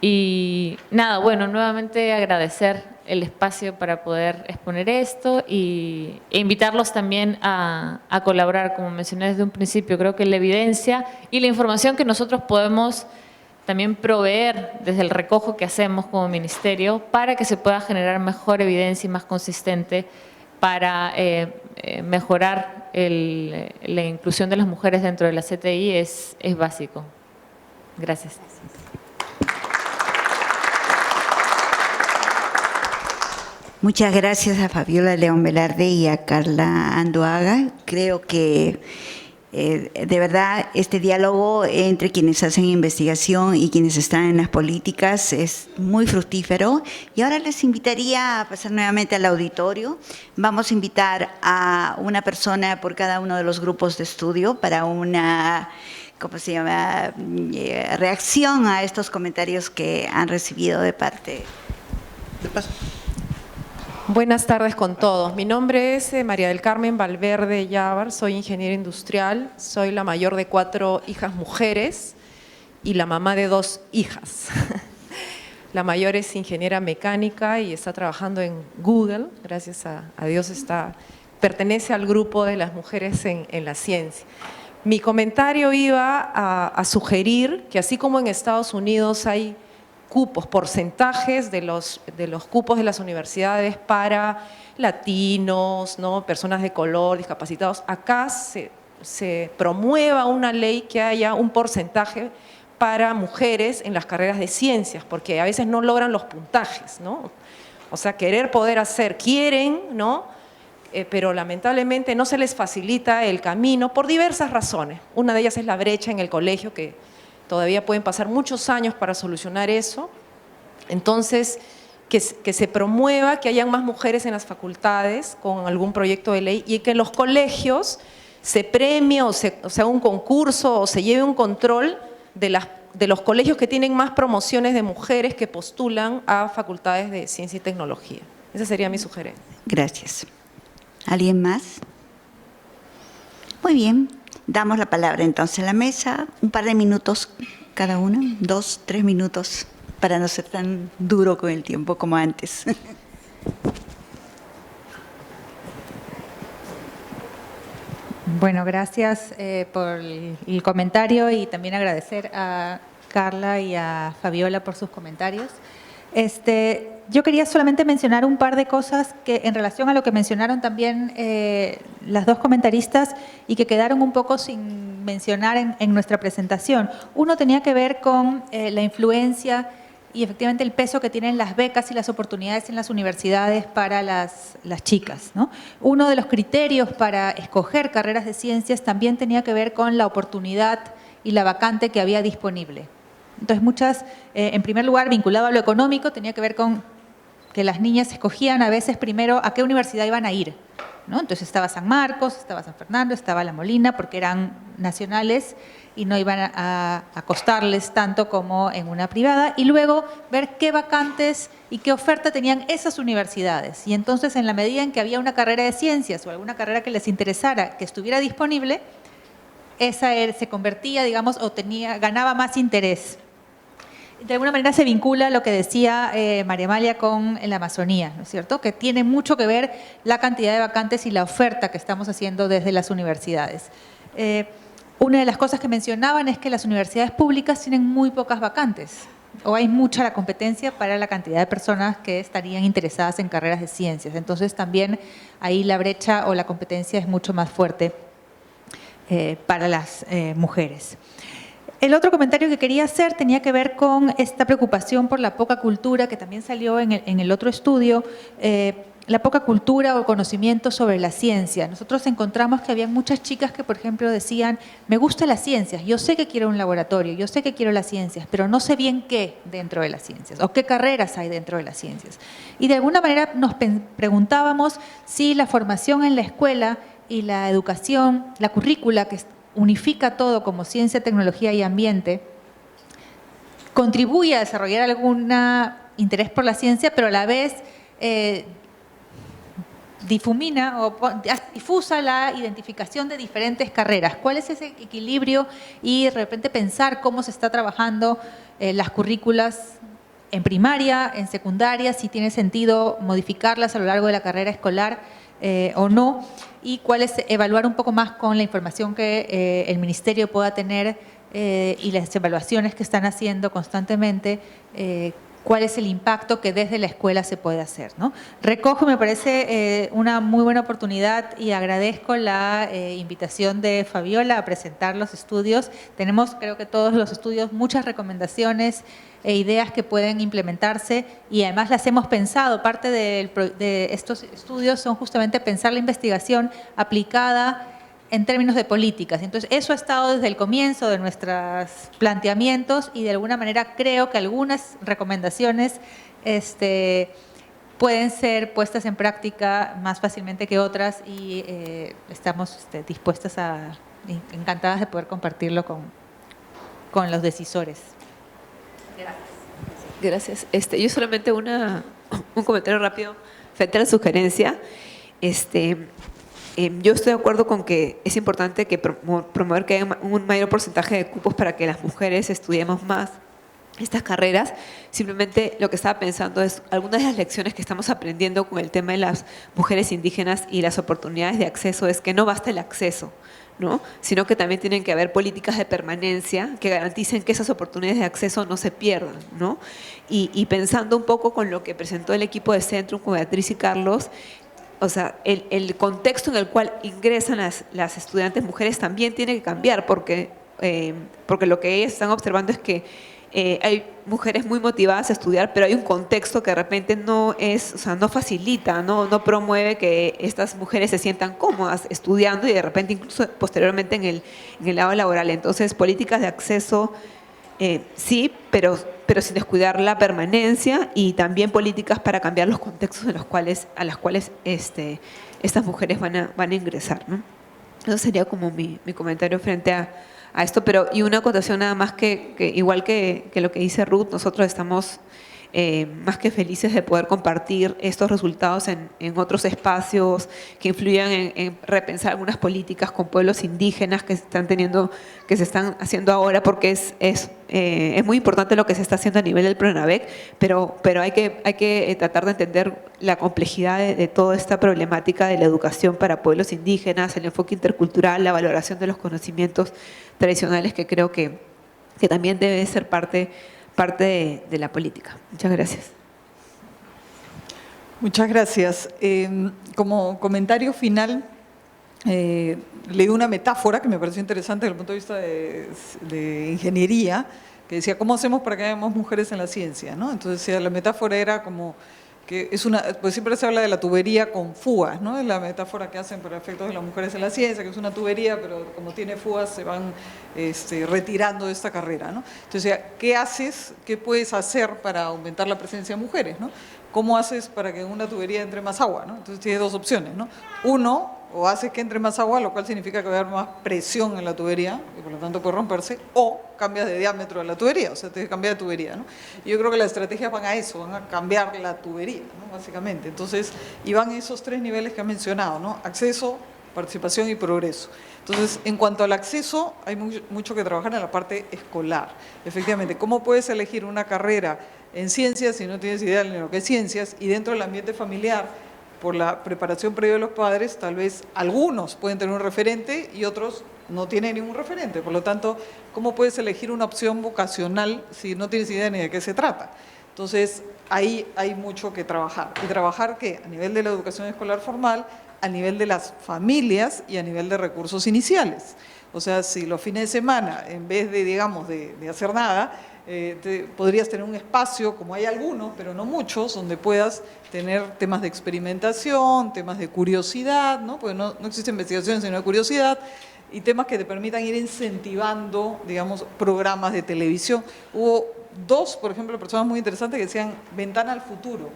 Speaker 9: Y nada, bueno, nuevamente agradecer el espacio para poder exponer esto e invitarlos también a colaborar, como mencioné desde un principio. Creo que la evidencia y la información que nosotros podemos también proveer desde el recojo que hacemos como ministerio para que se pueda generar mejor evidencia y más consistente para mejorar la inclusión de las mujeres dentro de la CTI es básico. Gracias.
Speaker 2: Muchas gracias a Fabiola León Velarde y a Carla Anduaga. Creo que de verdad este diálogo entre quienes hacen investigación y quienes están en las políticas es muy fructífero. Y ahora les invitaría a pasar nuevamente al auditorio. Vamos a invitar a una persona por cada uno de los grupos de estudio para una, ¿cómo se llama?, reacción a estos comentarios que han recibido de parte.
Speaker 10: Buenas tardes con todos. Mi nombre es María del Carmen Valverde Llávar, soy ingeniera industrial, soy la mayor de 4 hijas mujeres y la mamá de 2 hijas. La mayor es ingeniera mecánica y está trabajando en Google, gracias a Dios pertenece al grupo de las mujeres en la ciencia. Mi comentario iba a sugerir que así como en Estados Unidos hay cupos, porcentajes de los cupos de las universidades para latinos, ¿no?, personas de color, discapacitados, acá se promueva una ley que haya un porcentaje para mujeres en las carreras de ciencias, porque a veces no logran los puntajes, ¿no? O sea, quieren, ¿no?, pero lamentablemente no se les facilita el camino por diversas razones. Una de ellas es la brecha en el colegio, que todavía pueden pasar muchos años para solucionar eso. Entonces, que se promueva que hayan más mujeres en las facultades con algún proyecto de ley y que en los colegios se premie o se haga un concurso o se lleve un control de los colegios que tienen más promociones de mujeres que postulan a facultades de ciencia y tecnología. Esa sería mi sugerencia.
Speaker 2: Gracias. ¿Alguien más? Muy bien. Damos la palabra entonces a la mesa, un par de minutos cada uno, 2, 3 minutos, para no ser tan duro con el tiempo como antes.
Speaker 4: Bueno, gracias por el comentario y también agradecer a Carla y a Fabiola por sus comentarios. Yo quería solamente mencionar un par de cosas que en relación a lo que mencionaron también las dos comentaristas y que quedaron un poco sin mencionar en nuestra presentación. Uno tenía que ver con la influencia y efectivamente el peso que tienen las becas y las oportunidades en las universidades para las chicas, ¿no? Uno de los criterios para escoger carreras de ciencias también tenía que ver con la oportunidad y la vacante que había disponible. Entonces muchas, en primer lugar, vinculado a lo económico, tenía que ver con que las niñas escogían a veces primero a qué universidad iban a ir, ¿no? Entonces estaba San Marcos, estaba San Fernando, estaba La Molina, porque eran nacionales y no iban a costarles tanto como en una privada, y luego ver qué vacantes y qué oferta tenían esas universidades. Y entonces, en la medida en que había una carrera de ciencias o alguna carrera que les interesara, que estuviera disponible, esa se convertía, digamos, o ganaba más interés. De alguna manera se vincula lo que decía María Amalia con la Amazonía, ¿no es cierto?, que tiene mucho que ver la cantidad de vacantes y la oferta que estamos haciendo desde las universidades. Una de las cosas que mencionaban es que las universidades públicas tienen muy pocas vacantes, o hay mucha la competencia para la cantidad de personas que estarían interesadas en carreras de ciencias. Entonces también ahí la brecha o la competencia es mucho más fuerte para las mujeres. El otro comentario que quería hacer tenía que ver con esta preocupación por la poca cultura que también salió en el otro estudio, la poca cultura o conocimiento sobre la ciencia. Nosotros encontramos que había muchas chicas que, por ejemplo, decían, me gustan las ciencias, yo sé que quiero un laboratorio, yo sé que quiero las ciencias, pero no sé bien qué dentro de las ciencias o qué carreras hay dentro de las ciencias. Y de alguna manera nos preguntábamos si la formación en la escuela y la educación, la currícula que unifica todo como ciencia, tecnología y ambiente, contribuye a desarrollar algún interés por la ciencia, pero a la vez difumina o difusa la identificación de diferentes carreras. ¿Cuál es ese equilibrio? Y de repente pensar cómo se está trabajando las currículas en primaria, en secundaria, si tiene sentido modificarlas a lo largo de la carrera escolar o no, y cuál es evaluar un poco más con la información que el ministerio pueda tener y las evaluaciones que están haciendo constantemente, cuál es el impacto que desde la escuela se puede hacer, ¿no? Recojo, me parece una muy buena oportunidad y agradezco la invitación de Fabiola a presentar los estudios. Tenemos, creo que todos los estudios, muchas recomendaciones e ideas que pueden implementarse y además las hemos pensado. Parte de estos estudios son justamente pensar la investigación aplicada en términos de políticas. Entonces, eso ha estado desde el comienzo de nuestros planteamientos y de alguna manera creo que algunas recomendaciones pueden ser puestas en práctica más fácilmente que otras y estamos dispuestas encantadas de poder compartirlo con los decisores.
Speaker 5: Gracias. Yo solamente un comentario rápido frente a la sugerencia. Yo estoy de acuerdo con que es importante que promover que haya un mayor porcentaje de cupos para que las mujeres estudiemos más estas carreras. Simplemente lo que estaba pensando es algunas de las lecciones que estamos aprendiendo con el tema de las mujeres indígenas y las oportunidades de acceso es que no basta el acceso, ¿no? Sino que también tienen que haber políticas de permanencia que garanticen que esas oportunidades de acceso no se pierdan, ¿no? Y pensando un poco con lo que presentó el equipo de Centrum con Beatriz y Carlos, o sea, el contexto en el cual ingresan las estudiantes mujeres también tiene que cambiar porque lo que ellas están observando es que hay mujeres muy motivadas a estudiar, pero hay un contexto que de repente no facilita, no promueve que estas mujeres se sientan cómodas estudiando y de repente incluso posteriormente en el lado laboral. Entonces, políticas de acceso sí, pero sin descuidar la permanencia y también políticas para cambiar los contextos a las cuales estas mujeres van a ingresar, ¿no? Eso sería como mi comentario frente a esto, pero y una acotación nada más que igual que lo que dice Ruth, nosotros estamos más que felices de poder compartir estos resultados en otros espacios que influyan en repensar algunas políticas con pueblos indígenas que se están haciendo ahora, porque es muy importante lo que se está haciendo a nivel del PRONAVEC, pero hay que tratar de entender la complejidad de toda esta problemática de la educación para pueblos indígenas, el enfoque intercultural, la valoración de los conocimientos tradicionales, que creo que también debe ser parte de la política. Muchas gracias.
Speaker 6: Muchas gracias. Como comentario final, leí una metáfora que me pareció interesante desde el punto de vista de ingeniería, que decía, ¿cómo hacemos para que haya más mujeres en la ciencia? ¿No? Entonces, decía, la metáfora era como que pues siempre se habla de la tubería con fugas, ¿no? Es la metáfora que hacen para efectos de las mujeres en la ciencia, que es una tubería, pero como tiene fugas se van retirando de esta carrera, ¿no? Entonces, ¿qué haces? ¿Qué puedes hacer para aumentar la presencia de mujeres, ¿no? ¿Cómo haces para que en una tubería entre más agua, ¿no? Entonces tienes dos opciones, ¿no? Uno, o haces que entre más agua, lo cual significa que va a haber más presión en la tubería y por lo tanto puede romperse, o cambias de diámetro de la tubería, o sea, te cambia de tubería, ¿no? Y yo creo que las estrategias van a eso, van a cambiar la tubería, ¿no? Básicamente. Entonces, y van esos tres niveles que han mencionado, ¿no? Acceso, participación y progreso. Entonces, en cuanto al acceso, hay mucho que trabajar en la parte escolar. Efectivamente, ¿cómo puedes elegir una carrera en ciencias si no tienes idea de lo que es ciencias y dentro del ambiente familiar por la preparación previa de los padres, tal vez algunos pueden tener un referente y otros no tienen ningún referente. Por lo tanto, ¿cómo puedes elegir una opción vocacional si no tienes idea ni de qué se trata? Entonces, ahí hay mucho que trabajar. Y trabajar, ¿qué? A nivel de la educación escolar formal, a nivel de las familias y a nivel de recursos iniciales. O sea, si los fines de semana, en vez de, digamos, de hacer nada, podrías tener un espacio, como hay algunos, pero no muchos, donde puedas tener temas de experimentación, temas de curiosidad, ¿no? Porque no existe investigación sino de curiosidad, y temas que te permitan ir incentivando, digamos, programas de televisión. Hubo dos, por ejemplo, personas muy interesantes que decían Ventana al Futuro.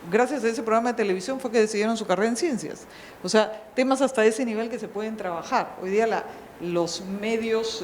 Speaker 6: Gracias a ese programa de televisión fue que decidieron su carrera en ciencias. O sea, temas hasta ese nivel que se pueden trabajar. Hoy día los medios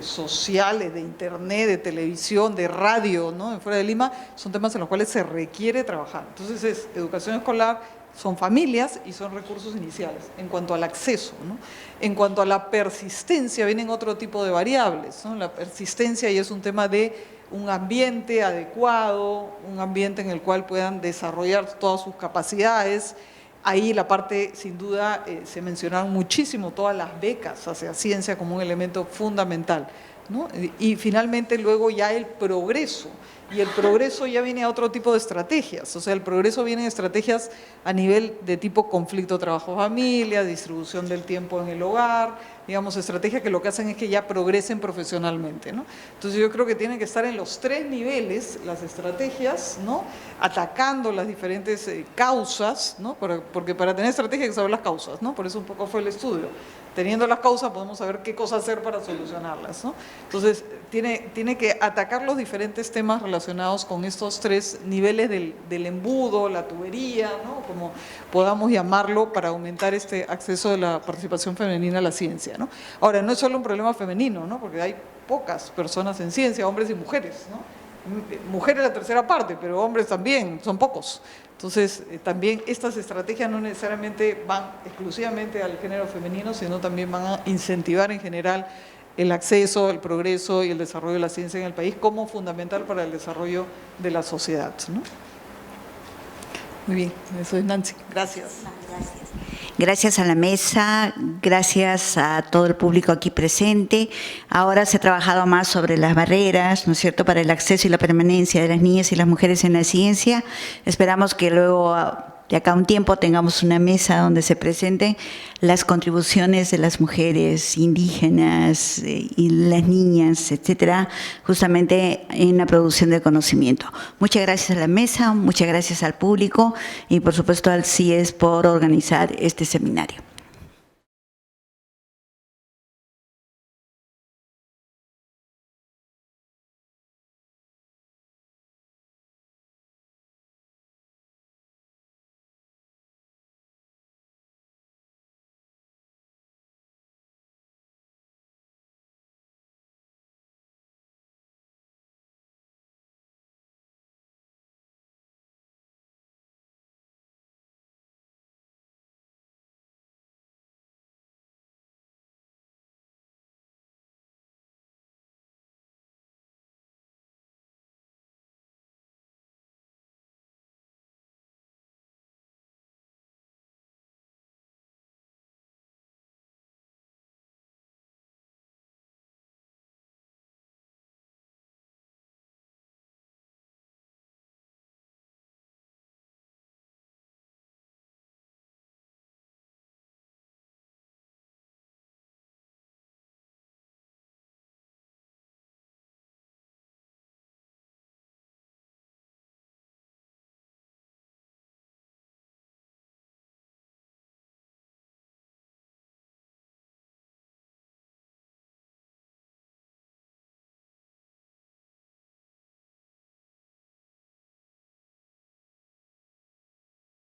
Speaker 6: sociales, de internet, de televisión, de radio, ¿no? Fuera de Lima, son temas en los cuales se requiere trabajar. Entonces es educación escolar, son familias y son recursos iniciales en cuanto al acceso, ¿no? En cuanto a la persistencia, vienen otro tipo de variables, ¿no? La persistencia y es un tema de un ambiente adecuado, un ambiente en el cual puedan desarrollar todas sus capacidades. Ahí la parte, sin duda, se mencionaron muchísimo todas las becas hacia ciencia como un elemento fundamental, ¿no? Y finalmente luego ya el progreso. Y el progreso ya viene a otro tipo de estrategias, o sea, el progreso viene en estrategias a nivel de tipo conflicto trabajo-familia, distribución del tiempo en el hogar, digamos, estrategias que lo que hacen es que ya progresen profesionalmente, ¿no? Entonces yo creo que tienen que estar en los tres niveles las estrategias, ¿no? Atacando las diferentes causas, ¿no? Porque para tener estrategia hay que saber las causas, ¿no? Por eso un poco fue el estudio. Teniendo las causas podemos saber qué cosa hacer para solucionarlas, ¿no? Entonces, tiene que atacar los diferentes temas relacionados con estos tres niveles del embudo, la tubería, ¿no? Como podamos llamarlo, para aumentar este acceso de la participación femenina a la ciencia, ¿no? Ahora, no es solo un problema femenino, ¿no? Porque hay pocas personas en ciencia, hombres y mujeres, ¿no? Mujeres la tercera parte, pero hombres también, son pocos. Entonces, también estas estrategias no necesariamente van exclusivamente al género femenino, sino también van a incentivar en general el acceso, el progreso y el desarrollo de la ciencia en el país como fundamental para el desarrollo de la sociedad, ¿no? Muy bien, eso es Nancy. Gracias.
Speaker 2: Gracias. Gracias a la mesa, gracias a todo el público aquí presente. Ahora se ha trabajado más sobre las barreras, ¿no es cierto?, para el acceso y la permanencia de las niñas y las mujeres en la ciencia. Esperamos que luego, de acá a un tiempo, tengamos una mesa donde se presenten las contribuciones de las mujeres indígenas y las niñas, etcétera, justamente en la producción del conocimiento. Muchas gracias a la mesa, muchas gracias al público y por supuesto al CIES por organizar este seminario.